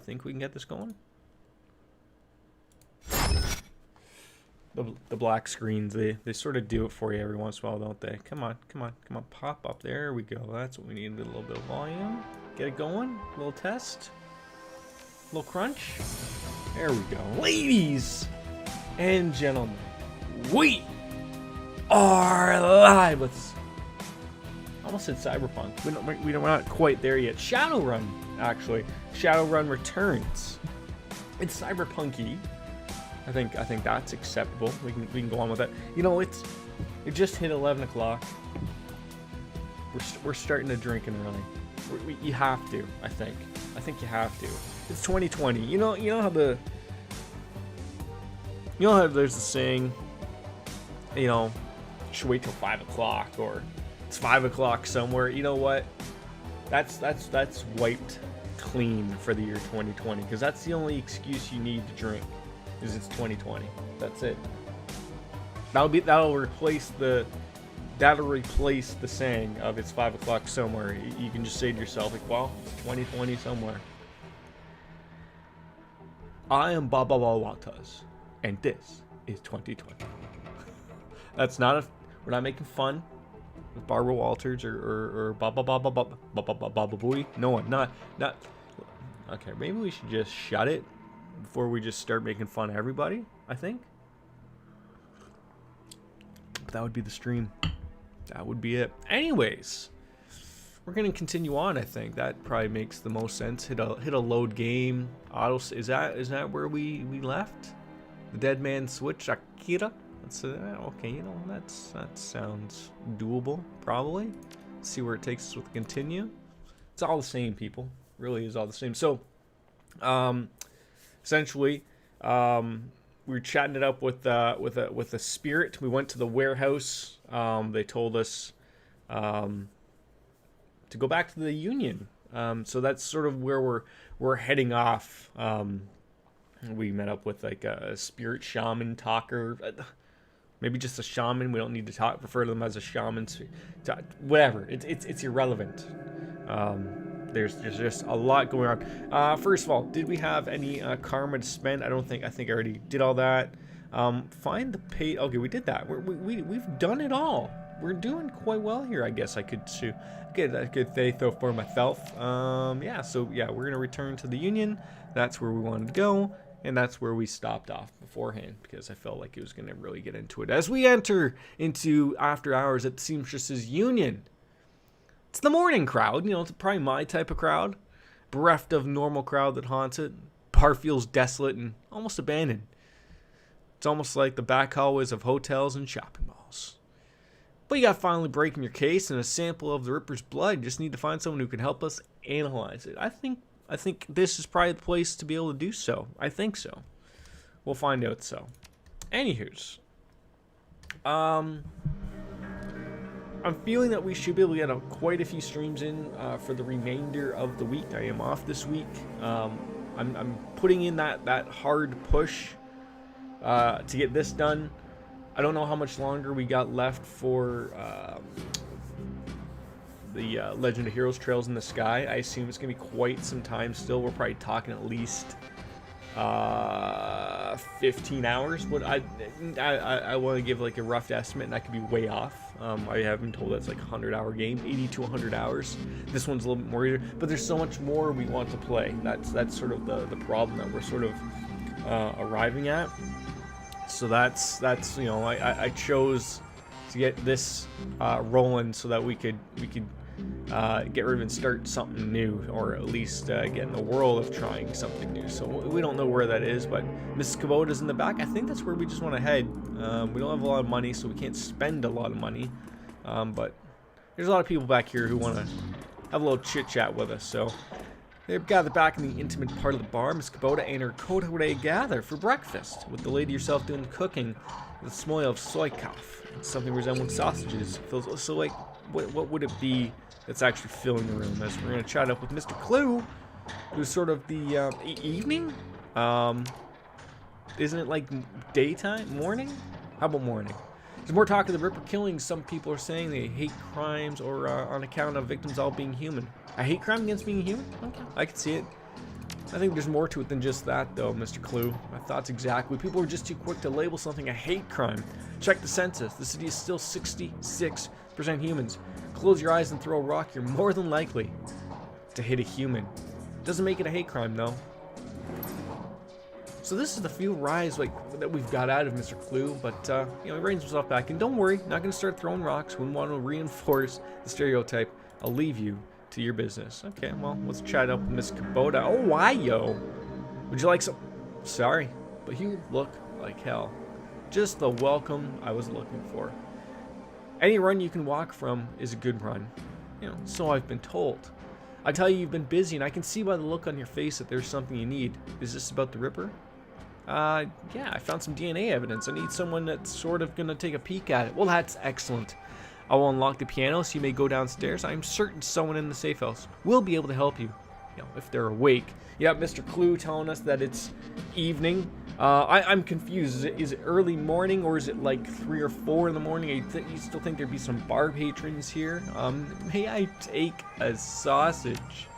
think we can get this going. The black screens, they sort of do it for you every once in a while, don't they? Come on, come on, come on, pop up. There we go. That's what we need. A little bit of volume. Get it going. A little test. A little crunch. There we go. Ladies and gentlemen, we are live. Let's almost said Cyberpunk. We're not quite there yet. Shadowrun, actually. Shadowrun returns. It's cyberpunky. I think that's acceptable. We can go on with that. You know, it just hit 11 o'clock. We're starting to drink and really. You have to. I think you have to. It's 2020. You know how there's the saying. You know, should wait till 5 o'clock or it's 5 o'clock somewhere. You know what? That's wiped clean for the year 2020 because that's the only excuse you need to drink. Is it's 2020. That's it. That'll replace the saying of it's 5 o'clock somewhere. You can just say to yourself like, well, it's 2020 somewhere. I am Baba Watas, and this is 2020. That's not we're not making fun with Barbara Walters or Baba Booey. No one, not. Okay, maybe we should just shut it before we just start making fun of everybody, I think. But that would be the stream. That would be it. Anyways, we're going to continue on, I think. That probably makes the most sense. Hit a load game. Auto, is that where we left? The Dead Man Switch, Akira? That's okay, you know, that sounds doable, probably. Let's see where it takes us with continue. It's all the same, people. Really is all the same. So, essentially, we were chatting it up with a spirit. We went to the warehouse. They told us to go back to the Union. So that's sort of where we're heading off. We met up with like a spirit shaman talker. Maybe just a shaman. We don't need to refer to them as a shaman. Whatever. It's irrelevant. There's just a lot going on. First of all, did we have any karma to spend? I think I already did all that. Find the pay. Okay, we did that. We've done it all. We're doing quite well here, I guess I could get a good say so for myself. Yeah, so yeah, we're gonna return to the Union. That's where we wanted to go, and that's where we stopped off beforehand because I felt like it was gonna really get into it. As we enter into after hours at the Seamstresses Union. It's the morning crowd, you know, it's probably my type of crowd. Bereft of normal crowd that haunts it. Bar feels desolate and almost abandoned. It's almost like the back hallways of hotels and shopping malls. But you got finally breaking your case and a sample of the Ripper's blood. You just need to find someone who can help us analyze it. I think this is probably the place to be able to do so. I think so. We'll find out so. Anywho's. I'm feeling that we should be able to get quite a few streams in for the remainder of the week. I am off this week. I'm putting in that hard push to get this done. I don't know how much longer we got left for the Legend of Heroes Trails in the Sky. I assume it's going to be quite some time still. We're probably talking at least 15 hours. What I want to give like a rough estimate, and I could be way off. I have been told that's like a 100-hour game, 80 to 100 hours. This one's a little bit more easier, but there's so much more we want to play. That's sort of the problem that we're sort of arriving at. So that's you know, I chose to get this rolling so that we could get rid of and start something new, or at least get in the world of trying something new. So we don't know where that is, but Mrs. Kubota's in the back. I think that's where we just want to head. We don't have a lot of money, so we can't spend a lot of money. But there's a lot of people back here who want to have a little chit chat with us. So they've gathered back in the intimate part of the bar. Miss Kubota and her coterie gather for breakfast, with the lady herself doing the cooking, with a smell of soy cough and something resembling sausages. So like, what would it be that's actually filling the room? As we're going to chat up with Mr. Clue, who's sort of the evening? Isn't it like daytime? Morning? How about morning? There's more talk of the Ripper killings. Some people are saying they hate crimes or on account of victims all being human. I hate crime against being human? Okay, I can see it. I think there's more to it than just that, though, Mr. Clue. My thoughts exactly. People are just too quick to label something a hate crime. Check the census. The city is still 66% humans. Close your eyes and throw a rock. You're more than likely to hit a human. Doesn't make it a hate crime, though. So this is the few rise that we've got out of Mr. Clue, but you know, he reins himself back. And don't worry, not going to start throwing rocks. Wouldn't want to reinforce the stereotype. I'll leave you to your business. Okay, well, let's chat up with Miss Kubota. Oh, why, yo? Would you like some? Sorry, but you look like hell. Just the welcome I was looking for. Any run you can walk from is a good run. You know, so I've been told. I tell you, you've been busy, and I can see by the look on your face that there's something you need. Is this about the Ripper? Yeah, I found some DNA evidence. I need someone that's sort of gonna take a peek at it. Well, that's excellent. I will unlock the piano so you may go downstairs. I'm certain someone in the safe house will be able to help you, if they're awake. Yeah, Mr. Clue telling us that it's evening. I'm confused. Is it early morning or is it like 3 or 4 in the morning? You still think there'd be some bar patrons here? May I take a sausage?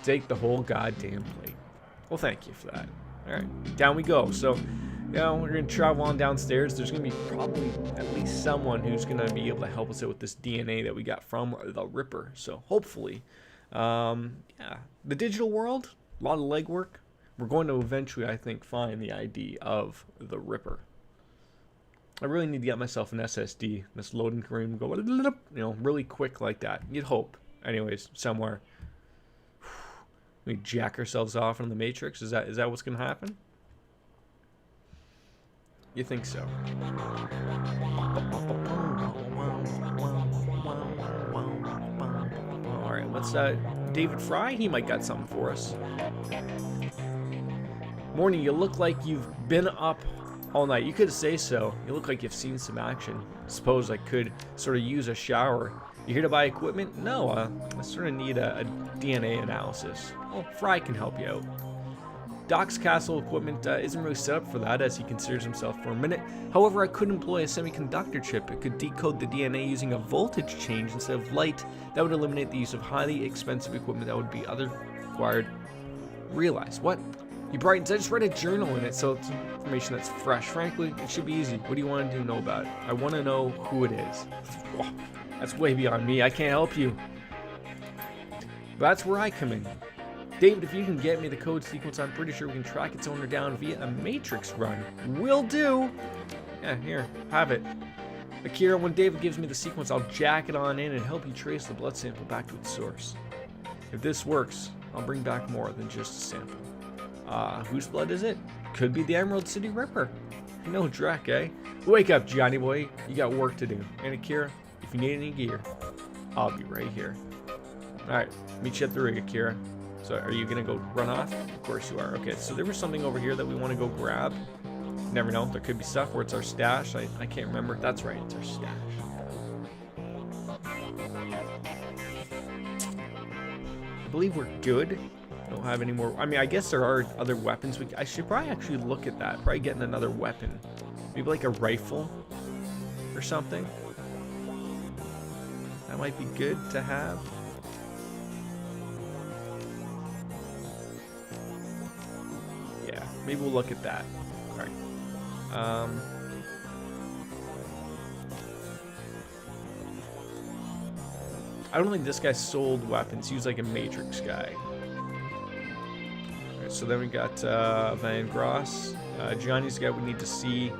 Take the whole goddamn plate. Well, thank you for that. All right, down we go. So, we're going to travel on downstairs. There's going to be probably at least someone who's going to be able to help us out with this DNA that we got from the Ripper. So, hopefully, yeah, the digital world, a lot of legwork. We're going to eventually, I think, find the ID of the Ripper. I really need to get myself an SSD. This loading screen go, really quick like that. You'd hope. Anyways, somewhere. We jack ourselves off in the Matrix. Is that what's going to happen? You think so? All right, what's David Fry? He might got something for us. Morning, you look like you've been up all night. You could say so. You look like you've seen some action. Suppose I could sort of use a shower. You here to buy equipment? No, I sort of need a DNA analysis. Well, Fry can help you out. Doc's castle equipment isn't really set up for that, as he considers himself for a minute. However, I could employ a semiconductor chip. It could decode the DNA using a voltage change instead of light. That would eliminate the use of highly expensive equipment that would be otherwise required. Realize what? He brightens. I just read a journal in it, so it's information that's fresh. Frankly, it should be easy. What do you want to know about it? I want to know who it is. That's way beyond me. I can't help you. But that's where I come in. David, if you can get me the code sequence, I'm pretty sure we can track its owner down via a Matrix run. Will do. Yeah, here, have it. Akira, when David gives me the sequence, I'll jack it on in and help you trace the blood sample back to its source. If this works, I'll bring back more than just a sample. Whose blood is it? Could be the Emerald City Ripper. No dreck, eh? Wake up, Johnny boy. You got work to do. And Akira, if you need any gear, I'll be right here. Alright, meet you at the rig, Akira. So are you gonna go run off? Of course you are. Okay, so there was something over here that we want to go grab. Never know. There could be stuff where it's our stash. I can't remember. That's right, it's our stash. I believe we're good. Don't have any more. I mean, I guess there are other weapons. I should probably actually look at that. Probably getting another weapon. Maybe like a rifle or something. That might be good to have. Yeah, maybe we'll look at that. All right. I don't think this guy sold weapons. He was like a Matrix guy. So then we got Van Gross. Johnny's guy we need to see.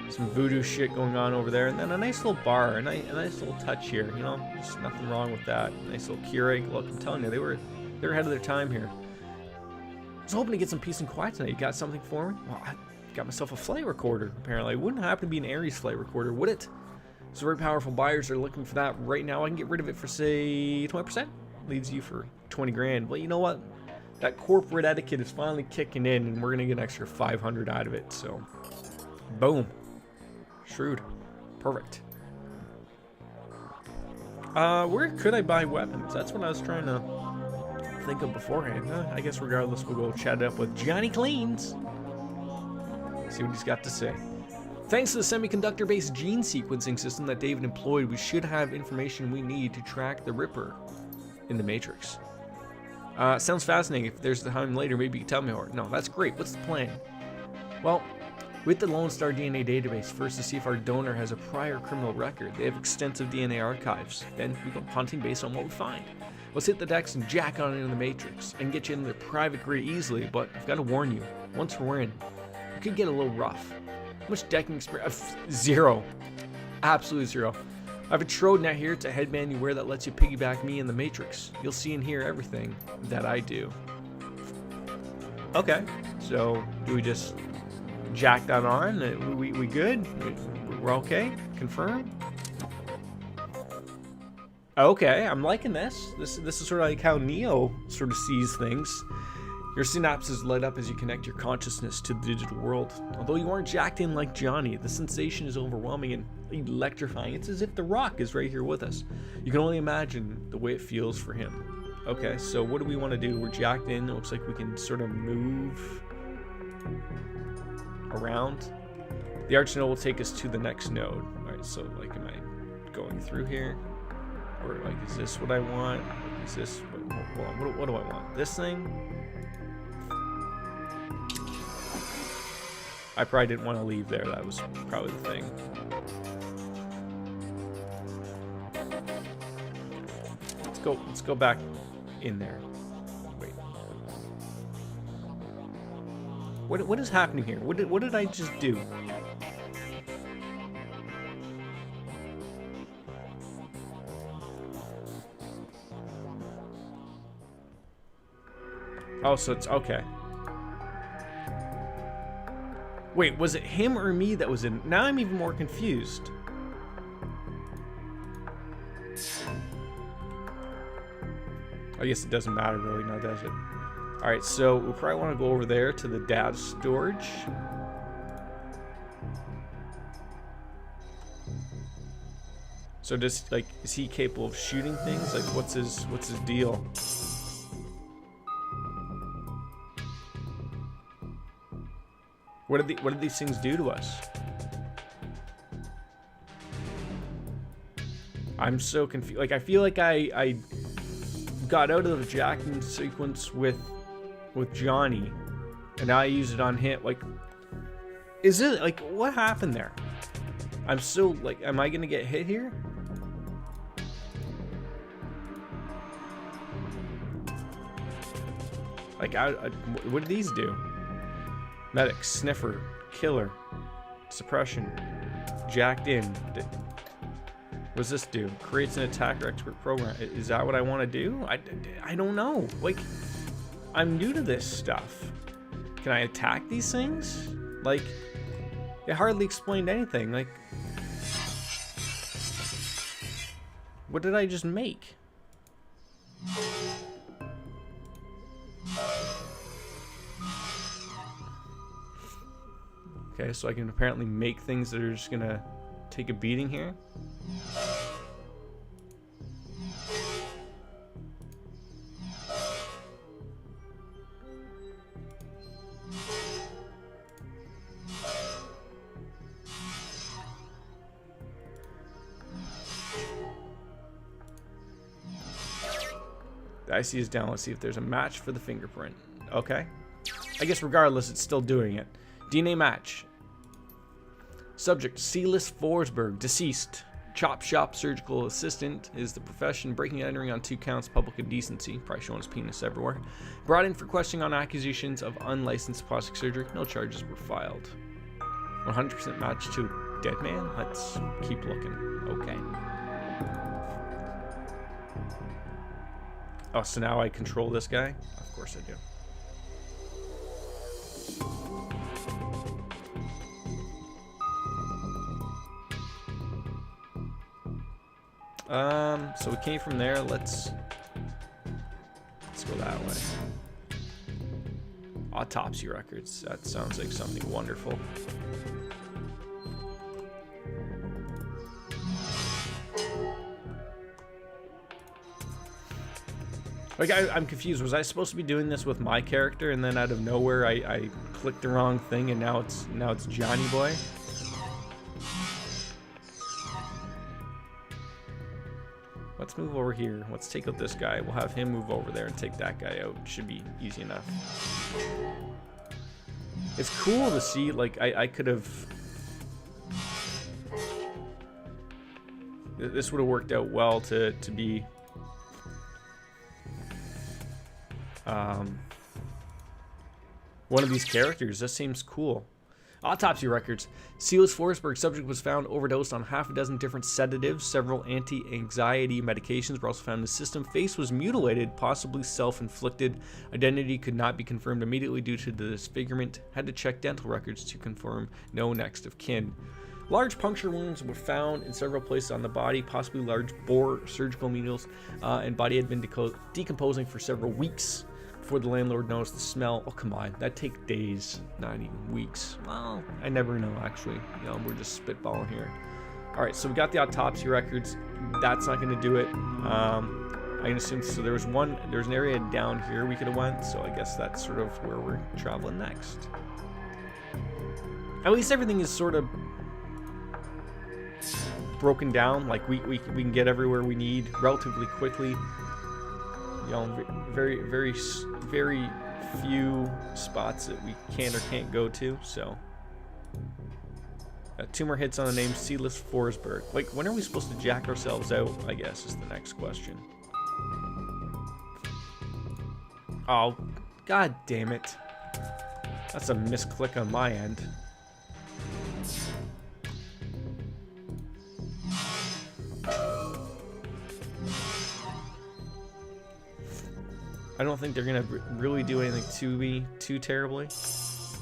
Some voodoo shit going on over there. And then a nice little bar. A nice little touch here. You know, there's nothing wrong with that. Nice little Keurig. Look, I'm telling you, they were ahead of their time here. I was hoping to get some peace and quiet tonight. You got something for me? Well, I got myself a flight recorder, apparently. It wouldn't happen to be an Ares flight recorder, would it? So very powerful buyers are looking for that right now. I can get rid of it for, say, 20%. Leaves you for 20 grand. Well, you know what? That corporate etiquette is finally kicking in, and we're going to get an extra 500 out of it. So, boom. Shrewd. Perfect. Where could I buy weapons? That's what I was trying to think of beforehand. I guess regardless, we'll go chat it up with Johnny Cleans. See what he's got to say. Thanks to the semiconductor-based gene sequencing system that David employed, we should have information we need to track the Ripper in the Matrix. Sounds fascinating. If there's the time later, maybe you can tell me more. No, that's great. What's the plan? Well, with the Lone Star DNA database, first to see if our donor has a prior criminal record. They have extensive DNA archives. Then we go hunting based on what we find. Let's hit the decks and jack on into the Matrix. I can get you into the private grid easily, but I've got to warn you. Once we're in, it could get a little rough. How much decking experience? Zero. Absolutely zero. I have a Trode net here. It's a headband you wear that lets you piggyback me in the Matrix. You'll see and hear everything that I do. Okay, so do we just jack that on? We good? We're okay? Confirm? Okay, I'm liking this. This is sort of like how Neo sort of sees things. Your synapses light up as you connect your consciousness to the digital world. Although you aren't jacked in like Johnny, the sensation is overwhelming and electrifying. It's as if The Rock is right here with us. You can only imagine the way it feels for him. Okay, so what do we want to do? We're jacked in. It looks like we can sort of move around. The arch node will take us to the next node. Alright, so like am I going through here? Or like is this what I want? Is this what do I want? This thing? I probably didn't want to leave there. That was probably the thing. Let's go back in there. Wait. What is happening here? What did I just do? Oh, so it's okay. Wait, was it him or me that was in? Now I'm even more confused. I guess it doesn't matter really now, does it? Alright, so we probably want to go over there to the data storage. So just like, is he capable of shooting things? Like what's his deal? What did these things do to us? I'm so confused. Like I feel like I got out of the jacking sequence with Johnny, and now I use it on him. Like, is it like what happened there? I'm so like, am I gonna get hit here? Like, what do these do? Medic, sniffer, killer, suppression, jacked in. What does this do? Creates an attacker expert program. Is that what I want to do? I don't know. Like, I'm new to this stuff. Can I attack these things? Like, it hardly explained anything. Like, what did I just make? Okay, so I can apparently make things that are just gonna take a beating here. The IC is down. Let's see if there's a match for the fingerprint. Okay. I guess regardless, it's still doing it. DNA match. Subject, Celis Forsberg, deceased. Chop shop surgical assistant is the profession. Breaking and entering on 2 counts, public indecency. Probably showing his penis everywhere. Brought in for questioning on accusations of unlicensed plastic surgery. No charges were filed. 100% match to dead man. Let's keep looking. Okay. Oh, so now I control this guy? Of course I do. So we came from there. Let's go that way. Autopsy records. That sounds like something wonderful. Like I'm confused. Was I supposed to be doing this with my character, and then out of nowhere I clicked the wrong thing, and now it's Johnny Boy? let's move over here. Let's take out this guy. We'll have him move over there and take that guy out. Should be easy enough. It's cool to see, like, I could have... This would have worked out well to be... one of these characters. That seems cool. Autopsy records. Silas Forsberg, subject was found overdosed on half a dozen different sedatives. Several anti-anxiety medications were also found in his system. Face was mutilated, possibly self-inflicted. Identity could not be confirmed immediately due to the disfigurement. Had to check dental records to confirm no next of kin. Large puncture wounds were found in several places on the body, possibly large bore surgical needles, and body had been decomposing for several weeks. Before the landlord noticed the smell. Oh, come on. That'd take days, not even weeks. Well, I never know, actually. You know, we're just spitballing here. All right, so we got the autopsy records. That's not going to do it. I can assume, so there's an area down here we could have went, so I guess that's sort of where we're traveling next. At least everything is sort of broken down. Like, we can get everywhere we need relatively quickly. You know, very few spots that we can or can't go to, so. 2 more hits on the name Silas Forsberg. Like, when are we supposed to jack ourselves out, I guess, is the next question. Oh, god damn it. That's a misclick on my end. I don't think they're gonna really do anything to me too terribly. So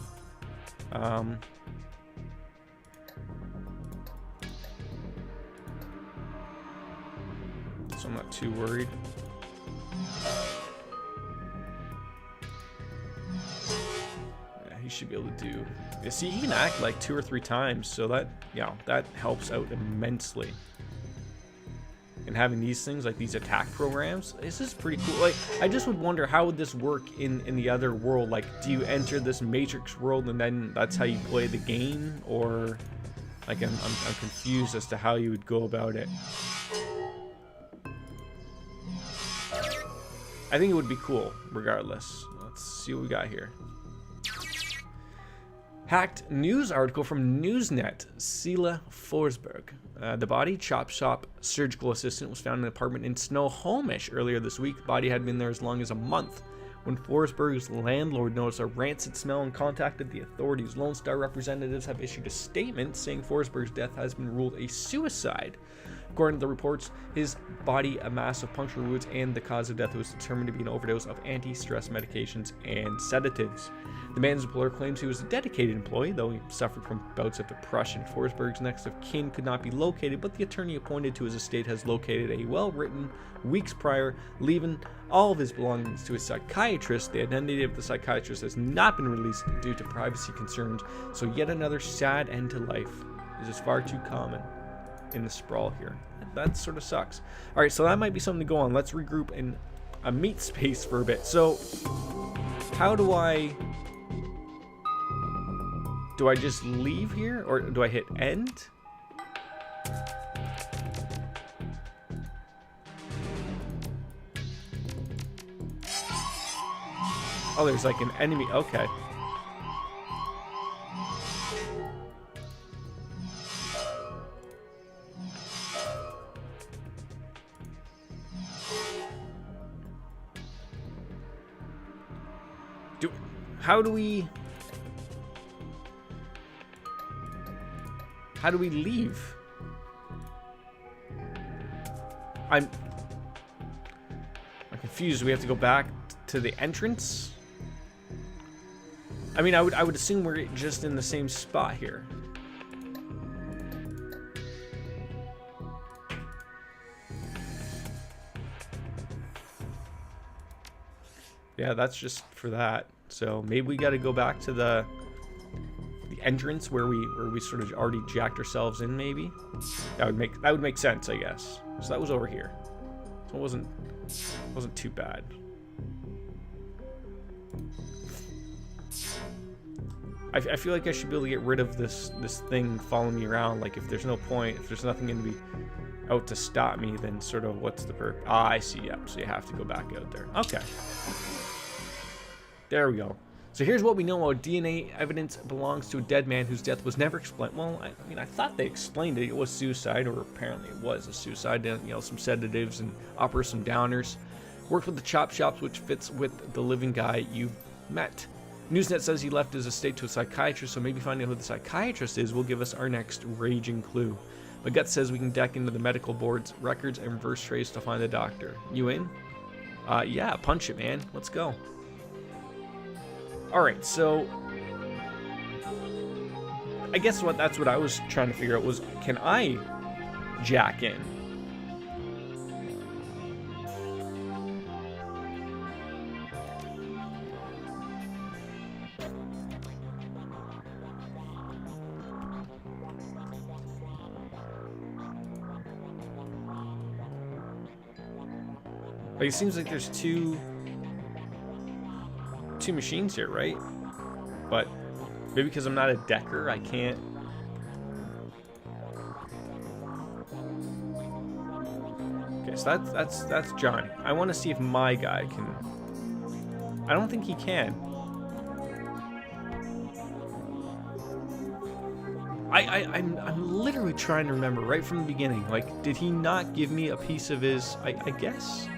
I'm not too worried. Yeah, he should be able to do. Yeah, see, he can act like 2 or 3 times, so that, yeah, that helps out immensely. And having these things, like these attack programs, this is pretty cool. Like, I just would wonder, how would this work in the other world? Like, do you enter this Matrix world and then that's how you play the game? Or, like, I'm confused as to how you would go about it. I think it would be cool, regardless. Let's see what we got here. Hacked news article from Newsnet. Silas Forsberg. The body, chop shop surgical assistant, was found in an apartment in Snohomish earlier this week. The body had been there as long as a month. When Forsberg's landlord noticed a rancid smell and contacted the authorities, Lone Star representatives have issued a statement saying Forsberg's death has been ruled a suicide. According to the reports, his body, a mass of puncture wounds, and the cause of death was determined to be an overdose of anti-stress medications and sedatives. The man's employer claims he was a dedicated employee, though he suffered from bouts of depression. Forsberg's next of kin could not be located, but the attorney appointed to his estate has located a well-written weeks prior, leaving all of his belongings to a psychiatrist. The identity of the psychiatrist has not been released due to privacy concerns, so yet another sad end to life is just far too common in the sprawl here. That sort of sucks. All right, so that might be something to go on. Let's regroup in a meat space for a bit. So how do I just leave here, or do I hit end? Oh, there's like an enemy. Okay. How do we leave? I'm confused. We have to go back to the entrance? I mean, I would assume we're just in the same spot here. Yeah, that's just for that. So maybe we got to go back to the entrance where we sort of already jacked ourselves in. Maybe that would make sense, I guess. So that was over here. So it wasn't too bad. I feel like I should be able to get rid of this thing following me around. Like, if there's no point, if there's nothing going to be out to stop me, then sort of what's the purpose? Ah, I see. Yep. So you have to go back out there. Okay. There we go. So here's what we know about DNA evidence belongs to a dead man whose death was never explained. Well, I mean, I thought they explained it. It was suicide, or apparently it was a suicide. You know, some sedatives and uppers, some downers. Worked with the chop shops, which fits with the living guy you met. Newsnet says he left his estate to a psychiatrist, so maybe finding out who the psychiatrist is will give us our next raging clue. But Gut says we can deck into the medical board's records and reverse trace to find the doctor. You in? Yeah, punch it, man. Let's go. Alright, so I guess that's what I was trying to figure out was, can I jack in? Like, it seems like there's two machines here, right? But maybe because I'm not a decker, I can't. Okay, so that's Johnny. I want to see if my guy can. I don't think he can. I'm literally trying to remember right from the beginning. Like, did he not give me a piece of his? I guess.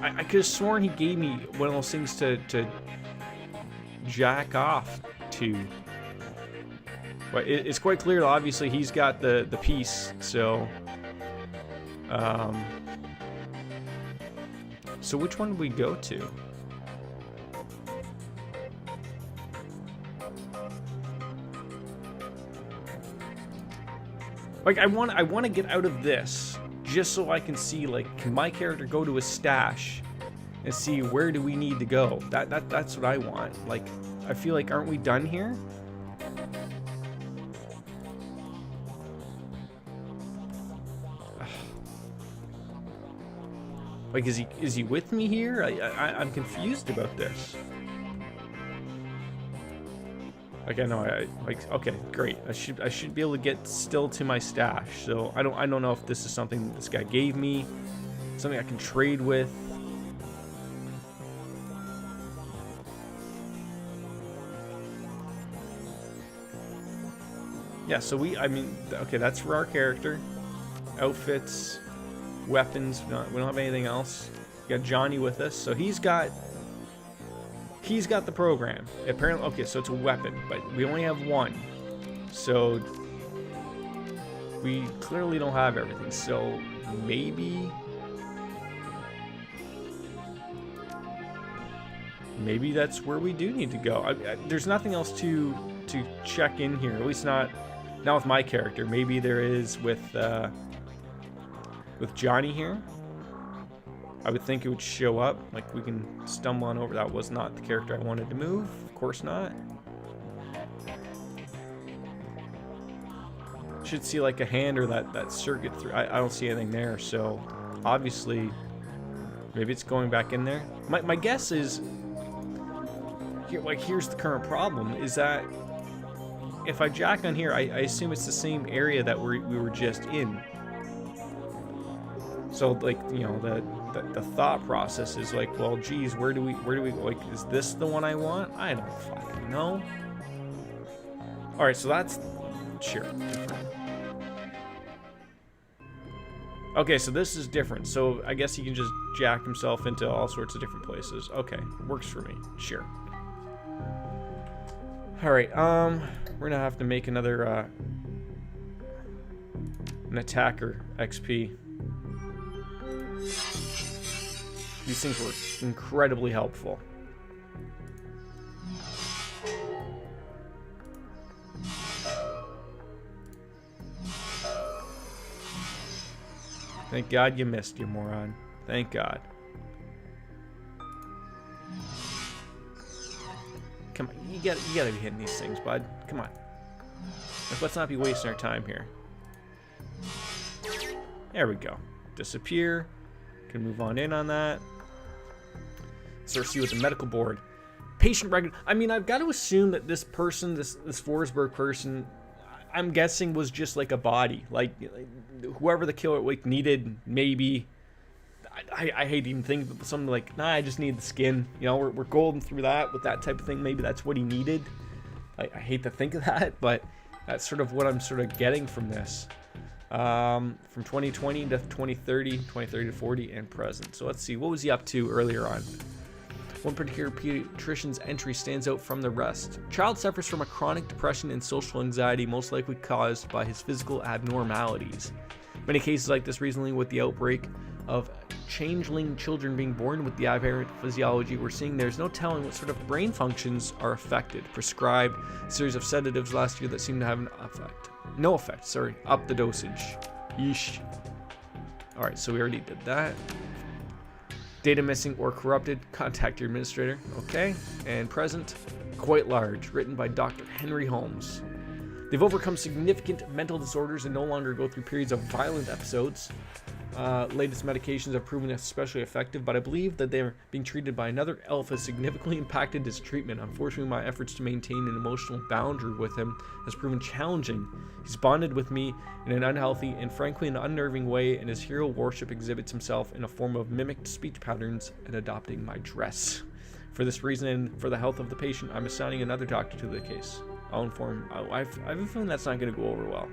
I could have sworn he gave me one of those things to jack off to. But it's quite clear that obviously he's got the piece, so so which one do we go to? Like, I want to get out of this just so I can see, like, can my character go to a stash and see where do we need to go? That's what I want. Like, I feel like, aren't we done here? Like, is he with me here? I'm confused about this. Like, I know, like, okay, great. I should be able to get still to my stash. So I don't know if this is something this guy gave me, something I can trade with. Yeah, so I mean, okay, that's for our character. Outfits, weapons. We don't have anything else. We got Johnny with us, so he's got the program. Apparently, okay, so it's a weapon, but we only have one. So we clearly don't have everything. So maybe that's where we do need to go. There's nothing else to check in here. At least not with my character. Maybe there is with Johnny here. I would think it would show up, like we can stumble on over. That was not the character I wanted to move. Of course not. Should see like a hand or that circuit through. I don't see anything there, so obviously maybe it's going back in there. My guess is, here's the current problem, is that if I jack on here, I assume it's the same area that we were just in. So, like, you know, the thought process is like, well, geez, where do we like, is this the one I want? I don't fucking know. All right, so that's sure. Okay, so this is different. So I guess he can just jack himself into all sorts of different places. Okay, works for me. Sure. All right, we're gonna have to make another an attacker XP. These things were incredibly helpful. Thank God you missed, you moron. Thank God. Come on, you gotta be hitting these things, bud. Come on. Let's not be wasting our time here. There we go. disappear. Can move on in on that. Start see with the medical board. Patient record. I mean, I've got to assume that this person, this Forsberg person, I'm guessing was just like a body. Like whoever the killer like needed, maybe. I hate to even think of something like, nah, I just need the skin. You know, we're golden through that with that type of thing. Maybe that's what he needed. I hate to think of that, but that's sort of what I'm sort of getting from this. From 2020 to 2030, 2030 to 40, and present. So let's see, what was he up to earlier on? One particular pediatrician's entry stands out from the rest. Child suffers from a chronic depression and social anxiety, most likely caused by his physical abnormalities. Many cases like this recently with the outbreak of changeling children being born with the aberrant physiology we're seeing, there's no telling what sort of brain functions are affected. Prescribed a series of sedatives last year that seem to have an effect. No effect, sorry. Up the dosage. Yeesh. Alright, so we already did that. Data missing or corrupted. Contact your administrator. Okay. And present. Quite large. Written by Dr. Henry Holmes. They've overcome significant mental disorders and no longer go through periods of violent episodes. Latest medications have proven especially effective, but I believe that they're being treated by another elf has significantly impacted his treatment. Unfortunately, my efforts to maintain an emotional boundary with him has proven challenging. He's bonded with me in an unhealthy and frankly an unnerving way, and his hero worship exhibits himself in a form of mimicked speech patterns and adopting my dress. For this reason and for the health of the patient, I'm assigning another doctor to the case. I'll inform. I have a feeling that's not going to go over well.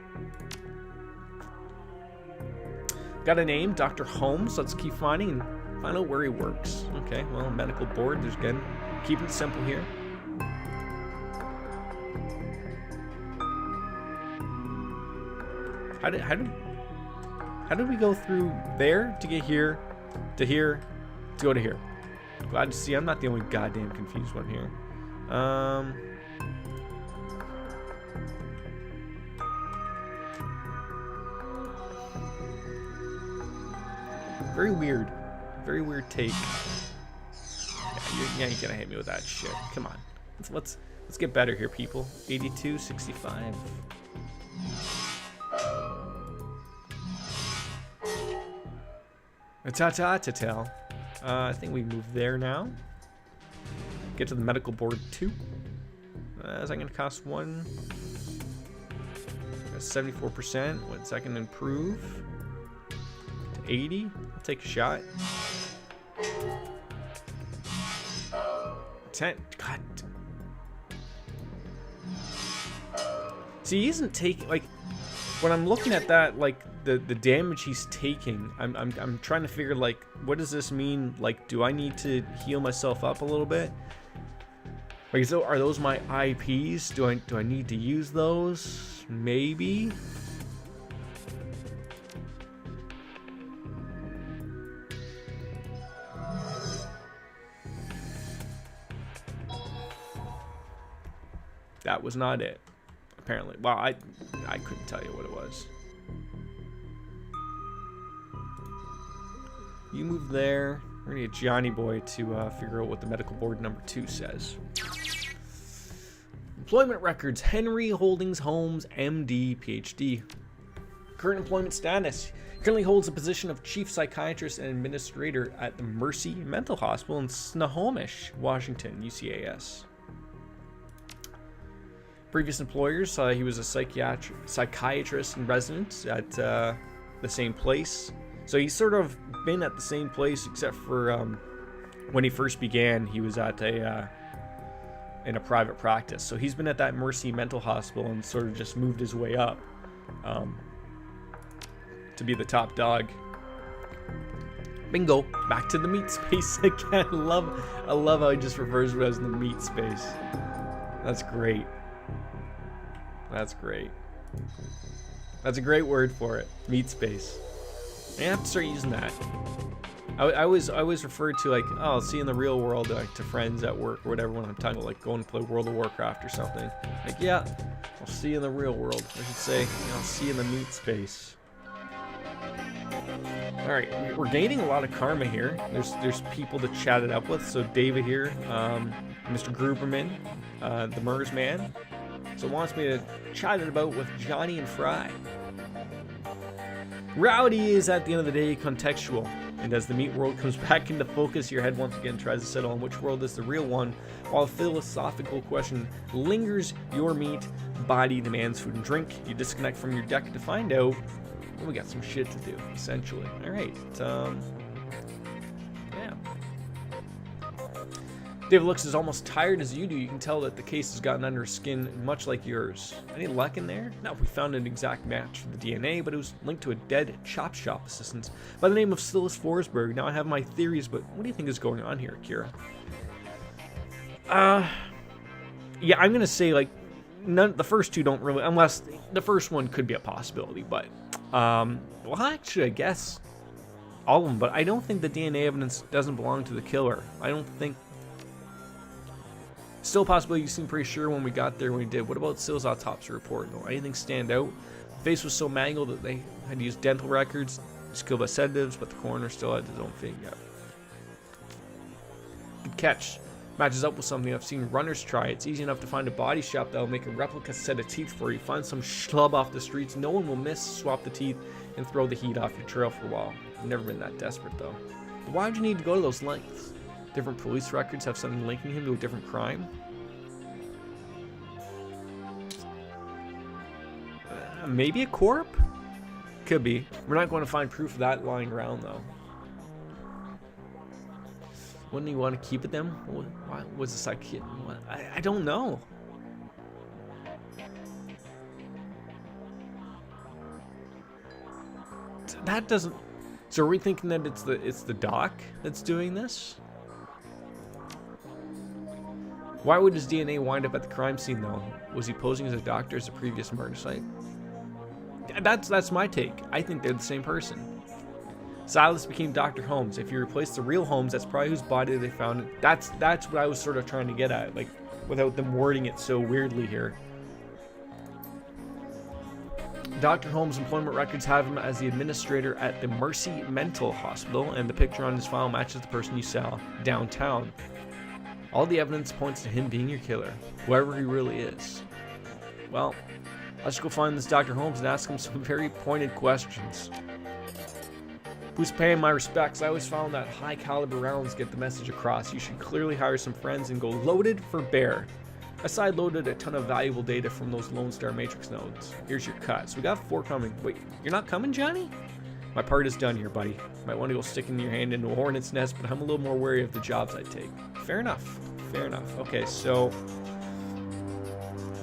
Got a name, Dr. Holmes. Let's keep finding and find out where he works. Okay, well, medical board. There's again, keep it simple here. How did we go through there to get here, to here, to go to here? Glad to see I'm not the only goddamn confused one here. Very weird take. Yeah, you're gonna hit me with that shit. Come on, let's get better here, people. 82, 65. Ta-ta-ta-tell. I think we move there now. Get to the medical board 2. Is that gonna cost 1? That's 74%. What's that gonna improve? 80. I'll take a shot. 10. God. See, he isn't taking, like, when I'm looking at that, like the damage he's taking, I'm trying to figure, like, what does this mean? Like, do I need to heal myself up a little bit? Like, so are those my IPs? Do I need to use those? Maybe. That was not it, apparently. Well, I couldn't tell you what it was. You move there. We're gonna get Johnny Boy to figure out what the medical board number 2 says. Employment records: Henry Holdings Holmes, MD, PhD. Current employment status: currently holds the position of chief psychiatrist and administrator at the Mercy Mental Hospital in Snohomish, Washington, UCAS. Previous employers: he was a psychiatrist in residence at the same place. So he's sort of been at the same place, except for when he first began, he was at in a private practice. So he's been at that Mercy Mental Hospital and sort of just moved his way up to be the top dog. Bingo! Back to the meat space again. I love how he just refers to it as the meat space. That's great. That's great. That's a great word for it. Meat space. I have to start using that. I always refer to, like, oh, I'll see you in the real world, like, to friends at work or whatever when I'm talking about, like, going to play World of Warcraft or something. Like, yeah, I'll see you in the real world. I should say, I'll see you in the meat space. Alright, we're gaining a lot of karma here. There's people to chat it up with. So David here, Mr. Gruberman, the Mers man. So wants me to chat it about with Johnny and Fry. Reality is, at the end of the day, contextual. And as the meat world comes back into focus, your head once again tries to settle on which world is the real one, while a philosophical question lingers. Your meat body demands food and drink. You disconnect from your deck to find out. Well, we got some shit to do, essentially. Alright, yeah. David looks as almost tired as you do. You can tell that the case has gotten under his skin, much like yours. Any luck in there? No, we found an exact match for the DNA, but it was linked to a dead chop shop assistant by the name of Silas Forsberg. Now I have my theories, but what do you think is going on here, Kira? Yeah, I'm gonna say like the first two don't really, unless the first one could be a possibility, but well, actually, I guess all of them. But I don't think the DNA evidence doesn't belong to the killer. I don't think. Still a possibility. You seem pretty sure when we got there when we did. What about Sill's autopsy report, though? Anything stand out? The face was so mangled that they had to use dental records, just killed by sedatives, but the coroner still had his own thing. Yeah. Good catch. Matches up with something I've seen runners try. It's easy enough to find a body shop that'll make a replica set of teeth for you. Find some schlub off the streets. No one will miss. Swap the teeth and throw the heat off your trail for a while. I've never been that desperate, though. But why would you need to go to those lengths? Different police records have something linking him to a different crime? Maybe a corp? Could be. We're not going to find proof of that lying around, though. Wouldn't he want to keep it them? Why was this like? I don't know. That doesn't. So are we thinking that it's the doc that's doing this? Why would his DNA wind up at the crime scene, though? Was he posing as a doctor as a previous murder site? That's my take. I think they're the same person. Silas became Dr. Holmes. If you replace the real Holmes, that's probably whose body they found. That's what I was sort of trying to get at, like, without them wording it so weirdly here. Dr. Holmes' employment records have him as the administrator at the Mercy Mental Hospital, and the picture on his file matches the person you saw downtown. All the evidence points to him being your killer, whoever he really is. Well, let's go find this Dr. Holmes and ask him some very pointed questions. Who's paying my respects? I always found that high caliber rounds get the message across. You should clearly hire some friends and go loaded for bear. I side-loaded a ton of valuable data from those Lone Star Matrix nodes. Here's your cut. So we got 4 coming. Wait, you're not coming, Johnny? My part is done here, buddy. Might want to go sticking your hand into a hornet's nest, but I'm a little more wary of the jobs I take. Fair enough. Fair enough. Okay, so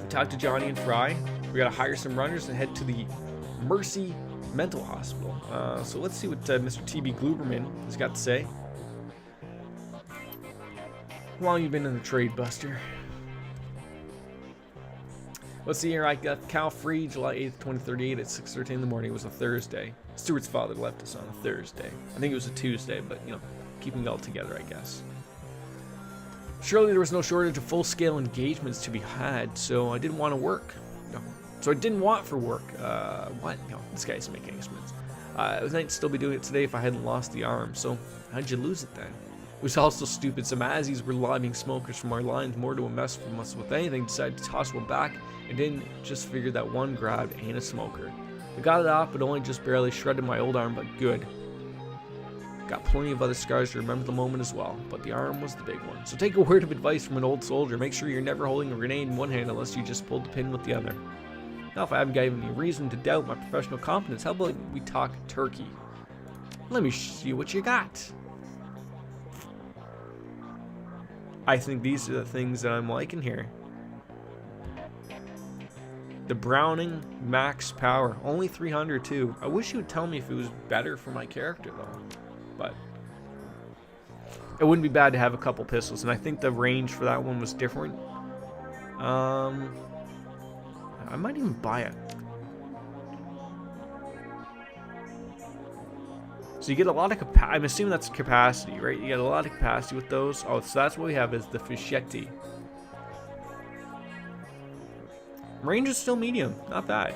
we talked to Johnny and Fry. We gotta hire some runners and head to the Mercy Mental Hospital. So let's see what Mr. T.B. Gluberman has got to say. How long you been in the trade, Buster? Let's see here. I got Cal free July 8th, 2038 at 6:13 in the morning. It was a Thursday. Stuart's father left us on a Thursday. I think it was a Tuesday, but, you know, keeping it all together, I guess. Surely there was no shortage of full-scale engagements to be had, so I didn't want to work. No. So I didn't want for work. What? No, this guy's making experiments. I'd still be doing it today if I hadn't lost the arm. So how'd you lose it then? It was also stupid. Some Azzies were lobbying smokers from our lines more to a mess from us with anything. Decided to toss one back and didn't just figure that one grabbed ain't a smoker. I got it off, but only just barely shredded my old arm, but good. Got plenty of other scars to remember the moment as well, but the arm was the big one. So take a word of advice from an old soldier. Make sure you're never holding a grenade in one hand unless you just pulled the pin with the other. Now, if I haven't given you reason to doubt my professional competence, how about we talk turkey? Let me see what you got. I think these are the things that I'm liking here. The Browning max power, only 300 too. I wish you would tell me if it was better for my character though, but it wouldn't be bad to have a couple pistols, and I think the range for that one was different. I might even buy it. So you get a lot of capacity. I'm assuming that's capacity, right? You get a lot of capacity with those. Oh, so that's what we have is the Fischetti. Range is still medium, not bad.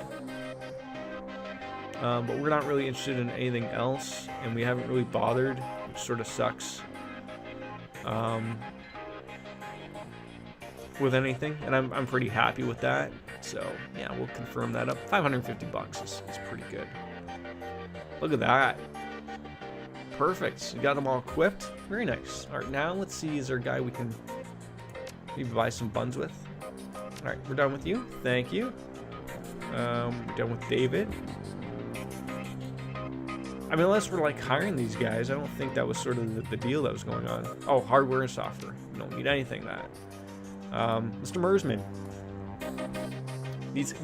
But we're not really interested in anything else, and we haven't really bothered, which sort of sucks. With anything, and I'm pretty happy with that. So yeah, we'll confirm that up. $550 is pretty good. Look at that. Perfect. We got them all equipped. Very nice. All right, now let's see. Is there a guy we can maybe buy some buns with? All right, we're done with you. Thank you. We're done with David. I mean, unless we're like hiring these guys, I don't think that was sort of the deal that was going on. Oh, hardware and software. We don't need anything that. Mr. Mersman.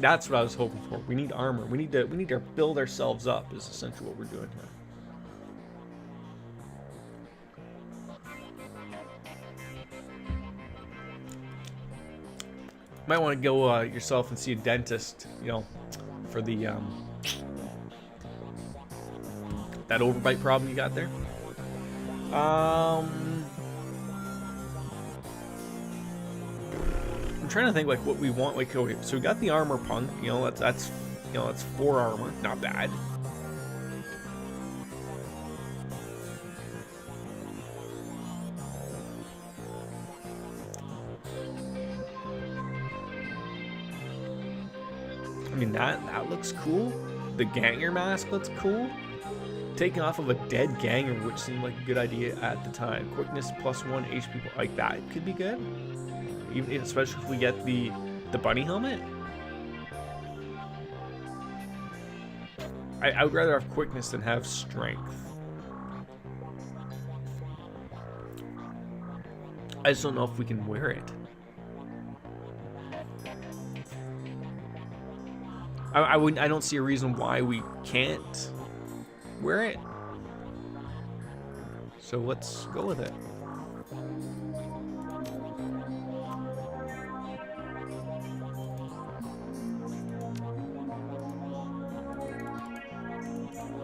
That's what I was hoping for. We need armor. We need to build ourselves up. Is essentially what we're doing here. Might want to go yourself and see a dentist. You know, for the that overbite problem you got there. I'm trying to think like what we want. Like, okay, so we got the armor punk. You know, that's 4 armor, not bad. I mean, that looks cool. The Ganger mask looks cool. Taking off of a dead Ganger, which seemed like a good idea at the time. Quickness +1 HP, like that could be good. Even especially if we get the bunny helmet. I would rather have quickness than have strength. I just don't know if we can wear it. I don't see a reason why we can't wear it. So let's go with it.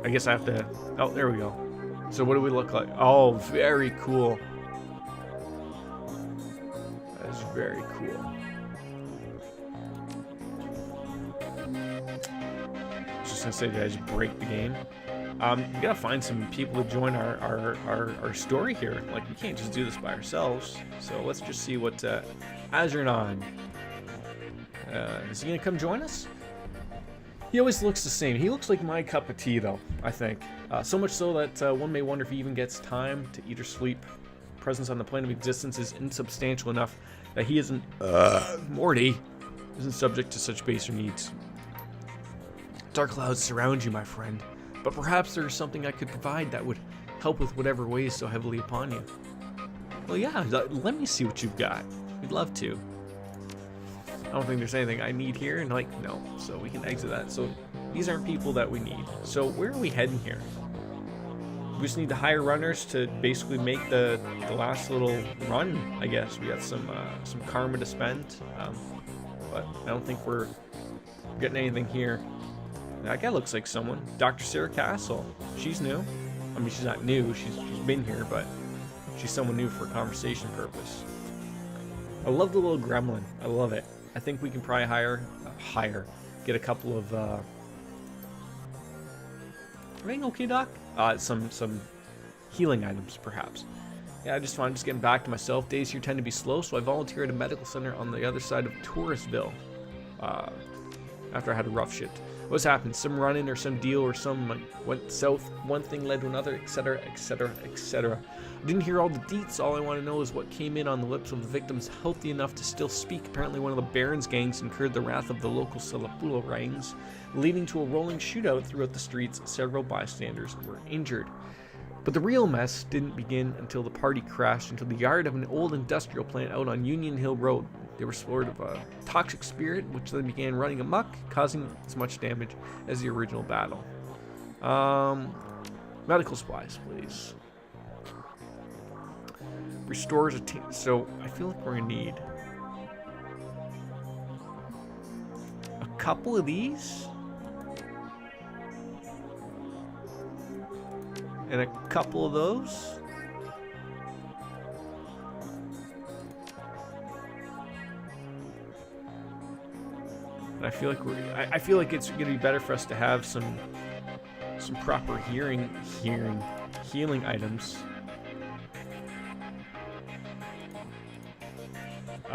I guess I have to. Oh, there we go. So what do we look like? Oh, very cool. That is very cool. Just gonna say, guys, break the game. We gotta find some people to join our story here. Like, we can't just do this by ourselves. So let's just see what Azurnon. Is he gonna come join us? He always looks the same. He looks like my cup of tea, though, I think. So much so that one may wonder if he even gets time to eat or sleep. Presence on the plane of existence is insubstantial enough that he isn't, Morty, isn't subject to such baser needs. Dark clouds surround you, my friend, but perhaps there is something I could provide that would help with whatever weighs so heavily upon you. Well, yeah, let me see what you've got. We'd love to. I don't think there's anything I need here, and like, no, so we can exit that. So these aren't people that we need. So where are we heading here? We just need to hire runners to basically make the last little run, I guess. We got some karma to spend, but I don't think we're getting anything here. That guy looks like someone. Dr. Sarah Castle. She's new. I mean, she's not new. She's been here, but she's someone new for conversation purpose. I love the little gremlin. I love it. I think we can probably get a couple of, everything okay, Doc? Some healing items, perhaps. Yeah, I'm just getting back to myself. Days here tend to be slow, so I volunteered at a medical center on the other side of Touristville, after I had a rough shift. What's happened? Some run-in or some deal or some went south. One thing led to another, etc., etc., etc. I didn't hear all the deets. All I want to know is what came in on the lips of the victims healthy enough to still speak. Apparently one of the Baron's gangs incurred the wrath of the local Salapulo ranks, leading to a rolling shootout throughout the streets. Several bystanders were injured. But the real mess didn't begin until the party crashed into the yard of an old industrial plant out on Union Hill Road. They were sort of a toxic spirit, which then began running amok, causing as much damage as the original battle. Medical supplies, please. Restores a team. So I feel like we're gonna need a couple of these and a couple of those. I feel like I feel like it's gonna be better for us to have some proper healing items.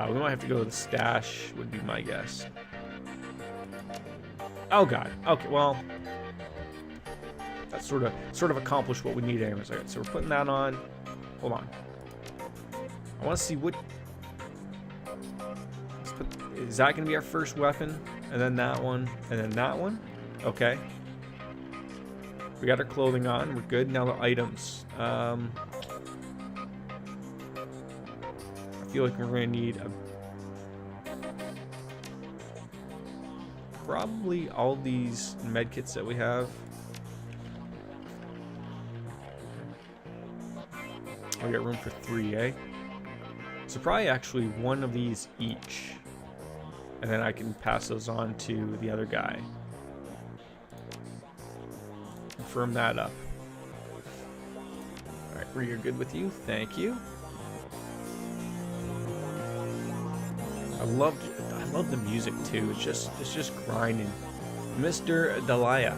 We might have to go to the stash, would be my guess. Oh god. Okay, well, that sort of accomplished what we need anyways. All right, so we're putting that on. Hold on. I want to see what. Is that going to be our first weapon? And then that one, and then that one. Okay. We got our clothing on. We're good. Now the items. I feel like we're going to need probably all these med kits that we have. We got room for 3, eh? So probably actually one of these each. And then I can pass those on to the other guy. Confirm that up. Alright, we're good with you. Thank you. I love the music too. It's just grinding. Mr. Delia.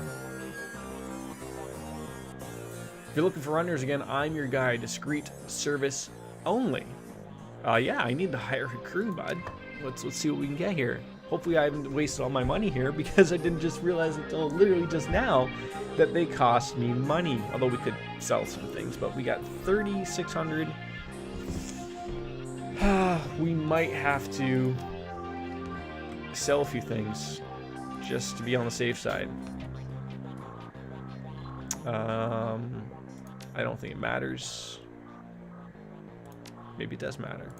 If you're looking for runners again, I'm your guy. Discreet service only. Yeah, I need to hire a crew, bud. Let's see what we can get here. Hopefully I haven't wasted all my money here, because I didn't just realize until literally just now that they cost me money. Although we could sell some things, but we got 3,600. We might have to sell a few things just to be on the safe side. I don't think it matters. Maybe it does matter.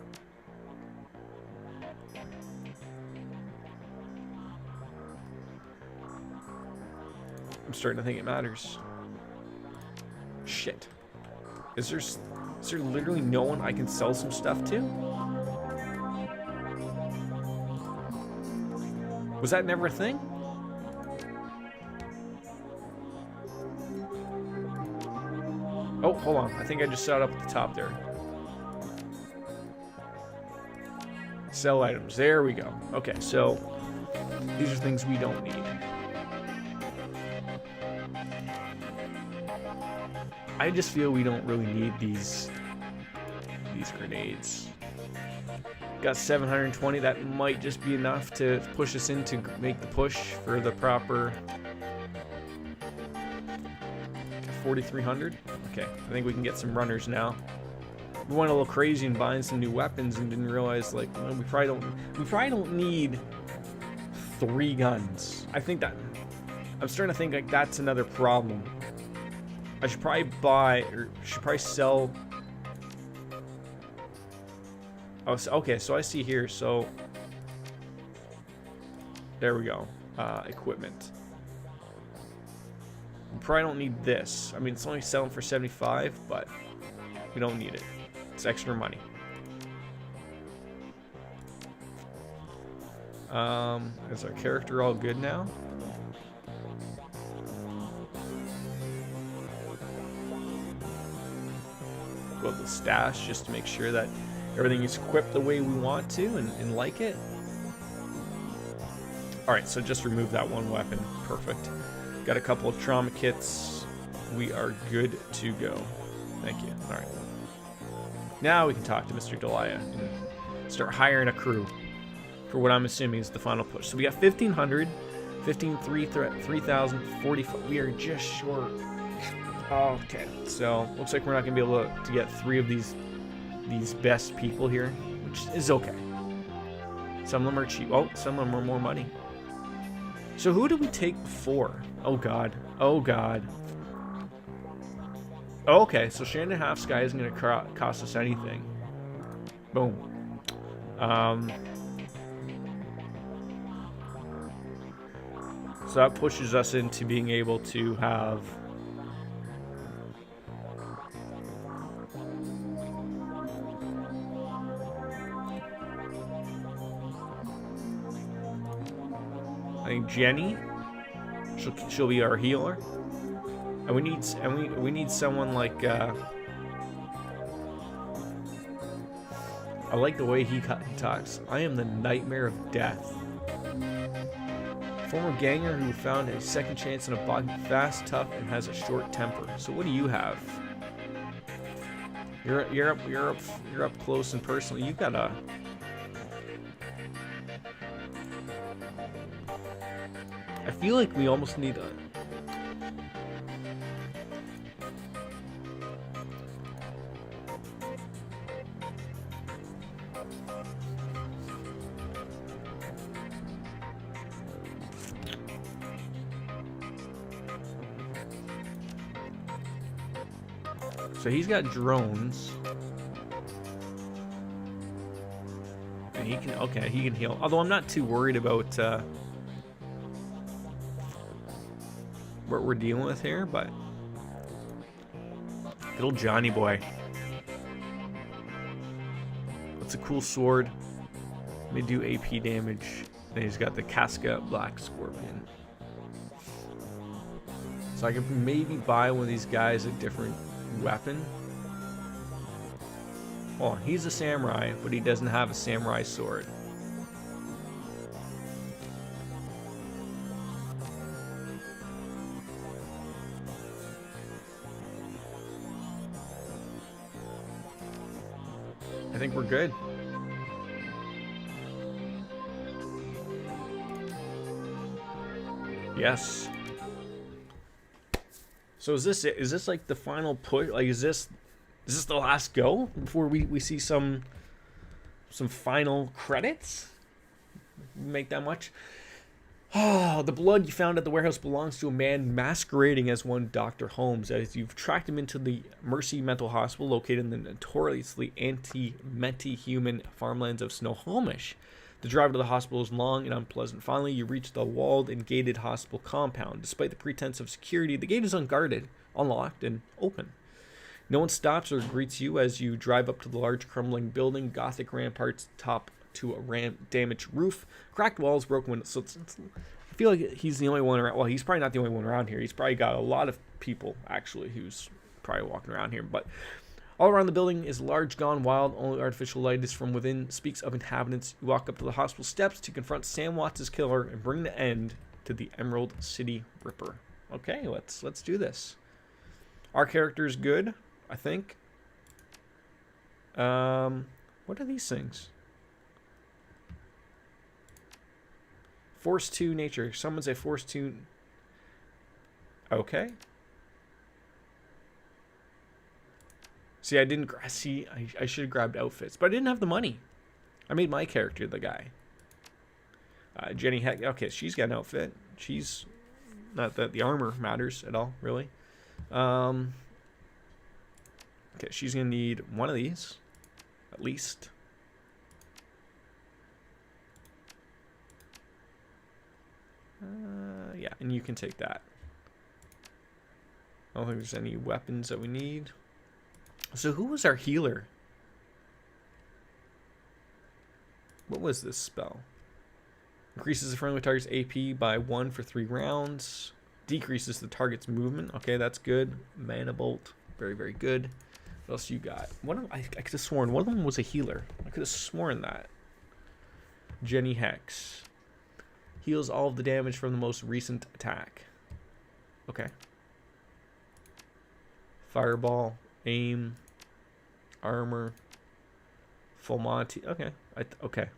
I'm starting to think it matters. Shit. Is there literally no one I can sell some stuff to? Was that never a thing? Oh, hold on. I think I just saw it up at the top there. Sell items. There we go. Okay, so these are things we don't need. I just feel we don't really need these grenades. Got 720. That might just be enough to push us in to make the push for the proper 4,300. Okay, I think we can get some runners now. We went a little crazy and buying some new weapons and didn't realize, like, well, we probably don't need 3 guns. I think that I'm starting to think like that's another problem. I should probably buy, or should probably sell. Oh, okay, so I see here. So there we go. Equipment. We probably don't need this. I mean, it's only selling for 75, but we don't need it. It's extra money. Is our character all good now? Go to the stash just to make sure that everything is equipped the way we want to and like it. Alright, so just remove that one weapon. Perfect. Got a couple of trauma kits. We are good to go. Thank you. Alright. Now we can talk to Mr. Delia and start hiring a crew for what I'm assuming is the final push. So we got 1,500, 3,000, 45. We are just short. Okay, so looks like we're not going to be able to get 3 of these best people here, which is okay. Some of them are cheap. Oh, some of them are more money. So who did we take before? Oh, God. Oh, God. Oh, okay, so Shannon Half Sky isn't going to cost us anything. Boom. So that pushes us into being able to have I think Jenny. She'll be our healer. And we need someone like I like the way he talks. I am the nightmare of death. Former ganger who found a second chance in a body, fast, tough, and has a short temper. So what do you have? You're up close and personal. You got a. I feel like we almost need a. So he's got drones. And he can, okay, he can heal. Although I'm not too worried about what we're dealing with here, but good old Johnny boy. That's a cool sword. They do AP damage. Then he's got the Casca Black Scorpion. So I can maybe buy one of these guys a different weapon. Oh, he's a samurai, but he doesn't have a samurai sword. I think we're good. Yes. So is this it? Is this like the final push? Like, is this the last go before we see some final credits? Make that much? Oh, the blood you found at the warehouse belongs to a man masquerading as one Dr. Holmes, as you've tracked him into the Mercy Mental Hospital located in the notoriously anti-human farmlands of Snohomish. The drive to the hospital is long and unpleasant. Finally, you reach the walled and gated hospital compound. Despite the pretense of security, the gate is unguarded, unlocked, and open. No one stops or greets you as you drive up to the large crumbling building, Gothic ramparts top to a damaged roof, cracked walls, broken windows. So I feel like he's the only one around. Well, he's probably not the only one around here. He's probably got a lot of people, actually, who's probably walking around here. But all around the building is large, gone wild. Only artificial light is from within, speaks of inhabitants. You walk up to the hospital steps to confront Sam Watts' killer and bring the end to the Emerald City Ripper. Okay, let's do this. Our character's good, I think. What are these things? Force 2 nature. Someone say Force 2. Okay. See, I didn't. See, I should have grabbed outfits, but I didn't have the money. I made my character the guy. Jenny Heck. Okay, she's got an outfit. She's not that the armor matters at all, really. Okay, she's gonna need one of these, at least. Yeah, and you can take that. I don't think there's any weapons that we need. So who was our healer? What was this spell? Increases the friendly target's AP by 1 for 3 rounds. Decreases the target's movement. Okay, that's good. Mana Bolt. Very, very good. What else you got? I could have sworn one of them was a healer. I could have sworn that. Jenny Hex. Heals all of the damage from the most recent attack. Okay. Fireball. Aim. Armor. Full Monty. Okay. Okay.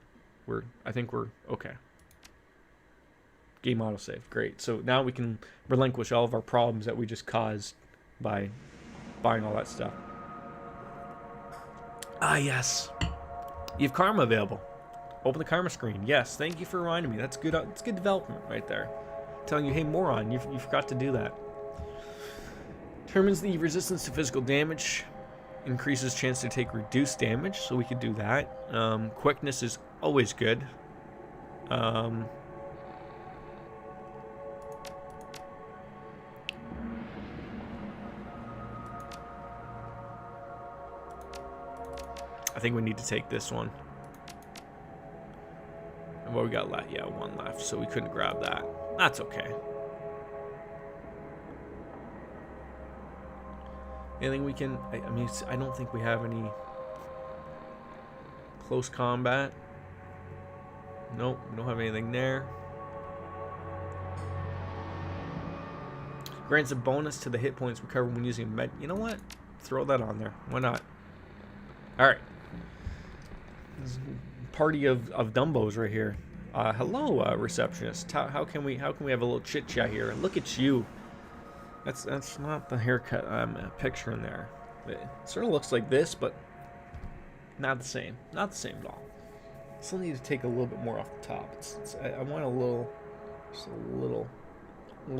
I think we're okay. Game autosave. Great. So now we can relinquish all of our problems that we just caused by buying all that stuff. Ah, yes. You have karma available. Open the karma screen. Yes, thank you for reminding me. That's good. It's good development right there. Telling you, hey, moron, you forgot to do that. Determines the resistance to physical damage. Increases chance to take reduced damage, so we could do that. Quickness is always good. I think we need to take this one. And what we got left? Yeah, one left, so we couldn't grab that. That's okay. Anything we can... I mean, I don't think we have any close combat. Nope, we don't have anything there. Grants a bonus to the hit points recovered when using a med... You know what? Throw that on there. Why not? Alright. Party of Dumbos right here. Hello, receptionist. How can we have a little chit chat here? Look at you. That's not the haircut I'm picturing there. It sort of looks like this, but Not the same. Not the same at all. Still need to take a little bit more off the top. I want a little, just a little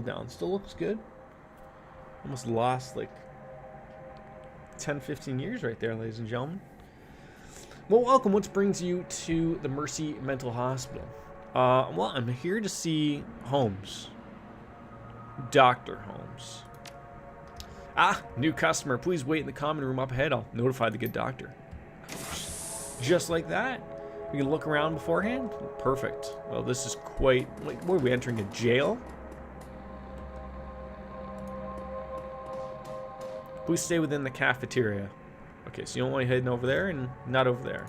down. Still looks good. Almost lost like 10, 15 years right there, ladies and gentlemen. Well, welcome. What brings you to the Mercy Mental Hospital? Well, I'm here to see Holmes. Dr. Holmes. Ah, new customer. Please wait in the common room up ahead. I'll notify the good doctor. Just like that. We can look around beforehand. Perfect. Well, this is quite... Like, what are we entering, a jail? Please stay within the cafeteria. Okay, so you don't want to heading over there and not over there.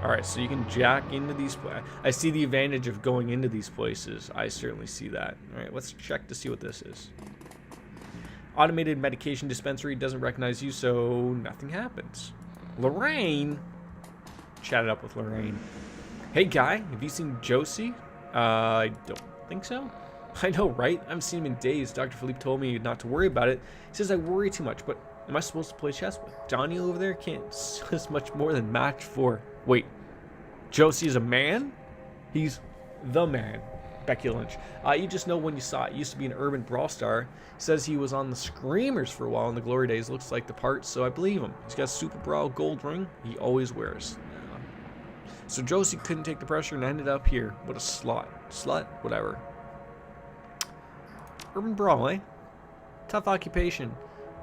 Alright, so you can jack into these... I see the advantage of going into these places. I certainly see that. Alright, let's check to see what this is. Automated medication dispensary doesn't recognize you, so nothing happens. Lorraine? Chatted up with Lorraine. Hey, guy, have you seen Josie? I don't think so. I know, right? I haven't seen him in days. Dr. Philippe told me not to worry about it. He says I worry too much, but am I supposed to play chess with? Donnie over there can't says much more than match for... Wait, Josie is a man? He's the man. Becky Lynch. You just know when you saw it. Used to be an urban brawl star. Says he was on the Screamers for a while in the glory days. Looks like the part, so I believe him. He's got a super brawl gold ring he always wears. So Josie couldn't take the pressure and ended up here. What a slut. Slut? Whatever. Urban brawl, eh? Tough occupation.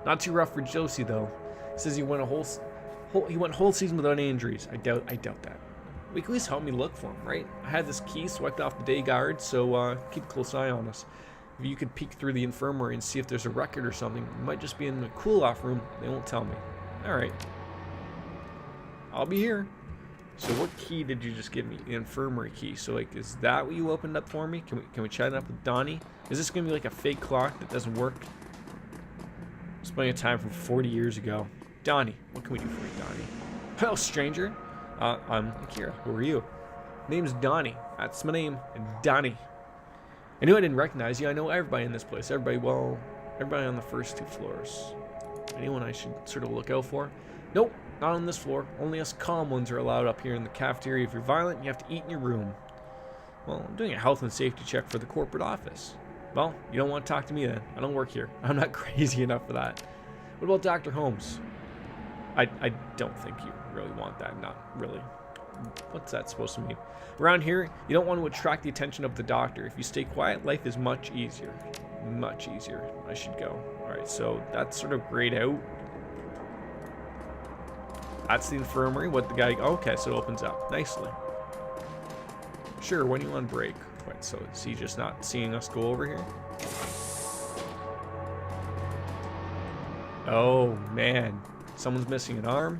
Not too rough for Josie, though. He says he went whole season without any injuries. I doubt that. We can at least help me look for him, right? I had this key swiped off the day guard, so keep a close eye on us. If you could peek through the infirmary and see if there's a record or something, it might just be in the cool-off room. They won't tell me. All right. I'll be here. So what key did you just give me? The infirmary key. So, like, is that what you opened up for me? Can we chat it up with Donnie? Is this going to be like a fake clock that doesn't work? It's plenty of time from 40 years ago. Donnie, what can we do for you, Donnie? Hello, stranger. I'm Akira. Who are you? Name's Donnie. That's my name, Donnie. I knew I didn't recognize you. I know everybody in this place. Everybody on the first 2 floors. Anyone I should sort of look out for? Nope, not on this floor. Only us calm ones are allowed up here in the cafeteria. If you're violent, you have to eat in your room. Well, I'm doing a health and safety check for the corporate office. Well, you don't want to talk to me then. I don't work here. I'm not crazy enough for that. What about Dr. Holmes? I don't think you really want that. Not really. What's that supposed to mean? Around here, you don't want to attract the attention of the doctor. If you stay quiet, life is much easier. Much easier. I should go. Alright, so that's sort of grayed out. That's the infirmary. What the guy... Okay, so it opens up nicely. Sure, when do you want to break? Wait, so is he just not seeing us go over here? Oh, man. Someone's missing an arm.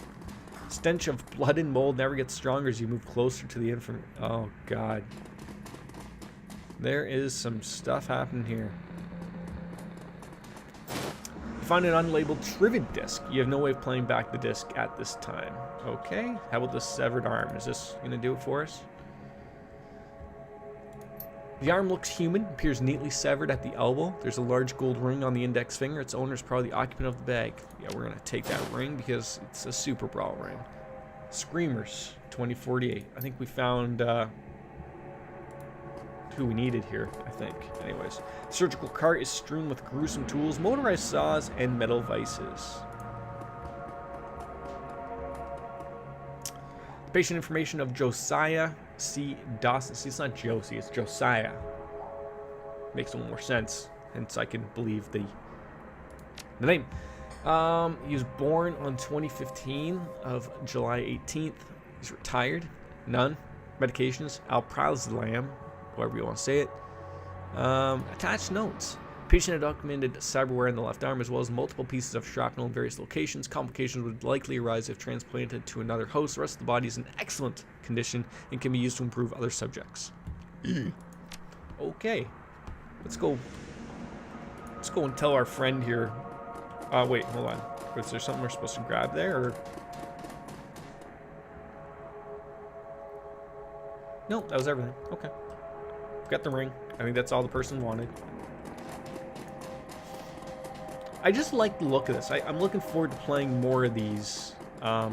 Stench of blood and mold never gets stronger as you move closer to the infirmary. Oh, God. There is some stuff happening here. You find an unlabeled Trivid disc. You have no way of playing back the disc at this time. Okay. How about this severed arm? Is this going to do it for us? The arm looks human, appears neatly severed at the elbow. There's a large gold ring on the index finger. Its owner is probably the occupant of the bag. Yeah, we're going to take that ring because it's a super brawl ring. Screamers, 2048. I think we found who we needed here, I think. Anyways, surgical cart is strewn with gruesome tools, motorized saws, and metal vices. Patient information of Josiah C. Dawson. See, it's not Josie, it's Josiah. Makes a little more sense. Hence, I can believe the name. He was born on 2015 of July 18th. He's retired. None. Medications. Alprazolam. However you want to say it. Attached notes. Patient had documented cyberware in the left arm as well as multiple pieces of shrapnel in various locations. Complications would likely arise if transplanted to another host. The rest of the body is in excellent condition and can be used to improve other subjects. Okay. Let's go and tell our friend here. Wait, hold on. Was there something we're supposed to grab there? Or... No, that was everything. Okay. Got the ring. I think that's all the person wanted. I just like the look of this. I'm looking forward to playing more of these. Yeah,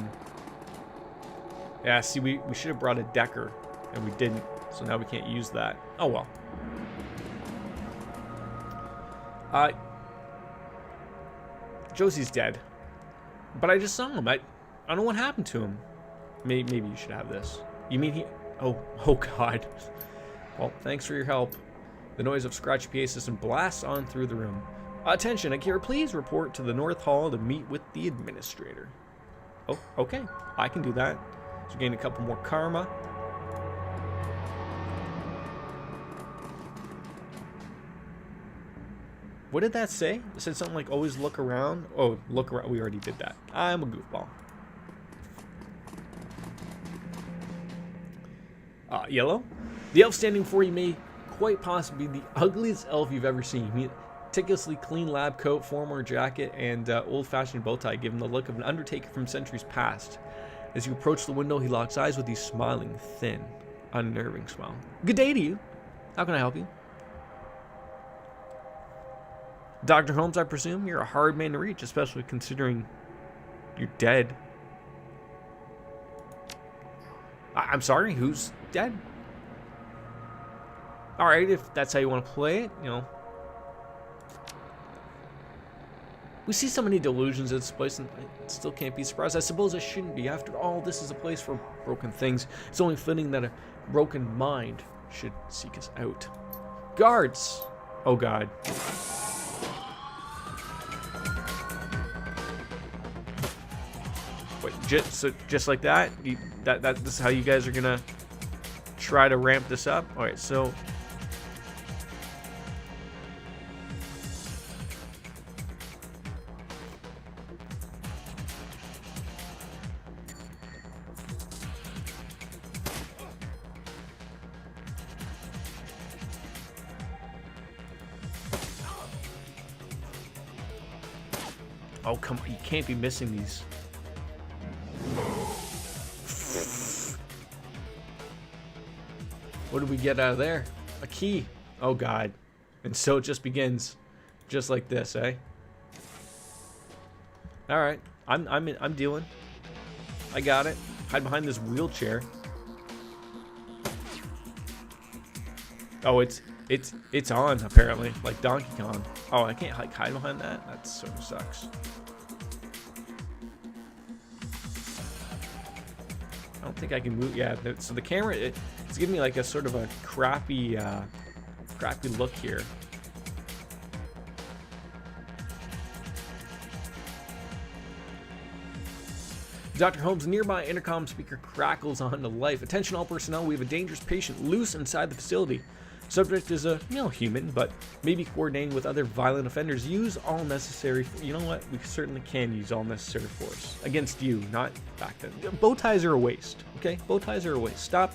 see, we should have brought a Decker, and we didn't, so now we can't use that. Oh, well. Josie's dead. But I just saw him. I don't know what happened to him. Maybe you should have this. You mean he... Oh God. Well, thanks for your help. The noise of scratchy PA system blasts on through the room. Attention, Akira, please report to the North Hall to meet with the administrator. Oh, okay. I can do that. So gain a couple more karma. What did that say? It said something like always look around. Oh, look around. We already did that. I'm a goofball. Yellow? The elf standing before you may quite possibly be the ugliest elf you've ever seen. Meticulously clean lab coat, formal jacket, and old-fashioned bow tie give him the look of an undertaker from centuries past. As you approach the window, he locks eyes with you, smiling, thin, unnerving smile. Good day to you. How can I help you? Dr. Holmes, I presume? You're a hard man to reach, especially considering you're dead. I'm sorry, who's dead? Alright, if that's how you want to play it, you know. We see so many delusions at this place, and I still can't be surprised. I suppose I shouldn't be. After all, this is a place for broken things. It's only fitting that a broken mind should seek us out. Guards! Oh God. Wait, just like that? This is how you guys are gonna try to ramp this up? Alright, so... Oh, come on. You can't be missing these. What did we get out of there? A key. Oh, God. And so it just begins. Just like this, eh? Alright. I'm dealing. I got it. Hide behind this wheelchair. Oh, it's on, apparently. Like Donkey Kong. Oh, I can't like hide behind that? That sort of sucks. I don't think I can move. Yeah, so the camera, it's giving me like a sort of a crappy look here. Dr. Holmes' nearby intercom speaker crackles on to life. Attention all personnel, we have a dangerous patient loose inside the facility. Subject is a, human, but maybe coordinating with other violent offenders. Use all necessary... You know what? We certainly can use all necessary force. Against you, not back then. Bow ties are a waste, okay? Bow ties are a waste. Stop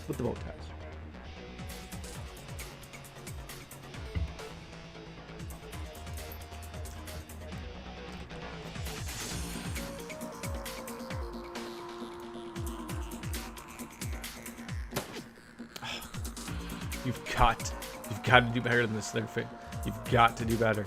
with the bow ties. You've got to do better than this. You've got to do better.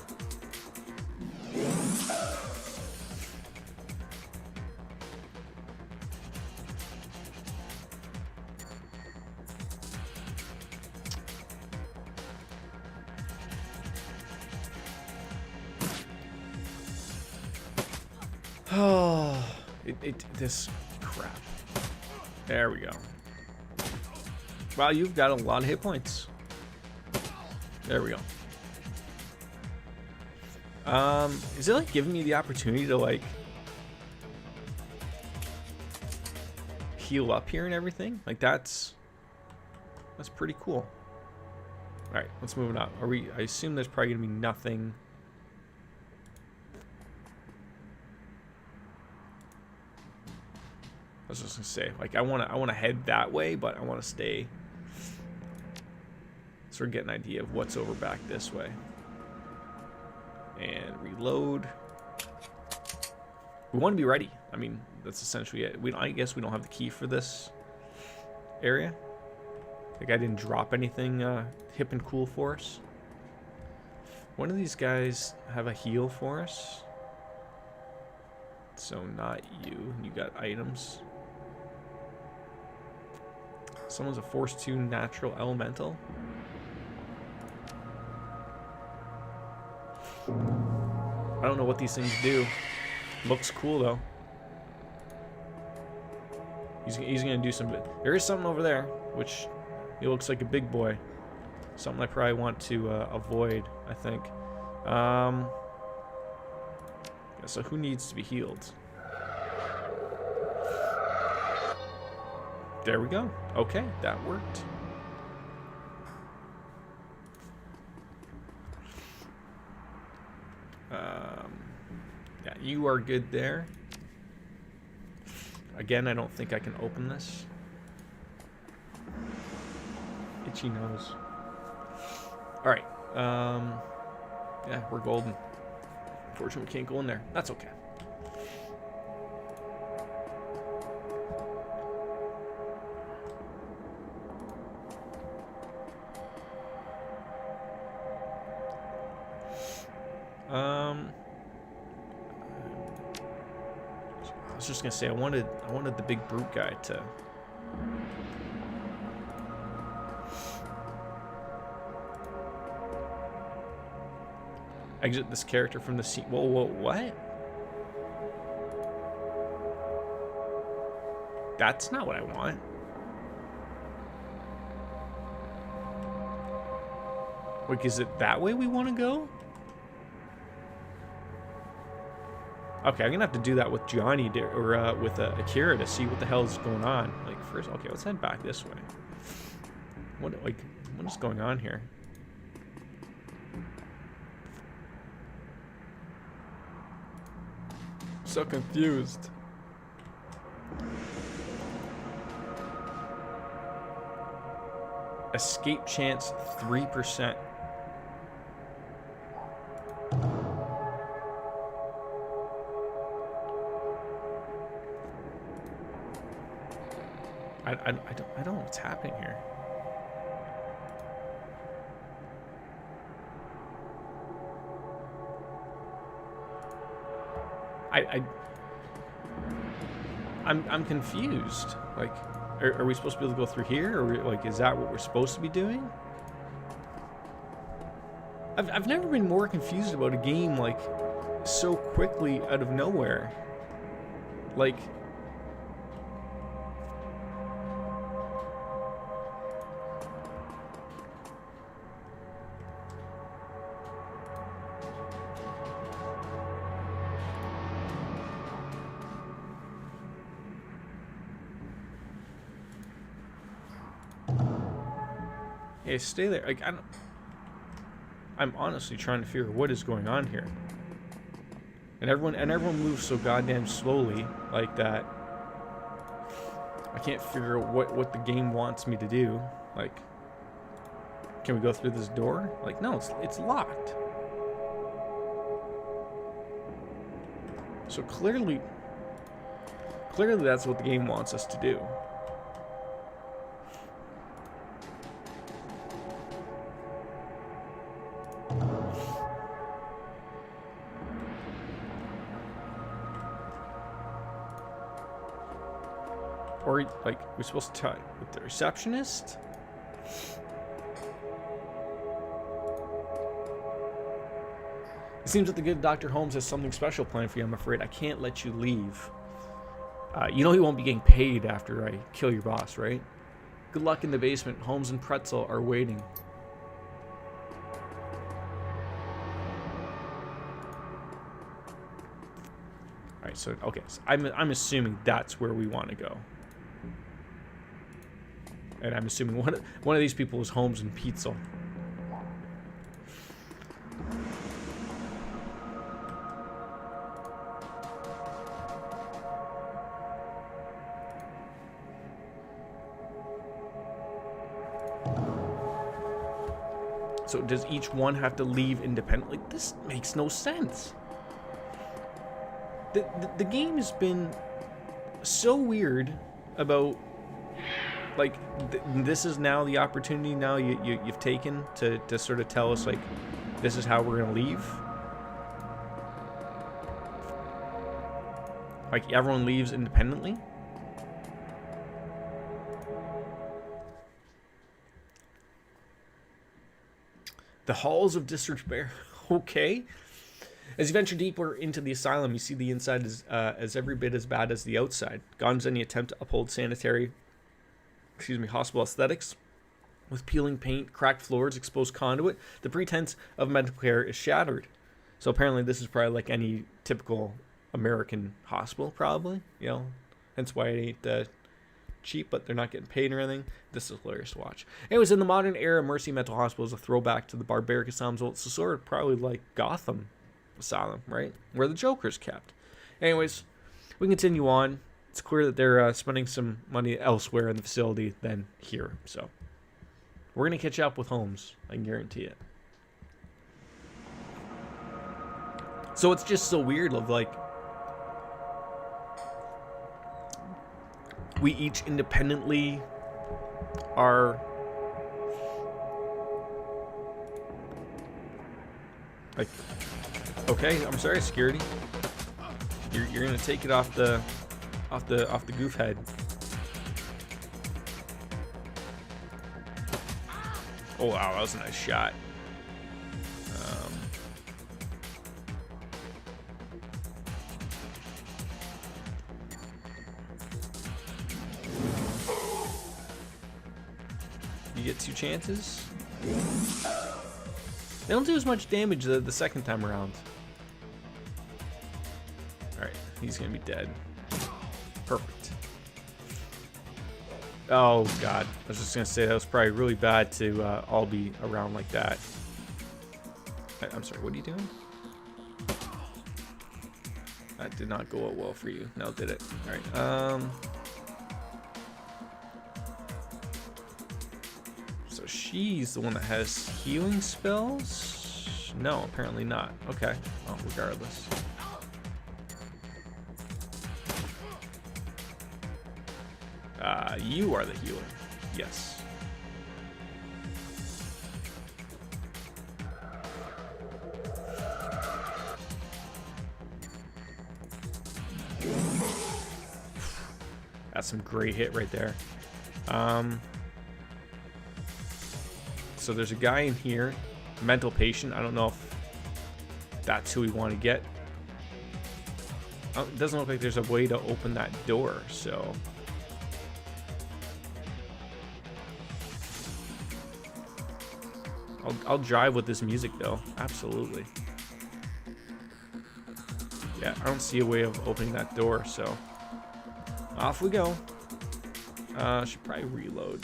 Oh, this crap. There we go. Wow, you've got a lot of hit points. There we go. Is it like giving me the opportunity to like heal up here and everything? Like that's pretty cool. All right, let's move it up. I assume there's probably gonna be nothing. I was just gonna say, like I wanna head that way, but I wanna stay. Sort of get an idea of what's over back this way. And reload. We want to be ready. I mean, that's essentially it. I guess we don't have the key for this area. Like I didn't drop anything hip and cool for us. One of these guys have a heal for us. So not you. You got items. Someone's a Force 2 natural elemental. I don't know what these things do. Looks cool though. He's gonna do some. There is something over there, which he looks like a big boy. Something I probably want to avoid. I think. So who needs to be healed? There we go. Okay, that worked. Yeah, you are good there. Again, I don't think I can open this. Itchy nose. Alright. Yeah, we're golden. Unfortunately, we can't go in there. That's okay. I was just gonna say I wanted the big brute guy to exit this character from the scene. Whoa, what? That's not what I want. Like, is it that way we want to go? Okay, I'm gonna have to do that with Johnny or with Akira to see what the hell is going on. Like, first, okay, let's head back this way. What is going on here? So confused. Escape chance 3%. I don't know what's happening here. I'm confused. Like, are we supposed to be able to go through here, or like, is that what we're supposed to be doing? I've never been more confused about a game like so quickly out of nowhere. Like, hey, stay there. Like, I'm honestly trying to figure what is going on here. And everyone moves so goddamn slowly like that. I can't figure out what the game wants me to do. Like, can we go through this door? Like, no, it's locked. So clearly that's what the game wants us to do. Or, like, we're supposed to talk with the receptionist? It seems that the good Dr. Holmes has something special planned for you. I'm afraid I can't let you leave. You know he won't be getting paid after I kill your boss, right? Good luck in the basement. Holmes and Pretzel are waiting. Alright, so, okay. So I'm assuming that's where we want to go. And I'm assuming one of these people is Holmes and Pizza. So does each one have to leave independently? This makes no sense. The game has been so weird about, like, this is now the opportunity now you've taken to sort of tell us, like, this is how we're gonna leave. Like, everyone leaves independently. The halls of District Bear. Okay. As you venture deeper into the asylum, you see the inside is as every bit as bad as the outside. Gone is any attempt to uphold hospital aesthetics. With peeling paint, cracked floors, exposed conduit, the pretense of medical care is shattered. So apparently this is probably like any typical American hospital, probably. You know, hence why it ain't cheap, but they're not getting paid or anything. This is hilarious to watch. Anyways, in the modern era, Mercy Mental Hospital is a throwback to the barbaric asylums. Well, it's sort of probably like Gotham Asylum, right? Where the Joker's kept. Anyways, we continue on. It's clear that they're spending some money elsewhere in the facility than here. So we're going to catch up with Holmes. I can guarantee it. So it's just so weird of like, we each independently are like, okay, I'm sorry, security. You're gonna take it off the goof head. Oh wow, that was a nice shot. You get 2 chances. They don't do as much damage the second time around. Alright, he's gonna be dead. Perfect. Oh god, I was just gonna say that was probably really bad to all be around like that. I'm sorry, what are you doing? That did not go out well for you. No, did it? Alright, so she's the one that has healing spells? No, apparently not. Okay, well, regardless. You are the healer. Yes. That's some great hit right there. So there's a guy in here, mental patient. I don't know if that's who we want to get. Oh, it doesn't look like there's a way to open that door, so... I'll drive with this music though, absolutely. Yeah, I don't see a way of opening that door, so off we go. Should probably reload.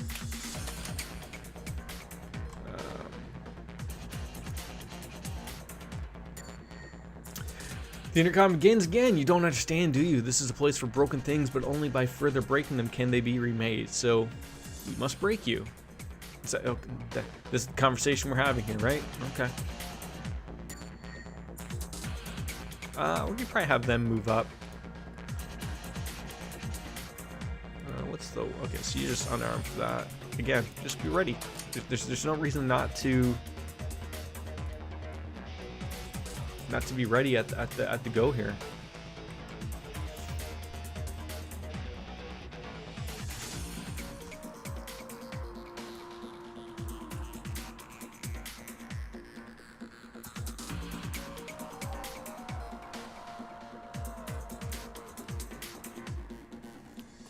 The intercom begins again. You don't understand, do you? This is a place for broken things, but only by further breaking them can they be remade. So we must break you. Is that, okay, this is the conversation we're having here, right? Okay. We could probably have them move up. What's the... Okay, so you just unarmed for that. Again, just be ready. There's no reason not to be ready at the go here.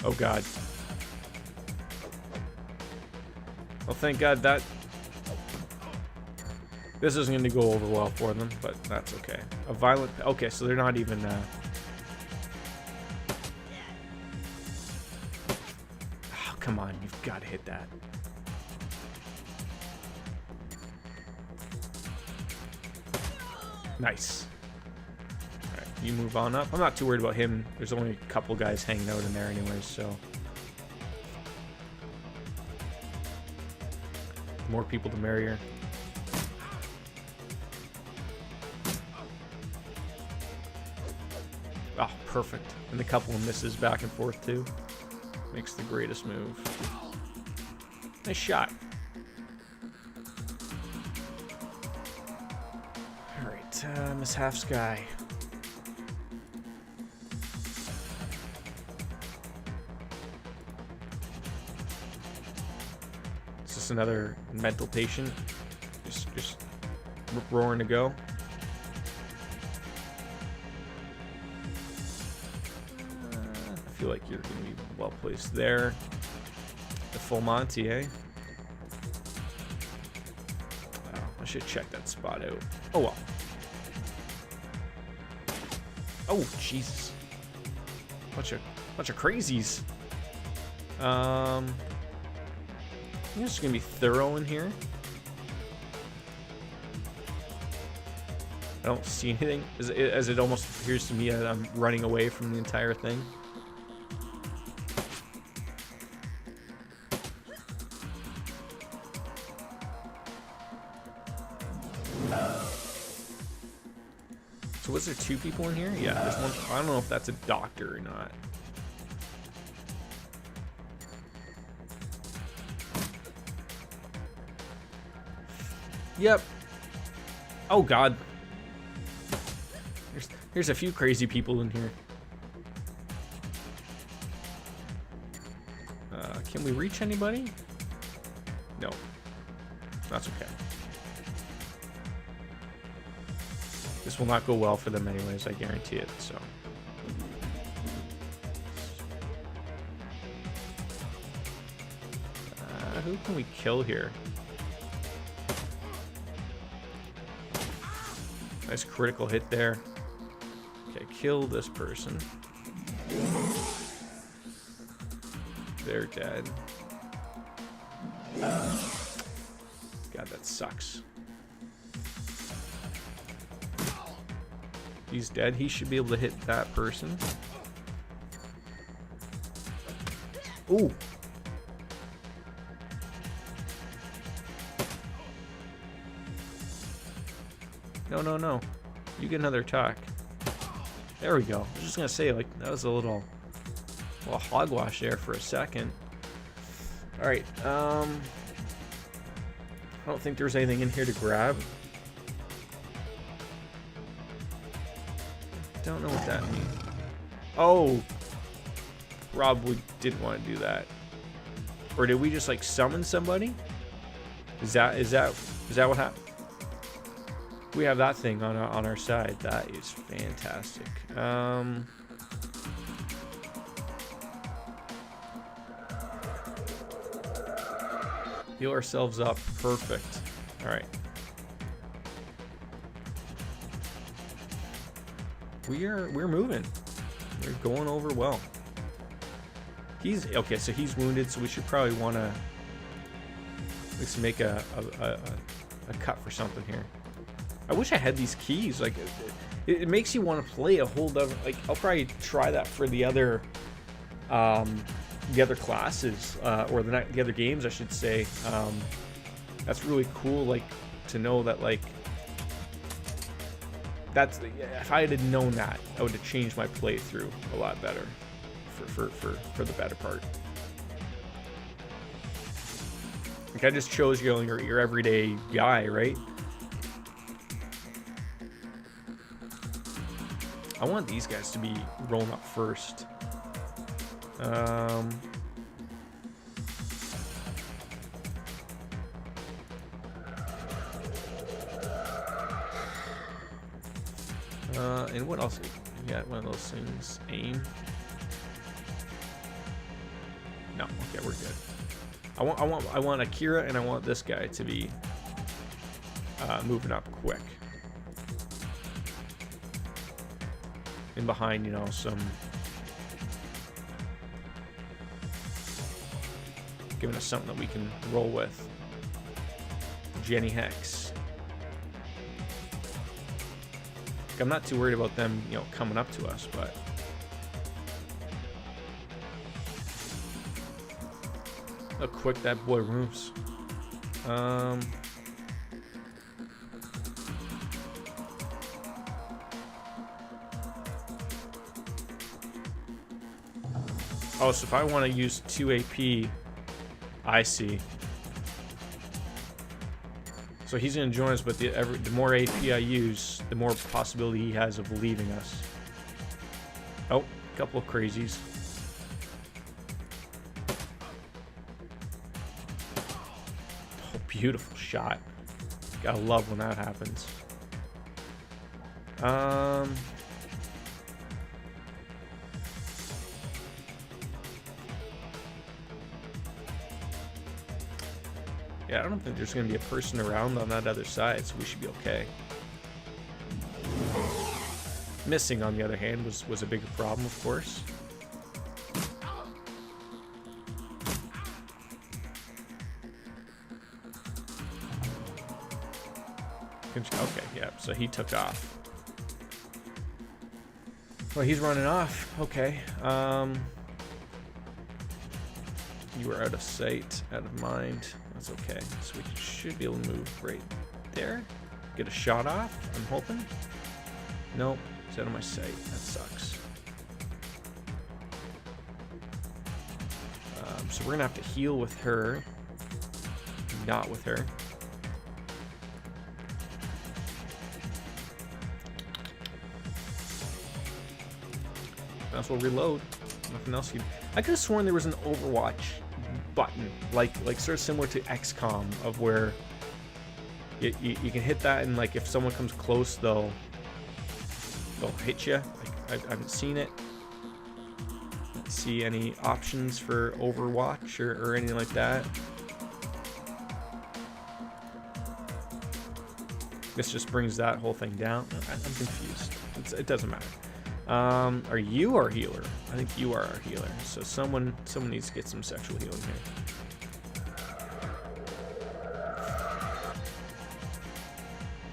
Oh god. Well, thank god that... This isn't going to go over well for them, but that's okay. A violent... Okay, so they're not even... Oh, come on, you've got to hit that. Nice. Alright, you move on up. I'm not too worried about him. There's only a couple guys hanging out in there anyways, so... The more people, the merrier. Oh, perfect. And the couple of misses back and forth, too. Makes the greatest move. Nice shot. Miss Half Sky. Is this another mental patient? Just roaring to go. I feel like you're gonna be well placed there. The full Monty, eh? Oh, I should check that spot out. Oh well. Oh Jesus! Bunch of crazies. I'm just gonna be thorough in here. I don't see anything, as it almost appears to me that I'm running away from the entire thing. So was there two people in here? Yeah, there's one. I don't know if that's a doctor or not. Yep. Oh God. There's a few crazy people in here. Can we reach anybody? No. That's okay. This will not go well for them anyways, I guarantee it, so. Who can we kill here? Nice critical hit there. Okay, kill this person. They're dead. God, that sucks. He's dead. He should be able to hit that person. Ooh. No, no, no. You get another attack. There we go. I was just gonna say, like, that was a little hogwash there for a second. Alright, I don't think there's anything in here to grab. Don't know what that means. Oh! Rob, we didn't want to do that. Or did we just, like, summon somebody? Is that what happened? We have that thing on our side. That is fantastic. Heal ourselves up. Perfect. All right. We're moving. We're going over well. He's okay. So he's wounded. So we should probably want to at least make a cut for something here. I wish I had these keys. Like, it makes you want to play a whole other. Like, I'll probably try that for the other classes or the other games, I should say. That's really cool. Like, to know that, like, that's, if I had known that, I would have changed my playthrough a lot better for the better part. Like, I just chose your everyday guy, right? I want these guys to be rolling up first. And what else? You got one of those things. Aim. No, okay, we're good. I want Akira, and I want this guy to be moving up quick. In behind, you know, some giving us something that we can roll with. Jenny Hex. Like, I'm not too worried about them, you know, coming up to us, but how quick that boy moves. Oh, so if I want to use 2 AP, I see. So he's going to join us, but the more AP I use, the more possibility he has of leaving us. Oh, a couple of crazies. Oh, beautiful shot. Gotta love when that happens. Yeah, I don't think there's going to be a person around on that other side, so we should be okay. Missing, on the other hand, was a bigger problem, of course. Okay, yeah, so he took off. Well, he's running off. Okay. You were out of sight, out of mind. That's okay. So we should be able to move right there. Get a shot off, I'm hoping. Nope, it's out of my sight. That sucks. So we're gonna have to heal with her. Not with her. Might as well reload. Nothing else. I could have sworn there was an Overwatch button, like sort of similar to XCOM, of where you can hit that, and like if someone comes close, they'll hit you. Like I haven't seen it. Don't see any options for Overwatch or anything like that. This just brings that whole thing down. I'm confused. It doesn't matter. Are you our healer? I think you are our healer. So someone needs to get some sexual healing here.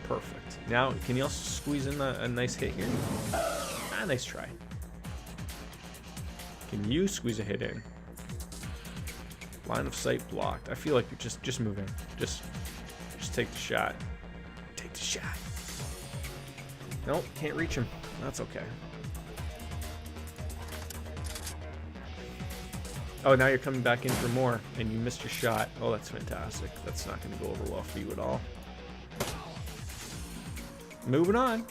Perfect. Now, can you also squeeze in a nice hit here? Ah, nice try. Can you squeeze a hit in? Line of sight blocked. I feel like you're just moving. Just take the shot. Take the shot. Nope, can't reach him. That's okay. Oh, now you're coming back in for more, and you missed your shot. Oh, that's fantastic. That's not going to go over well for you at all. Moving on.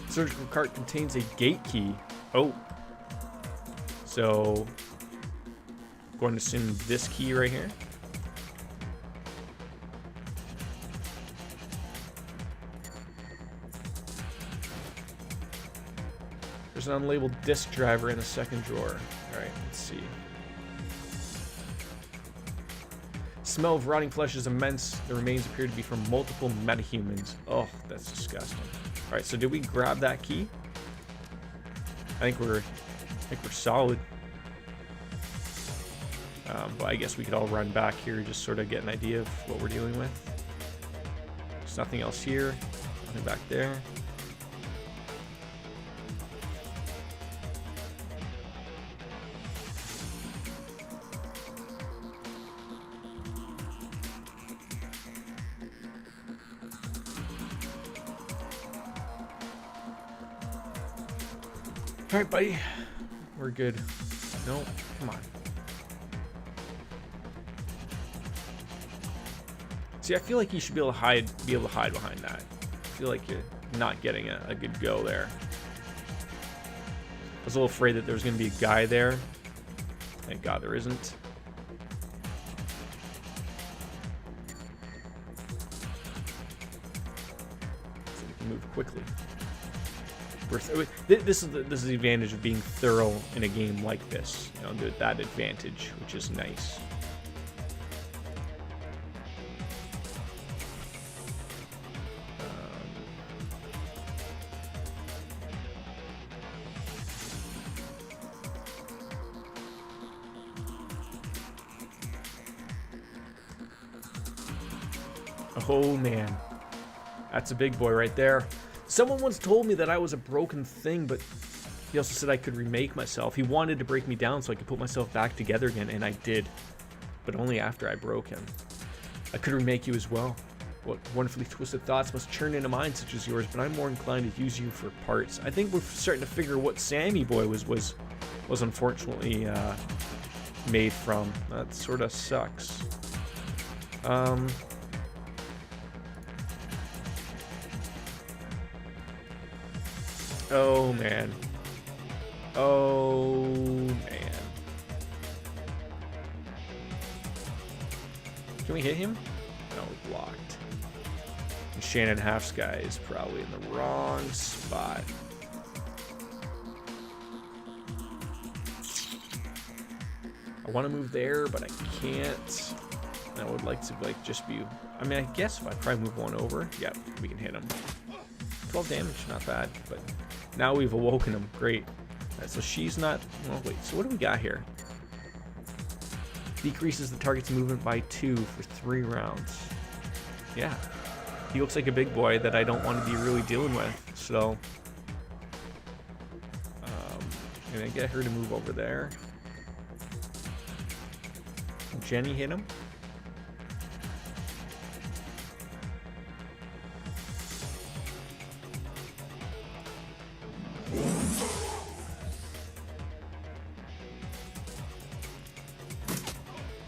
Surgical cart contains a gate key. Oh. So, going to assume this key right here. There's an unlabeled disk driver in the second drawer. Alright, let's see. Smell of rotting flesh is immense. The remains appear to be from multiple metahumans. Oh, that's disgusting. Alright, so did we grab that key? I think we're solid. But I guess we could all run back here, just sort of get an idea of what we're dealing with. There's nothing else here. Nothing back there. Alright, buddy. We're good. No, come on. See, I feel like you should be able to hide behind that. I feel like you're not getting a good go there. I was a little afraid that there was going to be a guy there. Thank God there isn't. So we can move quickly. This is the advantage of being thorough in a game like this. You know, that advantage, which is nice. Oh man, that's a big boy right there. Someone once told me that I was a broken thing, but he also said I could remake myself. He wanted to break me down so I could put myself back together again, and I did. But only after I broke him. I could remake you as well. What wonderfully twisted thoughts must churn into minds such as yours, but I'm more inclined to use you for parts. I think we're starting to figure what Sammy Boy was unfortunately made from. That sort of sucks. Oh man. Oh man. Can we hit him? No, we're blocked. And Shannon Half-Sky is probably in the wrong spot. I want to move there, but I can't. I would like to like just be. I mean, I guess if I probably move one over, yeah, we can hit him. 12 damage, not bad. But now we've awoken him. Great. All right, so she's not. Oh wait. So what do we got here? Decreases the target's movement by 2 for 3 rounds. Yeah, he looks like a big boy that I don't want to be really dealing with. So, I'm gonna get her to move over there. Jenny hit him.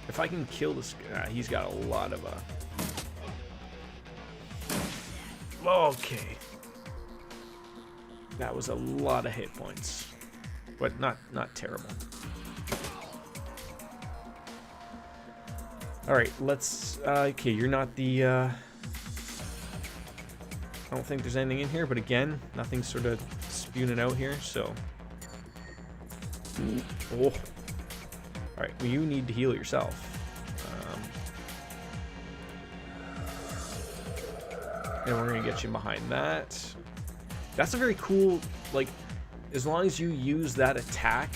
If I can kill this guy, he's got a lot of okay. That was a lot of hit points, but not terrible. All right, let's. Okay, you're not the. I don't think there's anything in here, but again, nothing's sort of spewing out here, so. Oh. All right, well, you need to heal yourself. And we're gonna get you behind that. That's a very cool, like, as long as you use that attack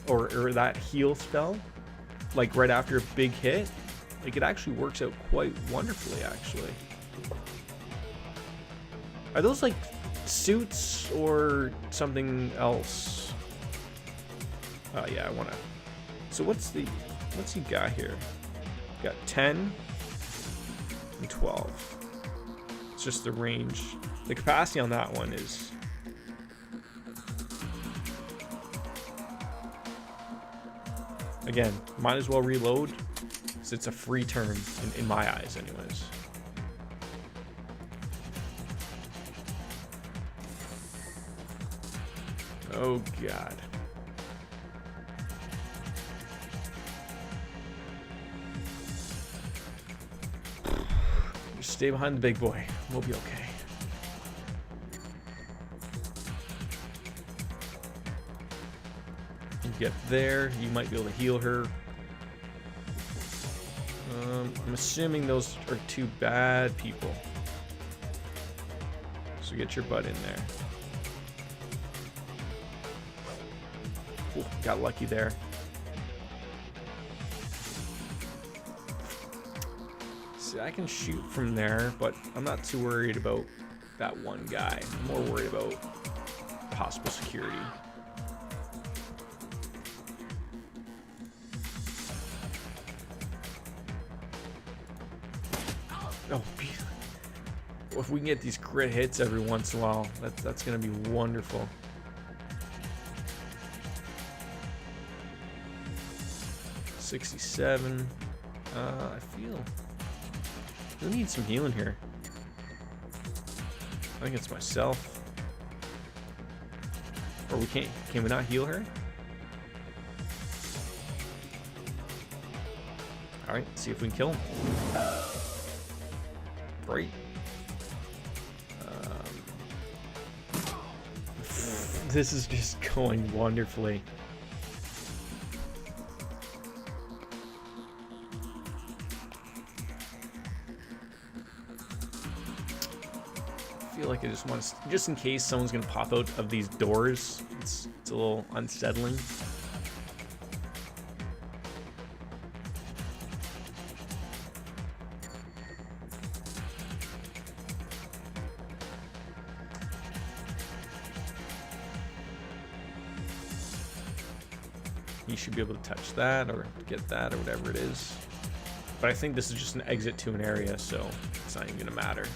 or that heal spell, like right after a big hit, like it actually works out quite wonderfully, actually. Are those like suits or something else? Yeah, I wanna. So what's he got here? Got 10 and 12. It's just the range. The capacity on that one is. Again, might as well reload, because it's a free turn in my eyes, anyways. Oh god. Just stay behind the big boy. We'll be okay. You get there. You might be able to heal her. I'm assuming those are 2 bad people. So get your butt in there. Ooh, got lucky there. See, I can shoot from there, but I'm not too worried about that one guy. I'm more worried about possible security. Oh, if we can get these crit hits every once in a while, that's gonna be wonderful. $67. I feel we need some healing here. I think it's myself. Or we can't. Can we not heal her? All right. See if we can kill him. Great. This is just going wonderfully. I feel like I just want to, just in case someone's gonna pop out of these doors. It's a little unsettling. You should be able to touch that or get that or whatever it is. But I think this is just an exit to an area, so it's not even gonna matter.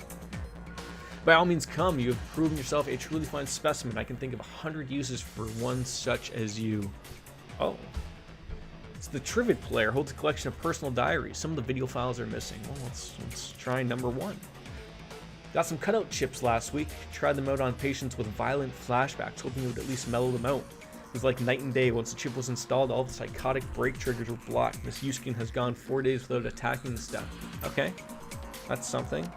By all means come, you have proven yourself a truly fine specimen. I can think of 100 uses for one such as you. Oh. It's the Trivid player holds a collection of personal diaries. Some of the video files are missing. Well, let's try number 1. Got some cutout chips last week. Tried them out on patients with violent flashbacks, hoping it would at least mellow them out. It was like night and day. Once the chip was installed, all the psychotic brake triggers were blocked. Miss Yuskin has gone 4 days without attacking the stuff. Okay, that's something.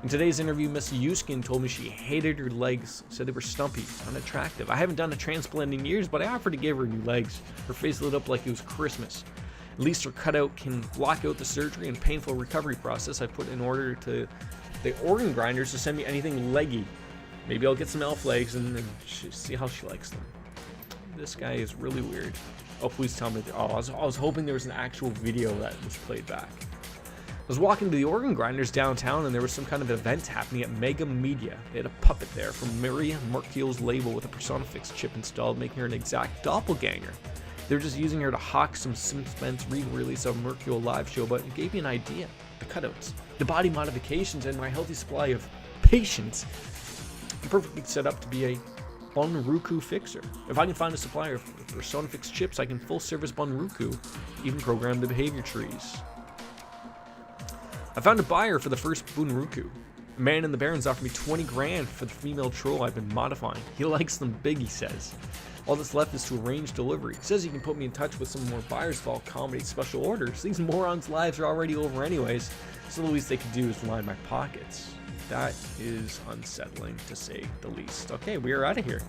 In today's interview, Miss Yuskin told me she hated her legs, said they were stumpy, unattractive. I haven't done a transplant in years, but I offered to give her new legs. Her face lit up like it was Christmas. At least her cutout can block out the surgery and painful recovery process I put in order to the organ grinders to send me anything leggy. Maybe I'll get some elf legs and see how she likes them. This guy is really weird. Oh, please tell me. Oh, I was hoping there was an actual video that was played back. I was walking to the organ grinders downtown and there was some kind of event happening at Mega Media. They had a puppet there from Maria Merkiel's label with a Personafix chip installed, making her an exact doppelganger. They were just using her to hawk some Spence re-release of Merkiel live show, but it gave me an idea. The cutouts, the body modifications, and my healthy supply of patience. I'm perfectly set up to be a Bunruku fixer. If I can find a supplier of Personafix chips, I can full service Bunruku, even program the behavior trees. I found a buyer for the first Bunruku. A man in the Barrens offered me 20 grand for the female troll I've been modifying. He likes them big, he says. All that's left is to arrange delivery. He says he can put me in touch with some more buyers of all comedy special orders. These morons' lives are already over anyways, so the least they could do is line my pockets. That is unsettling, to say the least. Okay, we are out of here.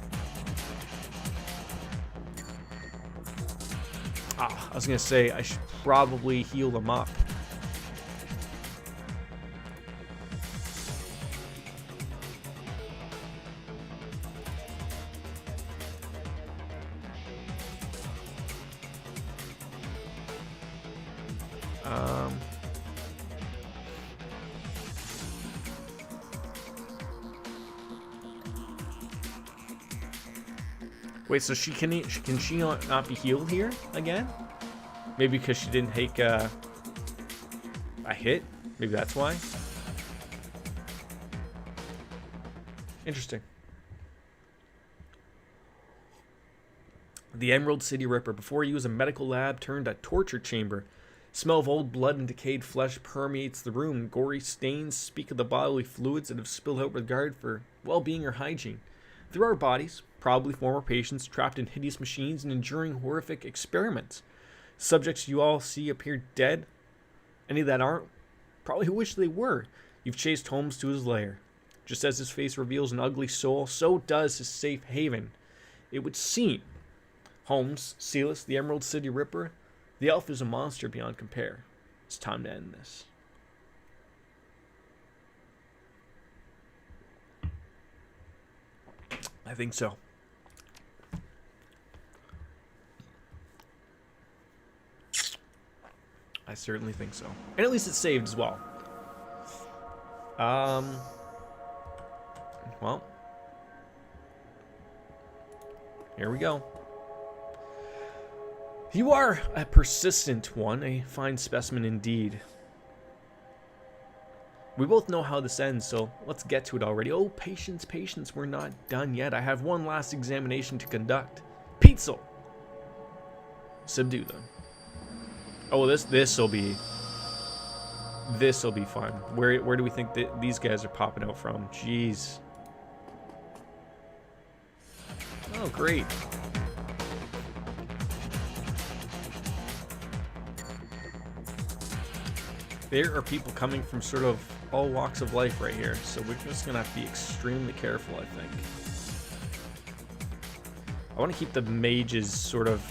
I was gonna say, I should probably heal them up. Wait, so can she not be healed here again? Maybe because she didn't take a hit? Maybe that's why? Interesting. The Emerald City Ripper. Before he was a medical lab turned a torture chamber. Smell of old blood and decayed flesh permeates the room. Gory stains speak of the bodily fluids that have spilled out with regard for well-being or hygiene. There are bodies, probably former patients, trapped in hideous machines and enduring horrific experiments. Subjects you all see appear dead. Any that aren't probably wish they were. You've chased Holmes to his lair. Just as his face reveals an ugly soul, so does his safe haven. It would seem Holmes, Silas, the Emerald City Ripper, the elf is a monster beyond compare. It's time to end this. I think so. I certainly think so. And at least it's saved as well. Well. Here we go. You are a persistent one, a fine specimen indeed. We both know how this ends, so let's get to it already. Oh, patience, patience, we're not done yet. I have one last examination to conduct. Pizza! Subdue them. Oh, this'll be fun. Where do we think that these guys are popping out from? Jeez. Oh, great. There are people coming from sort of all walks of life right here, so we're just gonna have to be extremely careful, I think. I want to keep the mages sort of...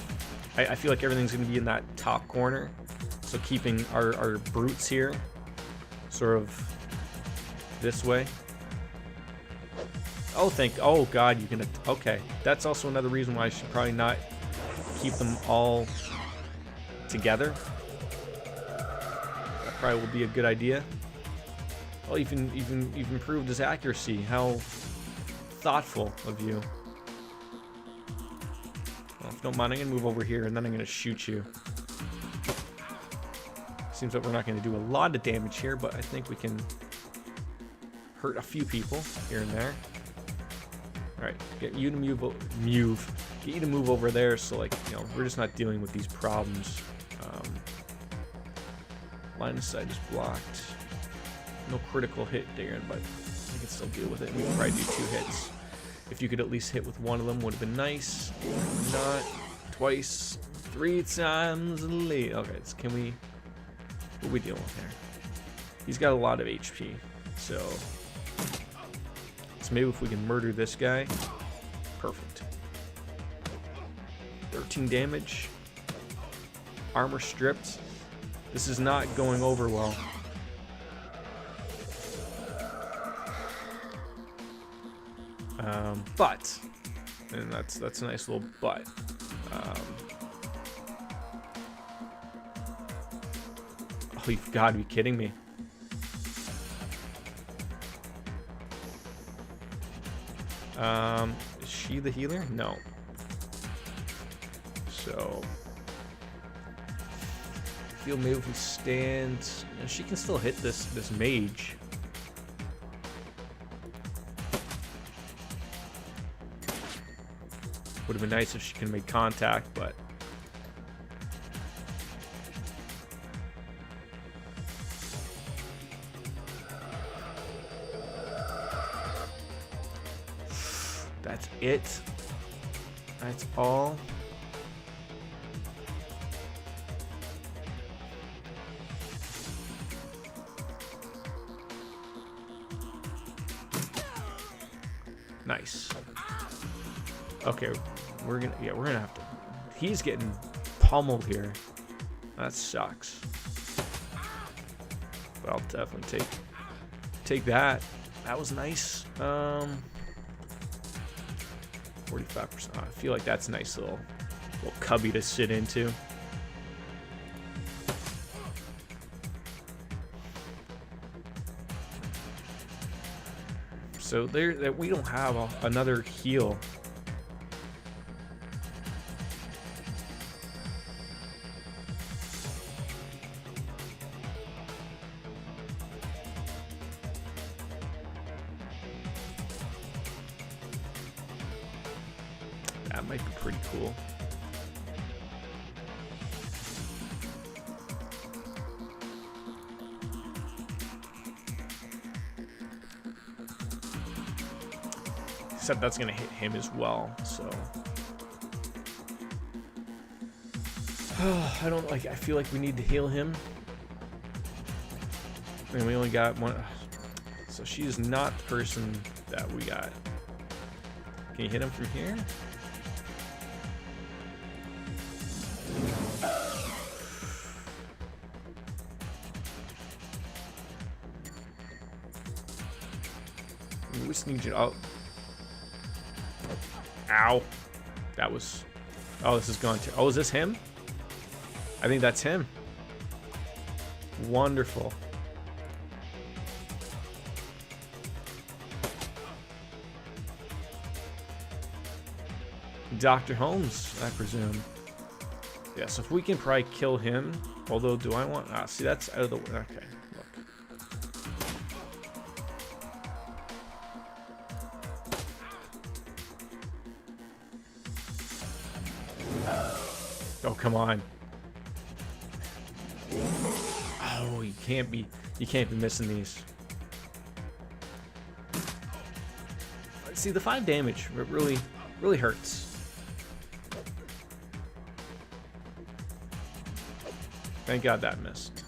I feel like everything's going to be in that top corner, so keeping our brutes here sort of this way. Oh god, you can... Okay, that's also another reason why I should probably not keep them all together. That probably will be a good idea. Well, you've improved his accuracy. How thoughtful of you. Well, if you don't mind, I'm going to move over here and then I'm going to shoot you. Seems like we're not going to do a lot of damage here, but I think we can hurt a few people here and there. Alright, right, get you to get you to move over there, so like, you know, we're just not dealing with these problems. Line of sight is blocked. No critical hit, Darren, but I can still deal with it. We can probably do 2 hits. If you could at least hit with one of them, would have been nice. Not twice, 3 times late. Okay, so can we? What are we dealing with here? He's got a lot of HP, so maybe if we can murder this guy, perfect. 13 damage. Armor stripped. This is not going over well. But, and that's a nice little but. Oh, you've got to be kidding me. Is she the healer? No. So, I feel maybe if we stand, you know, she can still hit this mage. Would have been nice if she can make contact, but that's it. That's all. Nice. Okay, we're gonna have to. He's getting pummeled here. That sucks. But I'll definitely take that. That was nice. 45%. I feel like that's a nice little cubby to sit into. So there, that we don't have another heal. That might be pretty cool. Except that's gonna hit him as well, so. I don't like, I feel like we need to heal him. And we only got one. So she is not the person that we got. Can you hit him from here? We just need you out. Ow. That was... Oh, this is gone too. Oh, is this him? I think that's him. Wonderful. Dr. Holmes, I presume. Yeah, so if we can probably kill him. Although, do I want... Ah, see, that's out of the way. Okay, look. Oh, come on. Oh, you can't be missing these. See, the 5 damage really hurts. Thank God that missed.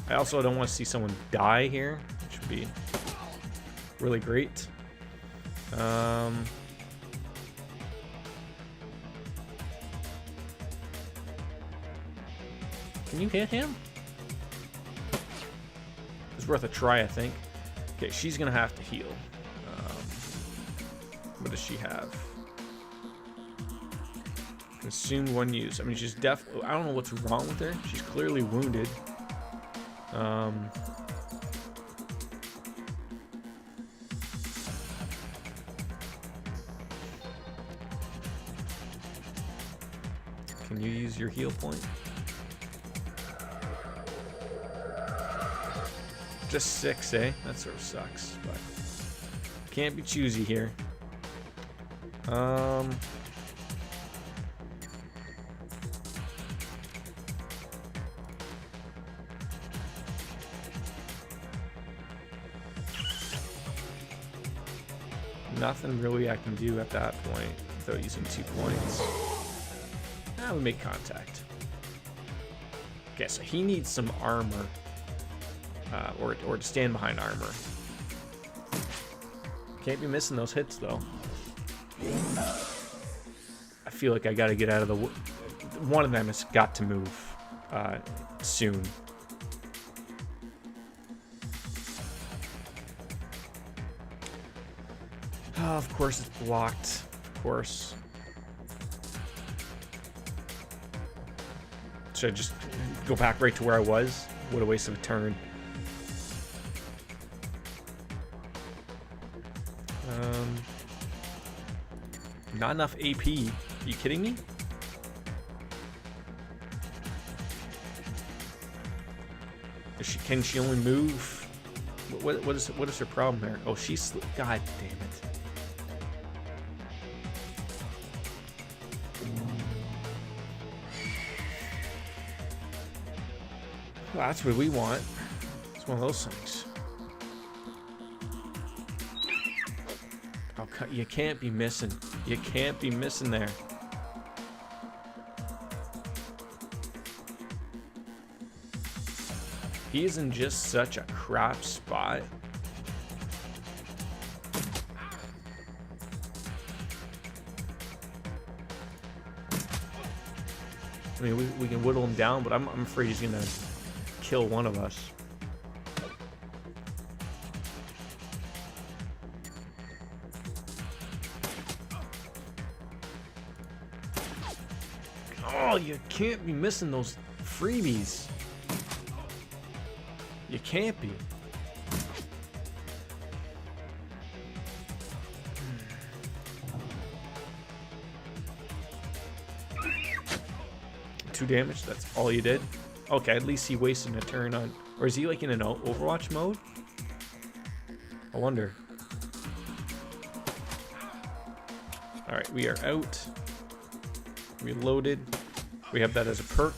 I also don't want to see someone die here, which would be really great. Can you hit him? It's worth a try, I think. Okay, she's gonna have to heal. What does she have? Consume 1 use. I mean, she's definitely... I don't know what's wrong with her. She's clearly wounded. Can you use your heal point? Just 6, eh? That sort of sucks, but Can't be choosy here. Nothing really I can do at that point without using 2 points. Now we make contact. Okay, so he needs some armor. Or to stand behind armor. Can't be missing those hits, though. I feel like I gotta get out of the... One of them has got to move soon. Oh, of course it's blocked. Of course. Should I just go back right to where I was? What a waste of a turn. Not enough AP. Are you kidding me? Can she only move? What is her problem here? Oh, she's... God damn it. Well, that's what we want. It's one of those things. Oh, you can't be missing. You can't be missing there. He is in just such a crap spot. I mean, we can whittle him down, but I'm afraid he's gonna kill one of us. Oh, you can't be missing those freebies. You can't be. Two damage, that's all you did? Okay, at least he wasted a turn on... Or is he like in an Overwatch mode? I wonder. Alright, we are out. Reloaded. We have that as a perk.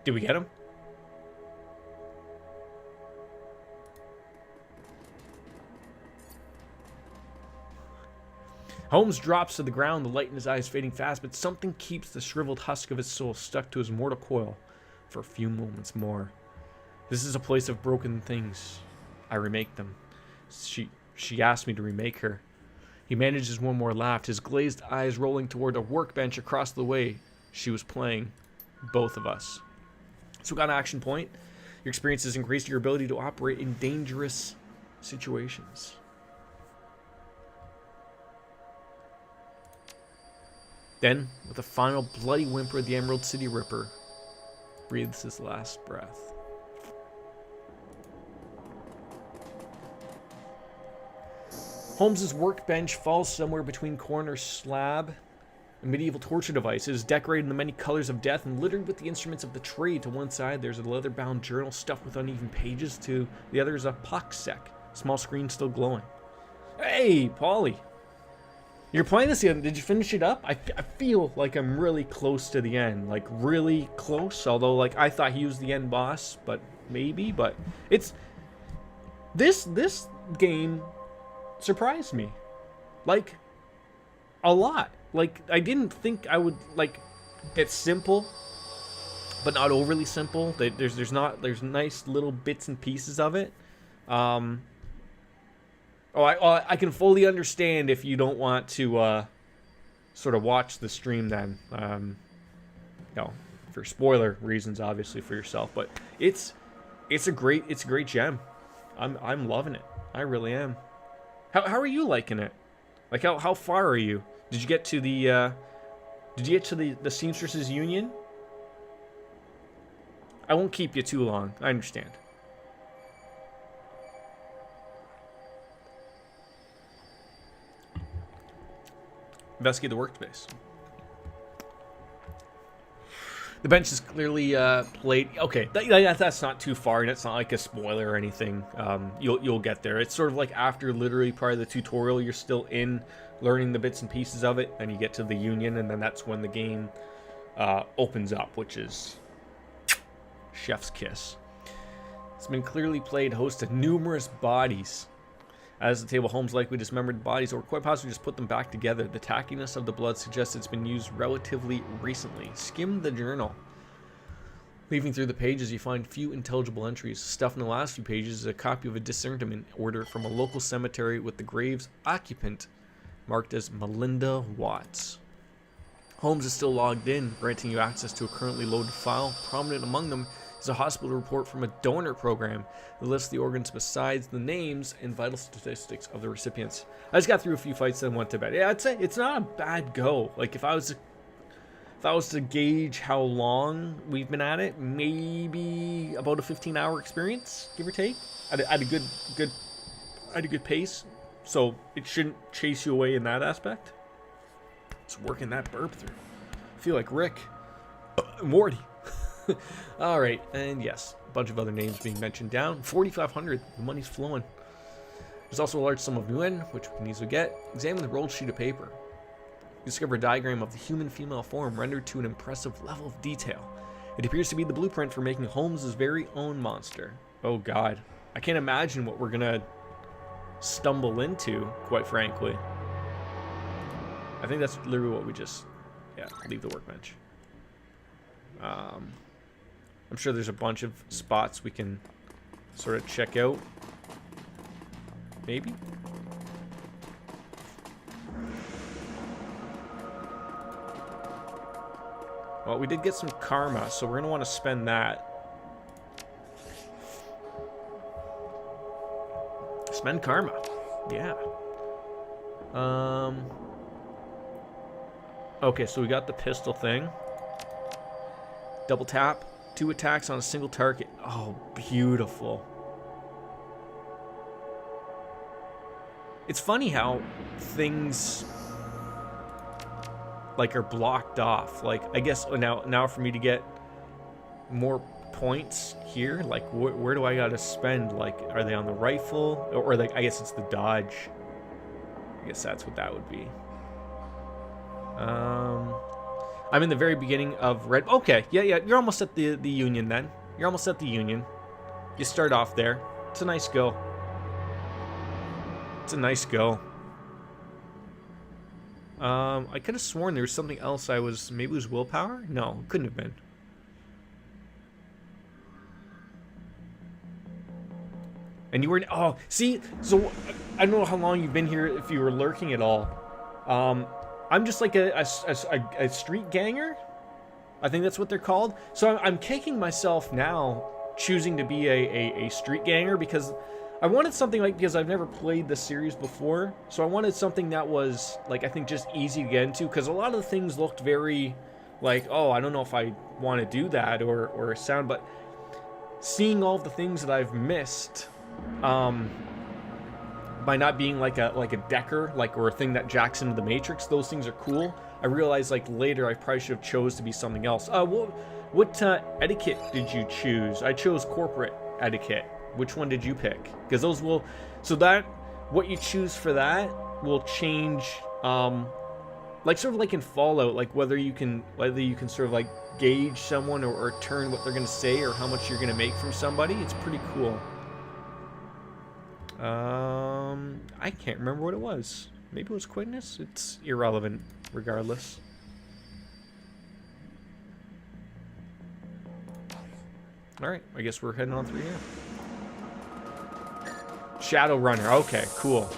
Did we get him? Holmes drops to the ground, the light in his eyes fading fast, but something keeps the shriveled husk of his soul stuck to his mortal coil for a few moments more. This is a place of broken things. I remake them. She asked me to remake her. He manages one more laugh, his glazed eyes rolling toward a workbench across the way. She was playing both of us. So we got an action point. Your experience has increased your ability to operate in dangerous situations. Then, with a final bloody whimper, the Emerald City Ripper breathes his last breath. Holmes's workbench falls somewhere between corner slab and medieval torture devices, decorated in the many colors of death and littered with the instruments of the trade. To one side, there's a leather-bound journal stuffed with uneven pages. To the other is a pox sec, small screen still glowing. Hey, Paulie! You're playing this again. Did you finish it up? I feel like I'm really close to the end. Like, really close. Although, like, I thought he was the end boss. But, maybe. But, it's... This game surprised me. Like, a lot. Like, I didn't think I would, like... It's simple, but not overly simple. There's nice little bits and pieces of it. I can fully understand if you don't want to sort of watch the stream then. You know, for spoiler reasons, obviously, for yourself. But it's a great gem. I'm loving it. I really am. How are you liking it? Like how far are you? Did you get to the the Seamstresses Union? I won't keep you too long. I understand. Investigate the workspace. The bench is clearly played. Okay, that's not too far, and it's not like a spoiler or anything. You'll get there. It's sort of like after literally part of the tutorial, you're still in learning the bits and pieces of it, and you get to the Union, and then that's when the game opens up, which is chef's kiss. It's been clearly played host to numerous bodies. As the table, Holmes likely dismembered bodies, or quite possibly just put them back together. The tackiness of the blood suggests it's been used relatively recently. Skim the journal. Leafing through the pages, you find few intelligible entries. Stuff in the last few pages is a copy of a discernment order from a local cemetery with the grave's occupant marked as Melinda Watts. Holmes is still logged in, granting you access to a currently loaded file. Prominent among them is a hospital report from a donor program that lists the organs besides the names and vital statistics of the recipients. I just got through a few fights and went to bed. Yeah, I'd say it's not a bad go. Like if I was to gauge how long we've been at it, maybe about a 15-hour experience, give or take. At a good pace, so it shouldn't chase you away in that aspect. It's working that burp through. I feel like Rick, Morty. All right, and yes, a bunch of other names being mentioned down. 4,500. The money's flowing. There's also a large sum of yuan, which we can easily get. Examine the rolled sheet of paper. You discover a diagram of the human female form rendered to an impressive level of detail. It appears to be the blueprint for making Holmes' very own monster. Oh God, I can't imagine what we're gonna stumble into, quite frankly. I think that's literally what we just, leave the workbench. I'm sure there's a bunch of spots we can sort of check out. Maybe? Well, we did get some karma, so we're going to want to spend that. Spend karma. Yeah. Okay, so we got the pistol thing. Double tap. 2 attacks on a single target. Oh, beautiful. It's funny how things like are blocked off. Like, I guess now for me to get more points here, like where do I gotta spend? Like, are they on the rifle, or like I guess it's the dodge? I guess that's what that would be. I'm in the very beginning of Red. Okay, yeah, you're almost at the Union then. You're almost at the Union. You start off there. It's a nice go. It's a nice go. I could have sworn there was something else maybe it was willpower? No, it couldn't have been. And you were, oh, see, so I don't know how long you've been here, if you were lurking at all. I'm just like a street ganger. I think that's what they're called. So I'm kicking myself now, choosing to be a street ganger, because I wanted something like, because I've never played the series before, so I wanted something that was, like, I think just easy to get into, because a lot of the things looked very, like, oh, I don't know if I want to do that, or sound, but seeing all of the things that I've missed, by not being like a decker, or a thing that jacks into the Matrix, those things are cool. I realized, like, later I probably should have chose to be something else. What etiquette did you choose? I chose corporate etiquette. Which one did you pick? Because those will, so that what you choose for that will change, like sort of like in Fallout, like whether you can sort of like gauge someone or turn what they're gonna say or how much you're gonna make from somebody. It's pretty cool. I can't remember what it was. Maybe it was quickness. It's irrelevant, regardless. All right, I guess we're heading on through here. Shadowrunner. Okay, cool.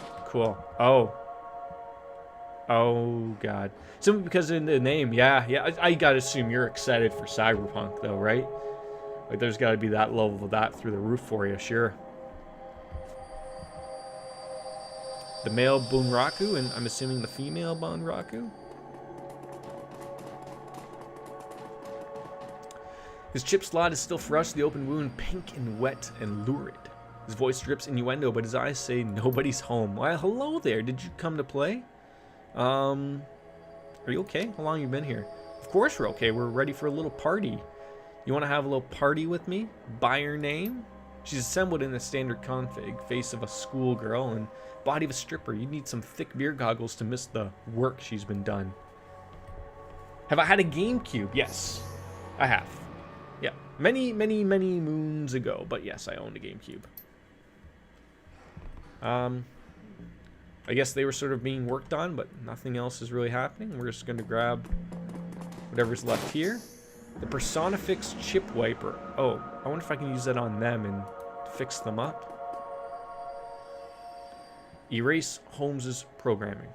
Oh God. Simply because in the name, yeah. I gotta assume you're excited for Cyberpunk, though, right? Like, there's got to be that level of that through the roof for you, sure. The male Bunraku, and I'm assuming the female Bunraku. His chip slot is still fresh, the open wound pink and wet and lurid. His voice drips innuendo, but his eyes say nobody's home. Well, hello there. Did you come to play? Are you okay? How long have you been here? Of course we're okay. We're ready for a little party. You want to have a little party with me? By her name? She's assembled in a standard config, face of a schoolgirl and body of a stripper. You need some thick beer goggles to miss the work she's been done. Have I had a GameCube? Yes, I have. Yeah, many moons ago, but yes, I owned a GameCube. I guess they were sort of being worked on, but nothing else is really happening. We're just going to grab whatever's left here. The Personifix chip wiper. Oh, I wonder if I can use that on them and fix them up. Erase Holmes's programming.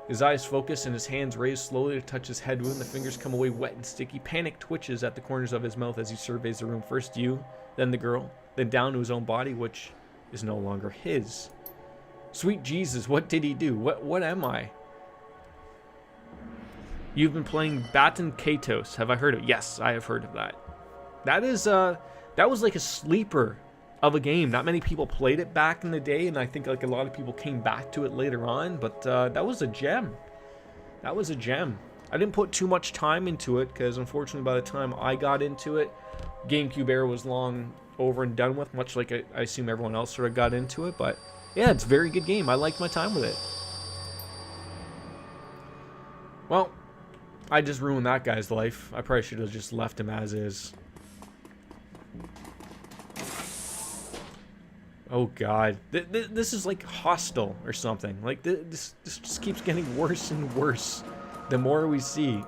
His eyes focus and his hands raise slowly to touch his head wound. The fingers come away wet and sticky. Panic twitches at the corners of his mouth as he surveys the room. First you, then the girl, then down to his own body, which is no longer his. Sweet Jesus, what did he do? What am I? You've been playing Baton Kaitos. Have I heard of it? Yes, I have heard of that. That was like a sleeper of a game. Not many people played it back in the day, and I think like a lot of people came back to it later on, but that was a gem. That was a gem. I didn't put too much time into it because unfortunately by the time I got into it, GameCube era was long over and done with, much like I assume everyone else sort of got into it, but yeah, it's a very good game. I liked my time with it. Well, I just ruined that guy's life. I probably should have just left him as is. Oh god, this is like Hostile or something. Like this just keeps getting worse and worse the more we see.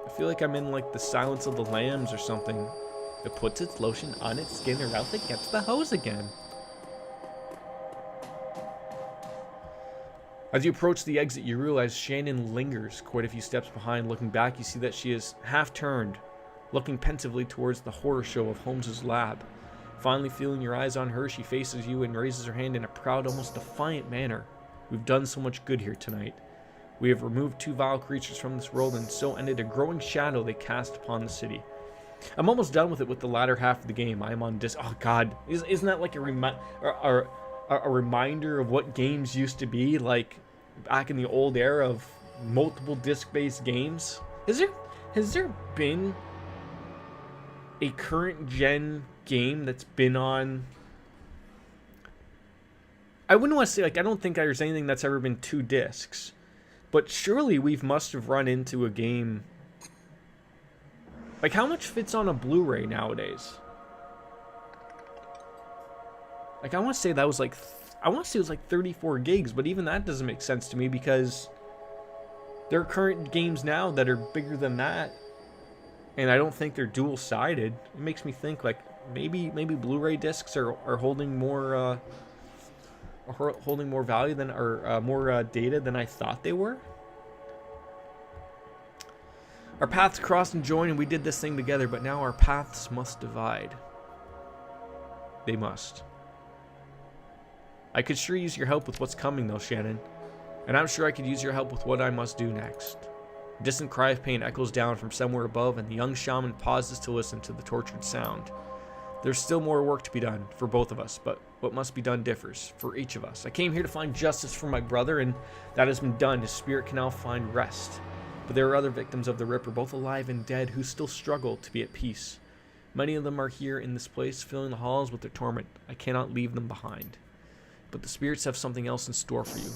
I feel like I'm in like the Silence of the Lambs or something. It puts its lotion on its skin or else it gets the hose again. As you approach the exit, you realize Shannon lingers quite a few steps behind. Looking back, you see that she is half turned, looking pensively towards the horror show of Holmes's lab. Finally feeling your eyes on her, she faces you and raises her hand in a proud, almost defiant manner. We've done so much good here tonight. We have removed 2 vile creatures from this world, and so ended a growing shadow they cast upon the city. I'm almost done with it with the latter half of the game. I am on oh god, isn't that like a reminder of what games used to be like back in the old era of multiple disc-based games? Has there been a current gen game that's been on? I wouldn't want to say, like, I don't think there's anything that's ever been 2 discs, but surely we must have run into a game. Like, how much fits on a Blu-ray nowadays? Like, I want to say that was like I want to say it was like 34 gigs, but even that doesn't make sense to me because there are current games now that are bigger than that, and I don't think they're dual-sided. It makes me think like maybe Blu-ray discs are holding more value than more data than I thought they were. Our paths crossed and joined, and we did this thing together, but now our paths must divide. They must. I could sure use your help with what's coming though, Shannon. And I'm sure I could use your help with what I must do next. A distant cry of pain echoes down from somewhere above, and the young shaman pauses to listen to the tortured sound. There's still more work to be done for both of us, but what must be done differs for each of us. I came here to find justice for my brother, and that has been done. His spirit can now find rest. But there are other victims of the Ripper, both alive and dead, who still struggle to be at peace. Many of them are here in this place, filling the halls with their torment. I cannot leave them behind. But the spirits have something else in store for you.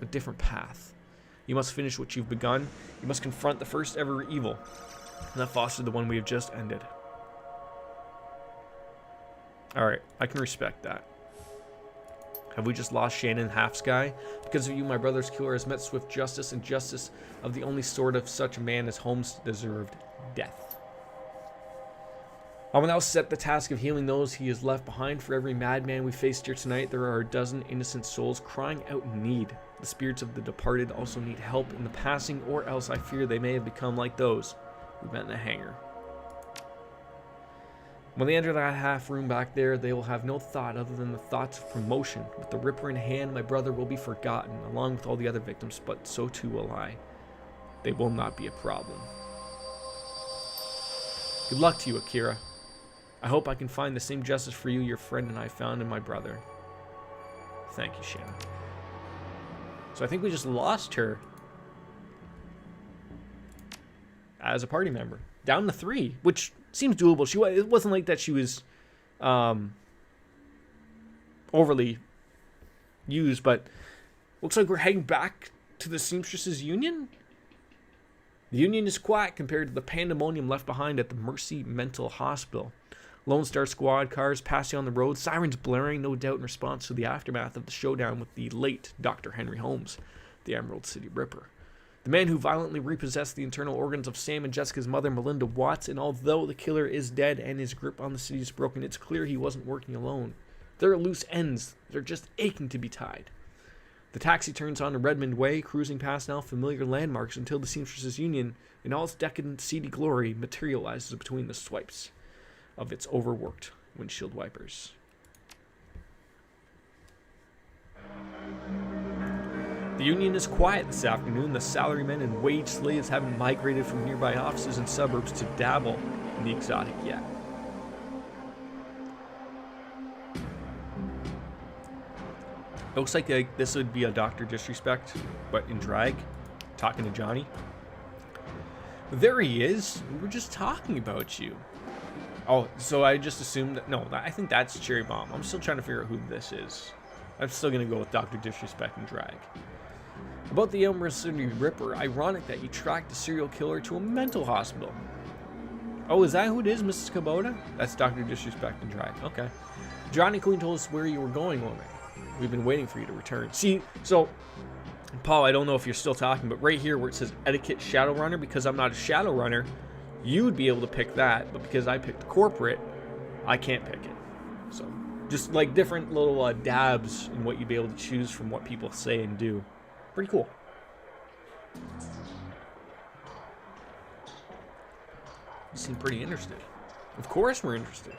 A different path. You must finish what you've begun. You must confront the first ever evil, and that fostered the one we have just ended. Alright, I can respect that. Have we just lost Shannon Half-Sky? Because of you, my brother's killer has met swift justice, and justice of the only sort of such a man as Holmes deserved: death. I will now set the task of healing those he has left behind. For every madman we faced here tonight, there are a dozen innocent souls crying out in need. The spirits of the departed also need help in the passing, or else I fear they may have become like those we met in the hangar. When they enter that half room back there, they will have no thought other than the thoughts of promotion. With the Ripper in hand, my brother will be forgotten, along with all the other victims, but so too will I. They will not be a problem. Good luck to you, Akira. I hope I can find the same justice for you, your friend, and I found in my brother. Thank you, Shannon. So I think we just lost her as a party member. Down to 3, which seems doable. It wasn't like that she was overly used, but looks like we're heading back to the Seamstresses Union. The Union is quiet compared to the pandemonium left behind at the Mercy Mental Hospital. Lone Star Squad cars passing on the road, sirens blaring, no doubt in response to the aftermath of the showdown with the late Dr. Henry Holmes, the Emerald City Ripper. The man who violently repossessed the internal organs of Sam and Jessica's mother, Melinda Watts, and although the killer is dead and his grip on the city is broken, it's clear he wasn't working alone. There are loose ends. They're just aching to be tied. The taxi turns onto Redmond Way, cruising past now familiar landmarks until the Seamstresses Union, in all its decadent, seedy glory, materializes between the swipes of its overworked windshield wipers. The Union is quiet this afternoon. The salarymen and wage slaves haven't migrated from nearby offices and suburbs to dabble in the exotic yet. It looks like this would be a Dr. Disrespect, but in drag, talking to Johnny. There he is. We were just talking about you. Oh, so I just assumed that... No, I think that's Cherry Bomb. I'm still trying to figure out who this is. I'm still going to go with Dr. Disrespect and drag. About the Emerald City Ripper, ironic that you tracked the serial killer to a mental hospital. Oh, is that who it is, Mrs. Kubota? That's Dr. Disrespect and drag. Okay. Johnny Queen told us where you were going, woman. We've been waiting for you to return. See, so... Paul, I don't know if you're still talking, but right here where it says Etiquette Shadowrunner, because I'm not a Shadowrunner, you would be able to pick that, but because I picked corporate, I can't pick it. So, just like different little dabs in what you'd be able to choose from what people say and do. Pretty cool. You seem pretty interested. Of course we're interested.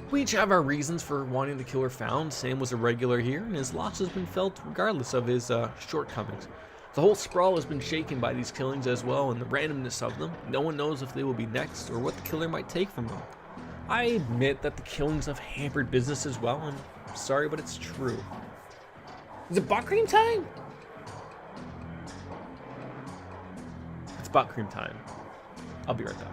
We each have our reasons for wanting the killer found. Sam was a regular here, and his loss has been felt regardless of his shortcomings. The whole sprawl has been shaken by these killings as well, and the randomness of them. No one knows if they will be next, or what the killer might take from them. I admit that the killings have hampered business as well, and I'm sorry, but it's true. Is it butt cream time? It's butt cream time. I'll be right back.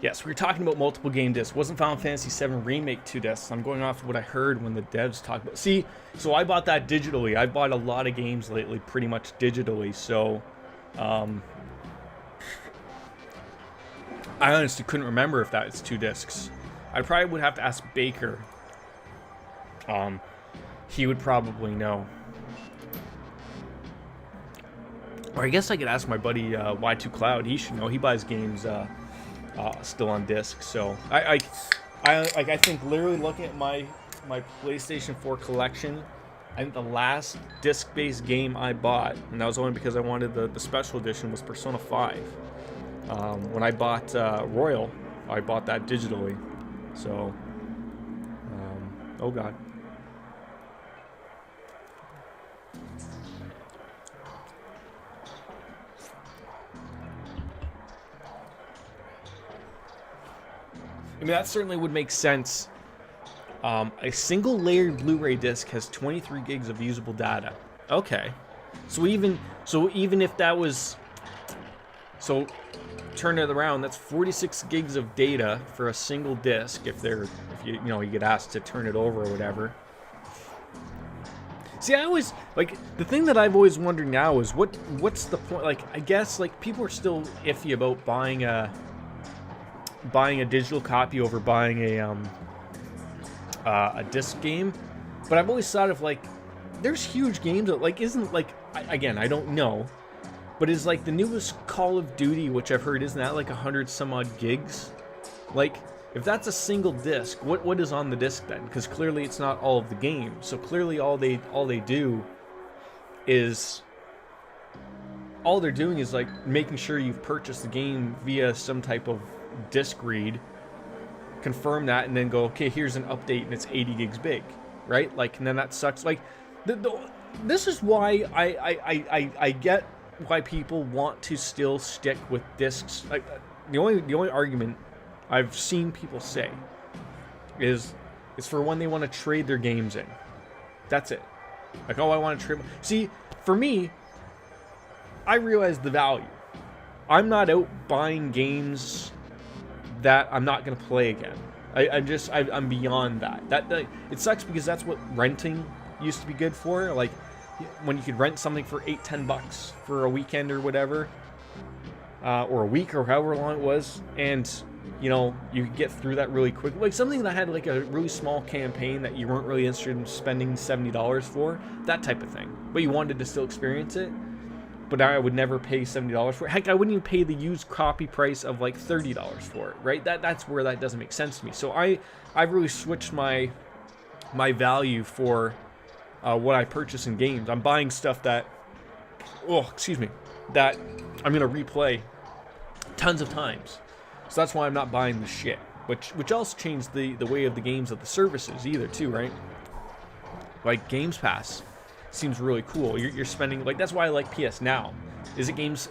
Yes, we were talking about multiple game discs. Wasn't Final Fantasy VII Remake 2 discs. I'm going off of what I heard when the devs talked about. See, so I bought that digitally. I bought a lot of games lately, pretty much digitally. So, I honestly couldn't remember if that is 2 discs. I probably would have to ask Baker. He would probably know. Or I guess I could ask my buddy Y2 Cloud. He should know. He buys games still on disc. So I think literally looking at my PlayStation 4 collection, I think the last disc-based game I bought, and that was only because I wanted the special edition, was Persona 5. When I bought Royal, I bought that digitally. So, oh god. I mean, that certainly would make sense. A single layered Blu-ray disc has 23 gigs of usable data. Okay. So even if that was, so turn it around, that's 46 gigs of data for a single disc if you get asked to turn it over or whatever. See, I always, like, the thing that I've always wondered now is what's the point? Like, I guess, like, people are still iffy about buying a digital copy over buying a disc game, but I've always thought of, like, there's huge games that, like, isn't, like, again, I don't know, but is, like, the newest Call of Duty, which I've heard, isn't that like 100 some odd gigs? Like, if that's a single disc, what is on the disc then? Because clearly it's not all of the game. So clearly all they're doing is, like, making sure you've purchased the game via some type of disc read, confirm that, and then go, okay, here's an update, and it's 80 gigs big, right? Like, and then that sucks. Like, this is why I get why people want to still stick with discs. Like, the only argument I've seen people say is for when they want to trade their games in. That's it. Like, oh, I want to trade. See, for me, I realize the value. I'm not out buying games that I'm not going to play again. I'm beyond that. That it sucks because that's what renting used to be good for. Like, when you could rent something for $8-10 for a weekend or whatever, or a week or however long it was, and you could get through that really quick. Like something that had like a really small campaign that you weren't really interested in spending $70 for, that type of thing. But you wanted to still experience it. But I would never pay $70 for it. Heck, I wouldn't even pay the used copy price of like $30 for it, right? That's where that doesn't make sense to me. So I've really switched my value for what I purchase in games. I'm buying stuff that that I'm gonna replay tons of times. So that's why I'm not buying the shit. Which also changed the way of the games of the services either too, right? Like Games Pass seems really cool. You're spending, like, that's why I like PS Now. Is it Games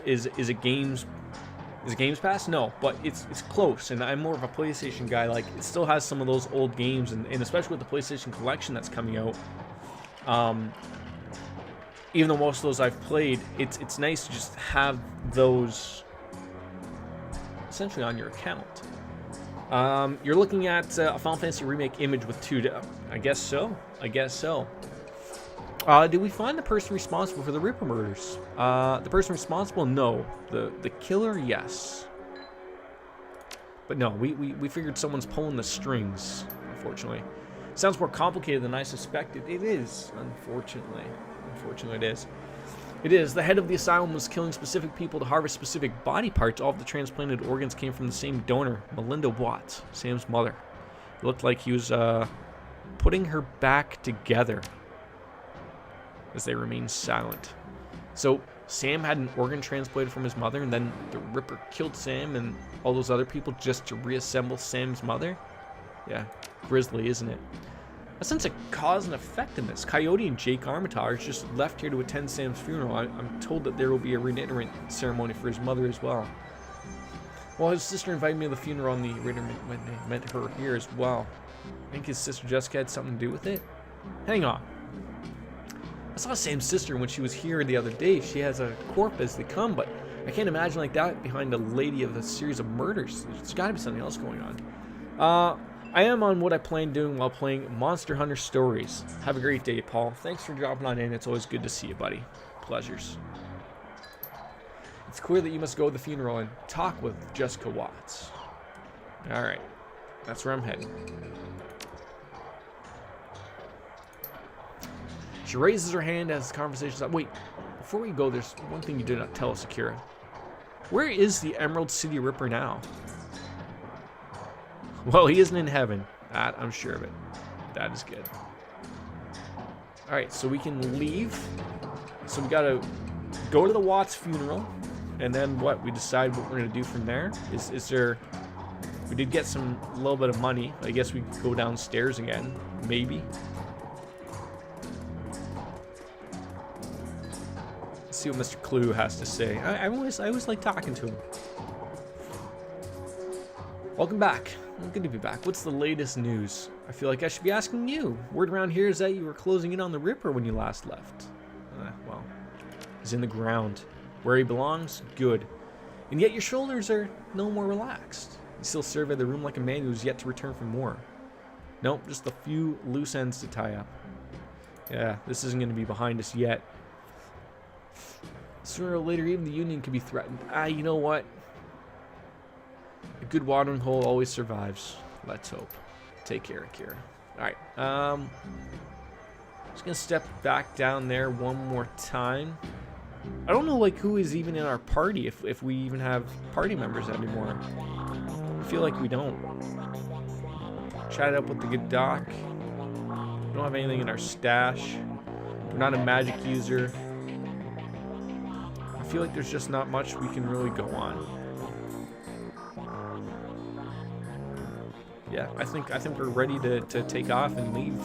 Pass? No, but it's close, and I'm more of a PlayStation guy. Like, it still has some of those old games, and especially with the PlayStation Collection that's coming out. Even though most of those I've played, it's nice to just have those essentially on your account. You're looking at a Final Fantasy Remake image with 2. I guess so. Did we find the person responsible for the Ripper murders? The person responsible? No. The killer? Yes. But no, we figured someone's pulling the strings, unfortunately. Sounds more complicated than I suspected. It is, unfortunately. Unfortunately, it is. It is. The head of the asylum was killing specific people to harvest specific body parts. All of the transplanted organs came from the same donor, Melinda Watts, Sam's mother. It looked like he was putting her back together as they remained silent. So Sam had an organ transplanted from his mother, and then the Ripper killed Sam and all those other people just to reassemble Sam's mother? Yeah, grisly, isn't it? I sense a cause and effect in this. Coyote and Jake Armitage just left here to attend Sam's funeral. I'm told that there will be a reinterment ceremony for his mother as well. Well, his sister invited me to the funeral, and the reinterment meant her here as well. I think his sister Jessica had something to do with it? Hang on. I saw Sam's sister when she was here the other day. She has a corpse as they come, but I can't imagine like that behind a lady of a series of murders. There's got to be something else going on. I am on what I plan doing while playing Monster Hunter Stories. Have a great day, Paul. Thanks for dropping on in. It's always good to see you, buddy. Pleasures. It's clear that you must go to the funeral and talk with Jessica Watts. Alright. That's where I'm heading. She raises her hand as the conversation's up. Wait, before we go, there's one thing you did not tell us, Akira. Where is the Emerald City Ripper now? Well, he isn't in heaven. That, I'm sure of it. That is good. Alright, so we can leave. So we gotta go to the Watts funeral. And then what? We decide what we're gonna do from there? Is there... We did get a little bit of money. I guess we could go downstairs again. Maybe. Let's see what Mr. Clue has to say. I always like talking to him. Welcome back. Good to be back. What's the latest news? I feel like I should be asking you. Word around here is that you were closing in on the Ripper when you last left. Well, he's in the ground. Where he belongs? Good. And yet your shoulders are no more relaxed. You still survey the room like a man who's yet to return from war. Nope, just a few loose ends to tie up. Yeah, this isn't going to be behind us yet. Sooner or later, even the Union could be threatened. You know what? A good watering hole always survives. Let's hope. Take care, Akira. Alright, just gonna step back down there one more time. I don't know, like, who is even in our party, if we even have party members anymore. I feel like we don't. Chat up with the good doc. We don't have anything in our stash. We're not a magic user. I feel like there's just not much we can really go on. Yeah, I think we're ready to take off and leave.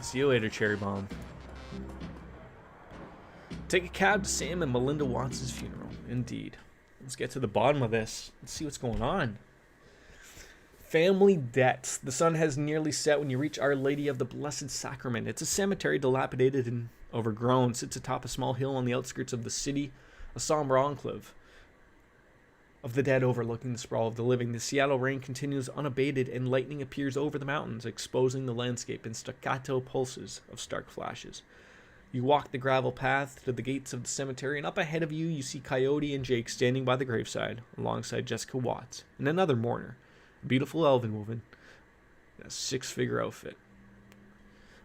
See you later, Cherry Bomb. Take a cab to Sam and Melinda Watts' funeral. Indeed. Let's get to the bottom of this. Let's see what's going on. Family debts. The sun has nearly set when you reach Our Lady of the Blessed Sacrament. It's a cemetery dilapidated and overgrown. Sits atop a small hill on the outskirts of the city, a somber enclave of the dead overlooking the sprawl of the living. The Seattle rain continues unabated, and lightning appears over the mountains, exposing the landscape in staccato pulses of stark flashes. You walk the gravel path to the gates of the cemetery, and up ahead of you, you see Coyote and Jake standing by the graveside, alongside Jessica Watts and another mourner, a beautiful elven woman in a six-figure outfit.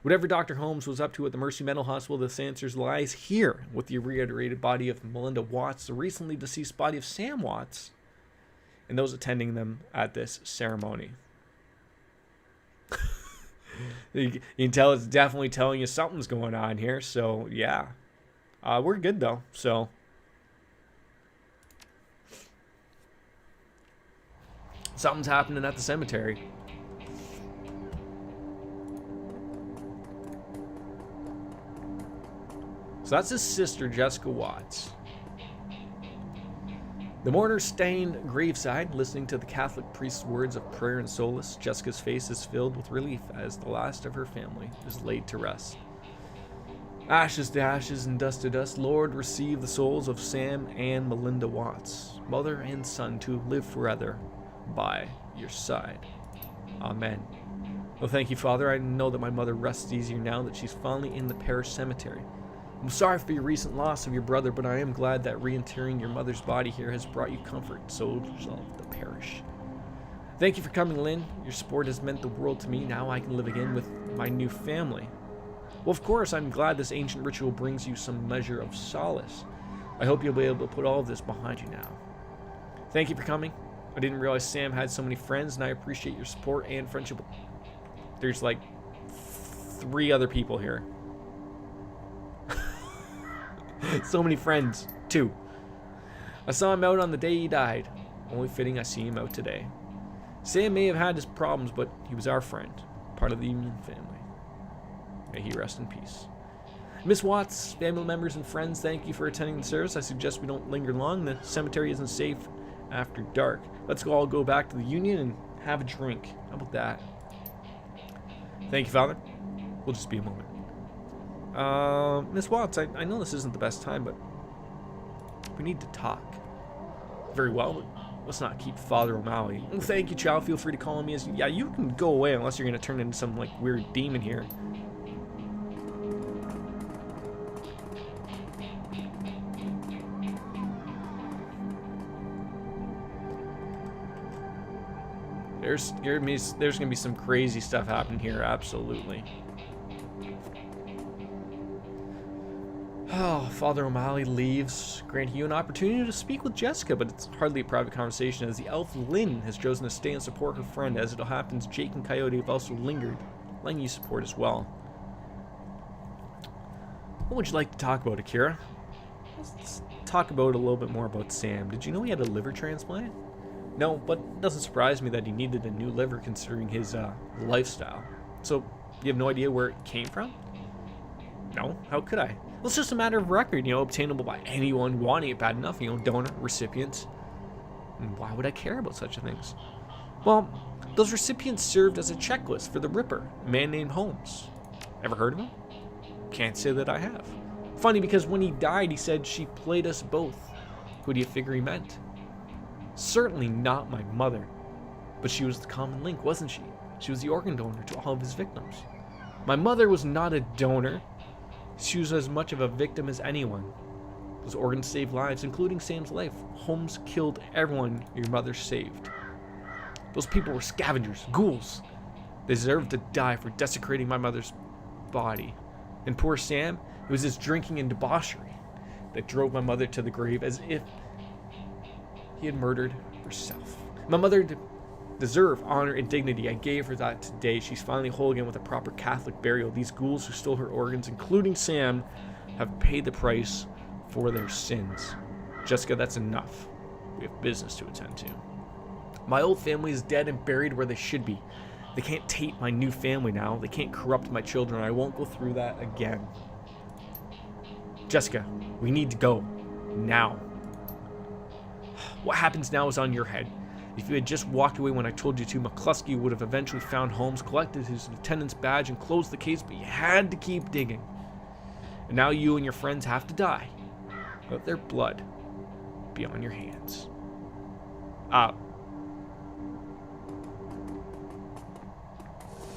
Whatever Dr. Holmes was up to at the Mercy Mental Hospital, the answers lies here, with the reiterated body of Melinda Watts, the recently deceased body of Sam Watts, and those attending them at this ceremony. You can tell it's definitely telling you something's going on here. So, yeah. We're good, though. So, something's happening at the cemetery. So that's his sister, Jessica Watts. The mourner stained graveside, listening to the Catholic priest's words of prayer and solace. Jessica's face is filled with relief as the last of her family is laid to rest. Ashes to ashes and dust to dust, Lord, receive the souls of Sam and Melinda Watts, mother and son, to live forever by your side. Amen. Well, thank you, Father. I know that my mother rests easier now that she's finally in the parish cemetery. I'm sorry for your recent loss of your brother, but I am glad that reinterring your mother's body here has brought you comfort. So shall the parish. Thank you for coming, Lynn. Your support has meant the world to me. Now I can live again with my new family. Well, of course, I'm glad this ancient ritual brings you some measure of solace. I hope you'll be able to put all of this behind you now. Thank you for coming. I didn't realize Sam had so many friends, and I appreciate your support and friendship. There's like 3 other people here. So many friends. 2. I saw him out on the day he died. Only fitting I see him out today. Sam may have had his problems, but he was our friend. Part of the Union family. May he rest in peace. Miss Watts, family members and friends, thank you for attending the service. I suggest we don't linger long. The cemetery isn't safe after dark. Let's all go back to the Union and have a drink. How about that? Thank you, Father. We'll just be a moment. Miss Watts, I know this isn't the best time, but we need to talk. Very well, but let's not keep Father O'Malley. Thank you, child. Feel free to call me as... Yeah, you can go away unless you're going to turn into some, like, weird demon here. There's going to be some crazy stuff happening here, absolutely. Oh, Father O'Malley leaves, granting you an opportunity to speak with Jessica, but it's hardly a private conversation as the elf Lynn has chosen to stay and support her friend. As it happens, Jake and Coyote have also lingered, letting you support as well. What would you like to talk about, Akira? Let's talk about a little bit more about Sam. Did you know he had a liver transplant? No, but it doesn't surprise me that he needed a new liver considering his lifestyle. So, you have no idea where it came from? No, how could I? Well, it's just a matter of record, obtainable by anyone wanting it bad enough, donor, recipients. And why would I care about such things? Well, those recipients served as a checklist for the Ripper, a man named Holmes. Ever heard of him? Can't say that I have. Funny, because when he died, he said she played us both. Who do you figure he meant? Certainly not my mother. But she was the common link, wasn't she? She was the organ donor to all of his victims. My mother was not a donor. She was as much of a victim as anyone. Those organs saved lives, including Sam's life. Holmes killed everyone your mother saved. Those people were scavengers, ghouls. They deserved to die for desecrating my mother's body. And poor Sam, it was his drinking and debauchery that drove my mother to the grave, as if he had murdered herself. My mother deserved honor and dignity. I gave her that today. She's finally whole again with a proper Catholic burial. These ghouls who stole her organs, including Sam, have paid the price for their sins. Jessica, that's enough. We have business to attend to. My old family is dead and buried where they should be. They can't taint my new family now. They can't corrupt my children. I won't go through that again. Jessica, we need to go. Now. What happens now is on your head. If you had just walked away when I told you to, McCluskey would have eventually found Holmes, collected his lieutenant's badge, and closed the case, but you had to keep digging. And now you and your friends have to die. Let their blood be on your hands.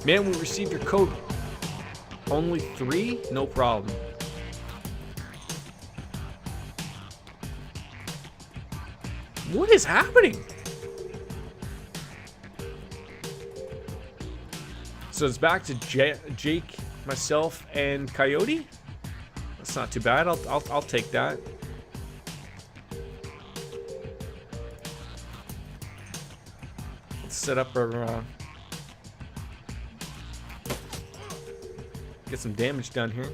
Man, we received your code. Only 3? No problem. What is happening? So it's back to Jake, myself, and Coyote. That's not too bad. I'll take that. Let's set up our get some damage done here.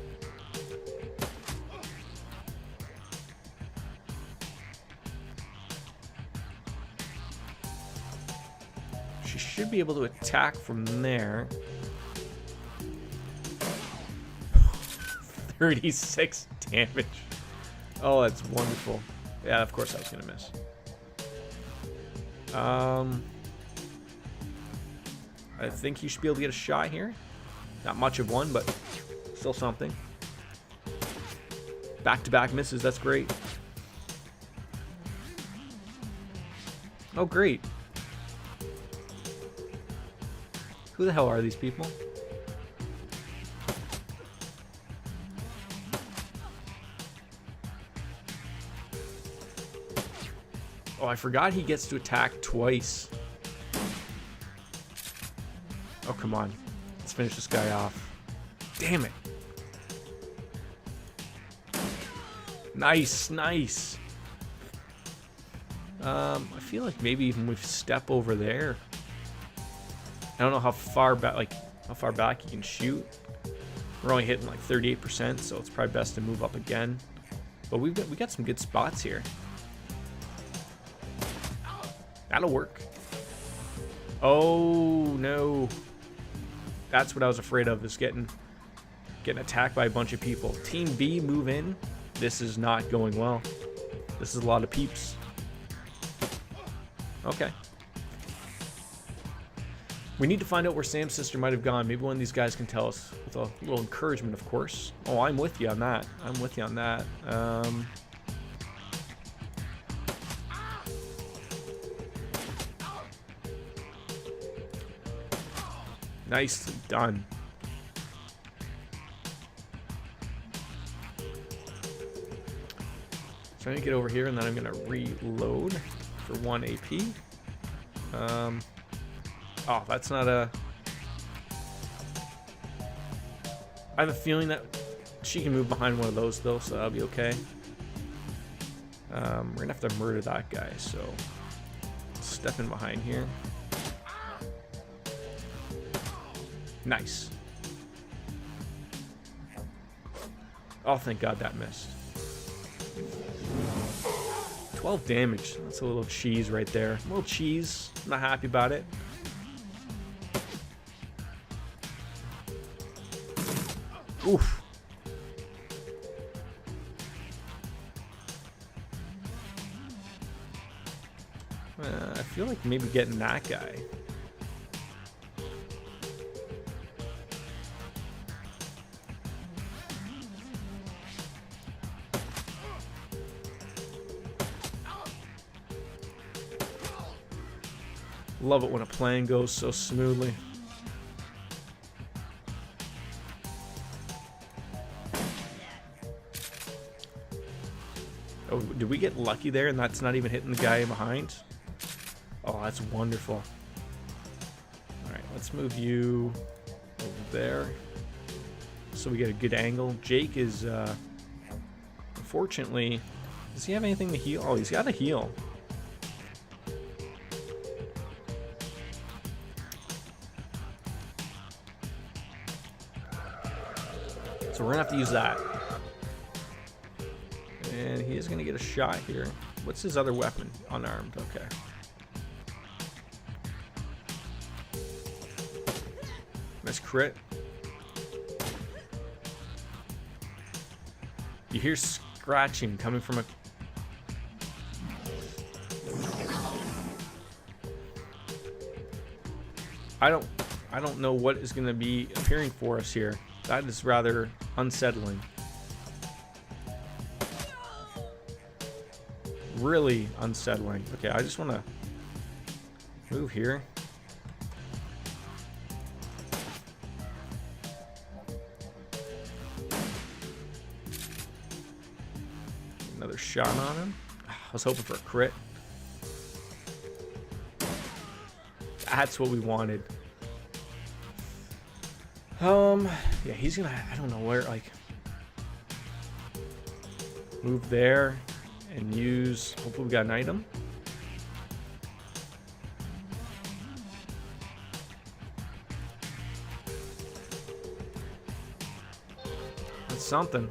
She should be able to attack from there. 36 damage. Oh, that's wonderful. Yeah, of course I was gonna miss. I think you should be able to get a shot here. Not much of one, but still something. Back-to-back misses, that's great. Oh, great. Who the hell are these people? Oh, I forgot he gets to attack twice. Oh, come on. Let's finish this guy off. Damn it. Nice, nice. I feel like maybe even we step over there. I don't know how far back, you can shoot. We're only hitting like 38%, so it's probably best to move up again. But we got some good spots here. That'll work. Oh no. That's what I was afraid of, is getting Getting attacked by a bunch of people. Team B, move in. This is not going well. This is a lot of peeps. Okay. We need to find out where Sam's sister might have gone. Maybe one of these guys can tell us with a little encouragement, of course. Oh, I'm with you on that. I'm with you on that. Nicely done. So I'm gonna get over here and then I'm gonna reload for 1 AP. Oh, that's not a... I have a feeling that she can move behind one of those though, so that'll be okay. We're gonna have to murder that guy, so step in behind here. Nice. Oh, thank God that missed. 12 damage. That's a little cheese right there. A little cheese. I'm not happy about it. Oof. I feel like maybe getting that guy. Love it when a plan goes so smoothly. Oh, did we get lucky there and that's not even hitting the guy behind? Oh, that's wonderful. Alright, let's move you over there so we get a good angle. Jake is, unfortunately, does he have anything to heal? Oh, he's got a heal. So we're gonna have to use that. And he is gonna get a shot here. What's his other weapon? Unarmed, okay. Nice crit. You hear scratching coming from a... I don't know what is gonna be appearing for us here. That is rather unsettling. Really unsettling. Okay, I just want to move here. Another shot on him. I was hoping for a crit. That's what we wanted. Yeah, he's gonna, I don't know where, like, move there and use, hopefully we got an item. That's something.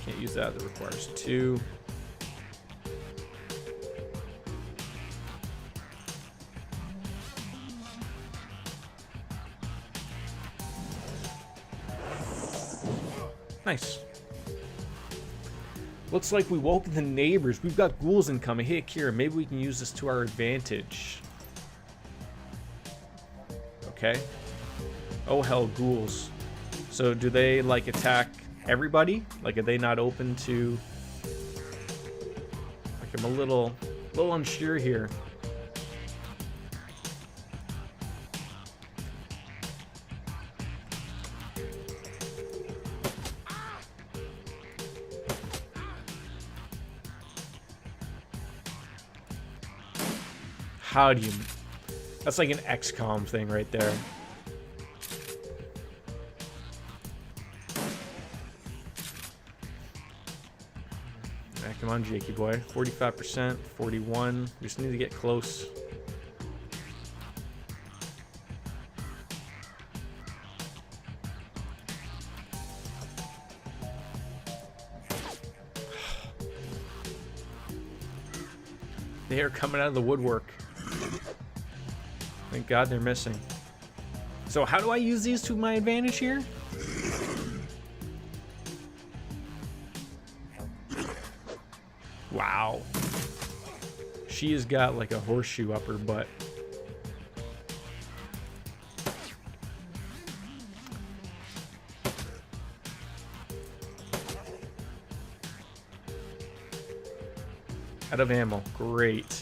Can't use that, that requires 2. Nice. Looks like we woke the neighbors. We've got ghouls incoming. Hey, Akira, maybe we can use this to our advantage. Okay. Oh, hell, ghouls. So do they, like, attack everybody? Like, are they not open to... Like, I'm a little unsure here. How do you... That's like an XCOM thing right there. Yeah, come on, Jakey boy. 45%, 41. We just need to get close. They are coming out of the woodwork. Thank God they're missing. So how do I use these to my advantage here? Wow. She has got like a horseshoe up her butt. Out of ammo. Great.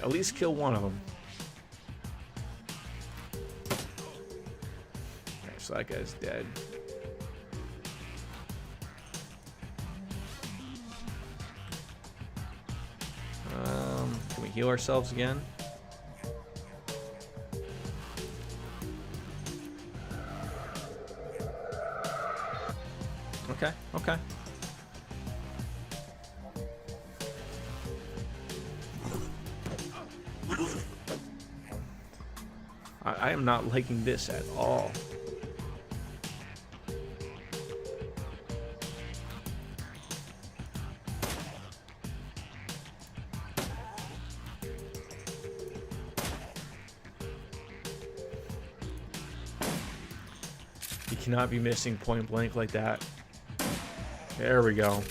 At least kill one of them. Okay, so that guy's dead. Can we heal ourselves again? Okay, okay. I am not liking this at all. You cannot be missing point blank like that. There we go.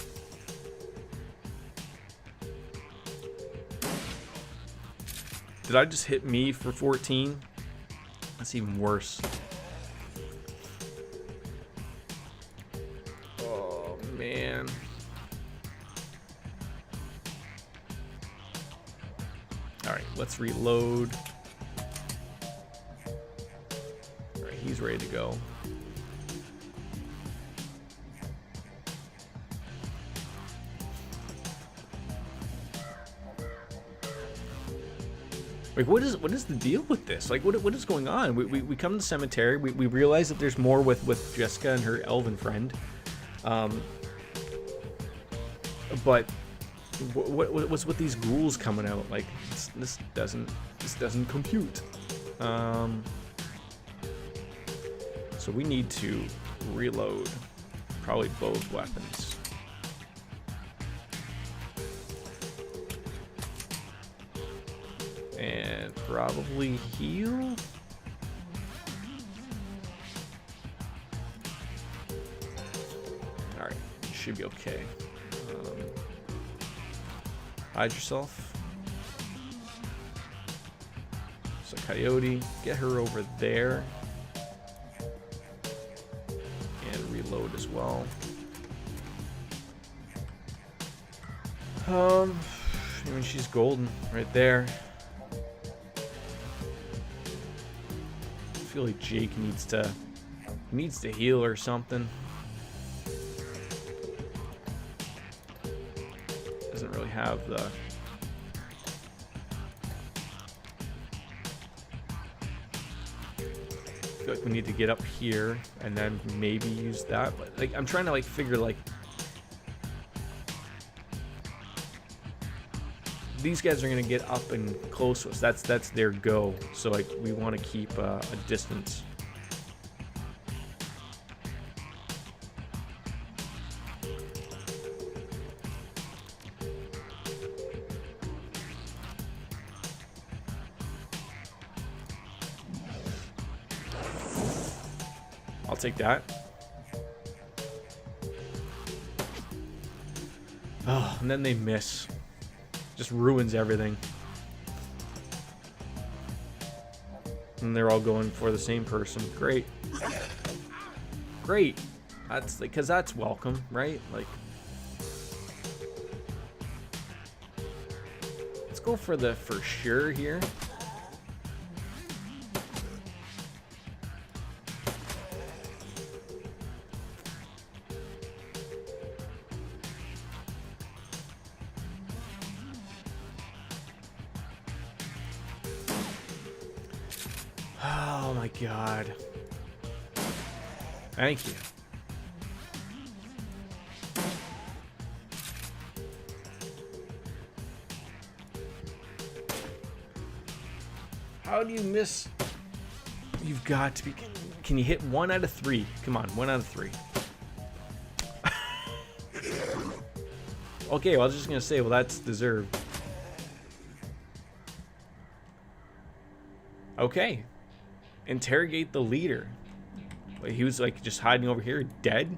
Did I just hit me for 14? That's even worse. Oh, man. Alright, let's reload. Alright, he's ready to go. Like, what is the deal with this? Like, what is going on? We come to the cemetery. We realize that there's more with Jessica and her elven friend. But what's with these ghouls coming out? Like, this doesn't compute. So we need to reload probably both weapons. And probably heal. Alright, should be okay. Hide yourself. So Coyote, get her over there. And reload as well. I mean, she's golden right there. I feel like Jake needs to heal or something. Doesn't really have the I feel like we need to get up here and then maybe use that. But like, I'm trying to like figure like these guys are gonna get up and close to us. That's their go. So like, we want to keep a distance. I'll take that. Oh, and then they miss. Just ruins everything. And they're all going for the same person. Great. Great. That's because that's welcome, right? Like, let's go for the for sure here. Oh my god. Thank you. How do you miss? You've got to be kidding me. Can you hit 1 out of 3? Come on, 1 out of 3. Okay, well, I was just going to say, well, that's deserved. Okay. Interrogate the leader. Wait, he was, like, just hiding over here, dead?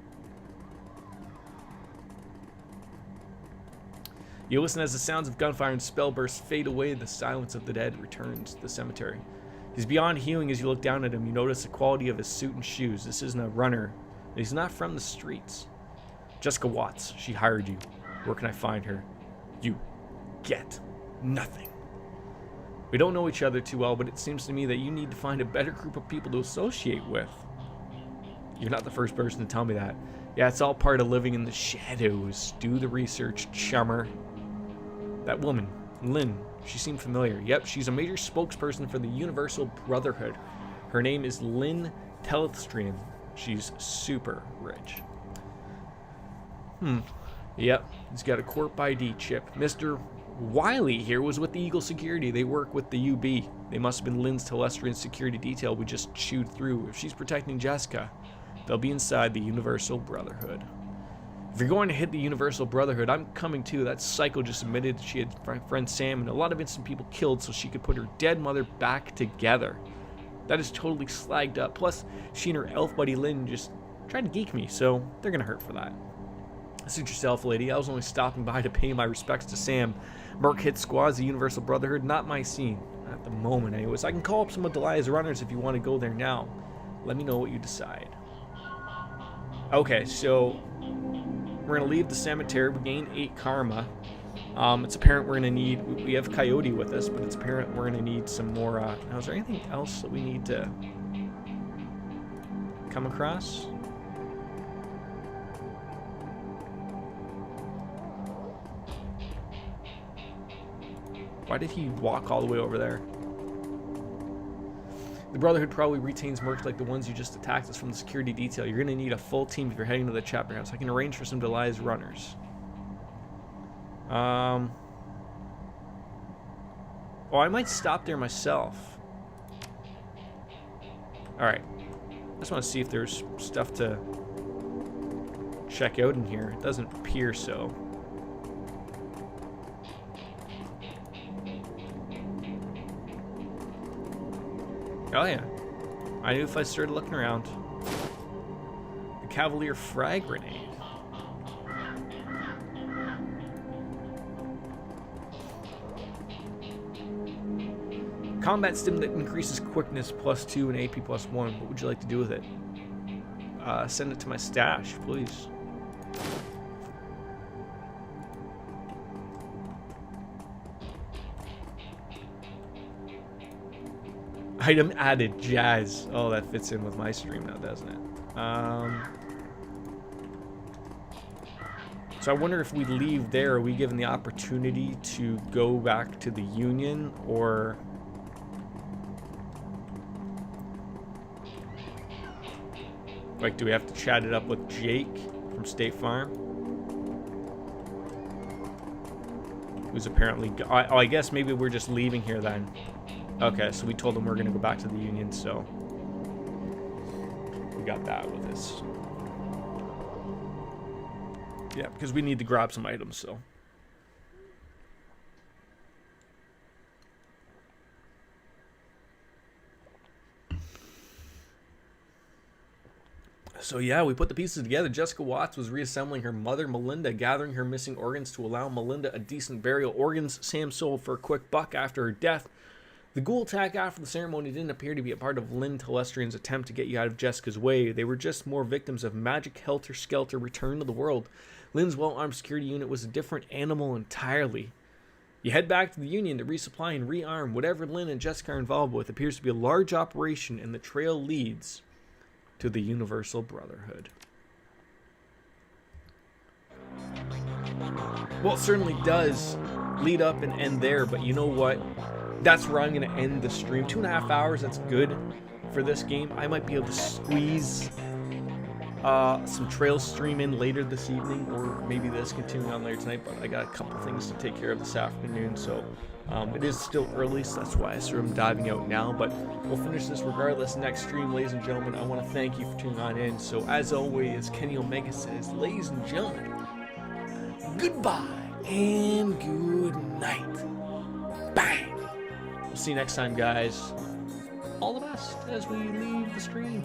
You listen as the sounds of gunfire and spell bursts fade away. The silence of the dead returns to the cemetery. He's beyond healing. As you look down at him, you notice the quality of his suit and shoes. This isn't a runner. He's not from the streets. Jessica Watts, she hired you. Where can I find her? You get nothing. We don't know each other too well, but it seems to me that you need to find a better group of people to associate with. You're not the first person to tell me that. Yeah, it's all part of living in the shadows. Do the research, chummer. That woman, Lynn, she seemed familiar. Yep, she's a major spokesperson for the Universal Brotherhood. Her name is Lynn Telethstrian. She's super rich. Yep, he's got a corp ID chip. Mr. Wiley here was with the Eagle Security. They work with the UB. They must have been Lynn's Telestrian security detail we just chewed through. If she's protecting Jessica, they'll be inside the Universal Brotherhood. If you're going to hit the Universal Brotherhood, I'm coming too. That psycho just admitted she had friend Sam and a lot of innocent people killed so she could put her dead mother back together. That is totally slagged up. Plus, she and her elf buddy Lynn just tried to geek me, so they're gonna hurt for that. Suit yourself, lady. I was only stopping by to pay my respects to Sam. Merc hit squads, the Universal Brotherhood, not my scene. At the moment, anyways. I can call up some of Delia's runners if you want to go there now. Let me know what you decide. Okay, so we're going to leave the cemetery. We gain 8 karma. It's apparent we're going to need... We have Coyote with us, but it's apparent we're going to need some more... Now, is there anything else that we need to come across? Why did he walk all the way over there? The Brotherhood probably retains mercs like the ones you just attacked us from the security detail. You're going to need a full team if you're heading to the chapter house. I can arrange for some Delia's runners. Oh, I might stop there myself. Alright. I just want to see if there's stuff to check out in here. It doesn't appear so. Oh yeah, I knew if I started looking around. The Cavalier frag grenade. Combat stim that increases quickness +2 and AP +1. What would you like to do with it? Send it to my stash, please. Item added, jazz. Oh, that fits in with my stream now, doesn't it? So I wonder if we leave there, are we given the opportunity to go back to the Union, or... Like, do we have to chat it up with Jake from State Farm? Who's apparently... Oh, I guess maybe we're just leaving here then. Okay, so we told them we're going to go back to the Union, so we got that with us. Yeah, because we need to grab some items, so. So yeah, we put the pieces together. Jessica Watts was reassembling her mother, Melinda, gathering her missing organs to allow Melinda a decent burial. Organs Sam sold for a quick buck after her death. The ghoul attack after the ceremony didn't appear to be a part of Lynn Telestrian's attempt to get you out of Jessica's way. They were just more victims of magic helter-skelter return to the world. Lynn's well-armed security unit was a different animal entirely. You head back to the Union to resupply and rearm. Whatever Lynn and Jessica are involved with appears to be a large operation, and the trail leads to the Universal Brotherhood. Well, it certainly does lead up and end there, but you know what? That's where I'm going to end the stream. 2.5 hours, that's good for this game. I might be able to squeeze some trail streaming later this evening, or maybe this continuing on later tonight, but I got a couple things to take care of this afternoon, so it is still early, so that's why I sort of am diving out now, but we'll finish this regardless next stream, ladies and gentlemen. I want to thank you for tuning on in. So as always, Kenny Omega says, ladies and gentlemen, goodbye and good night. Bang! We'll see you next time, guys. All the best as we leave the stream.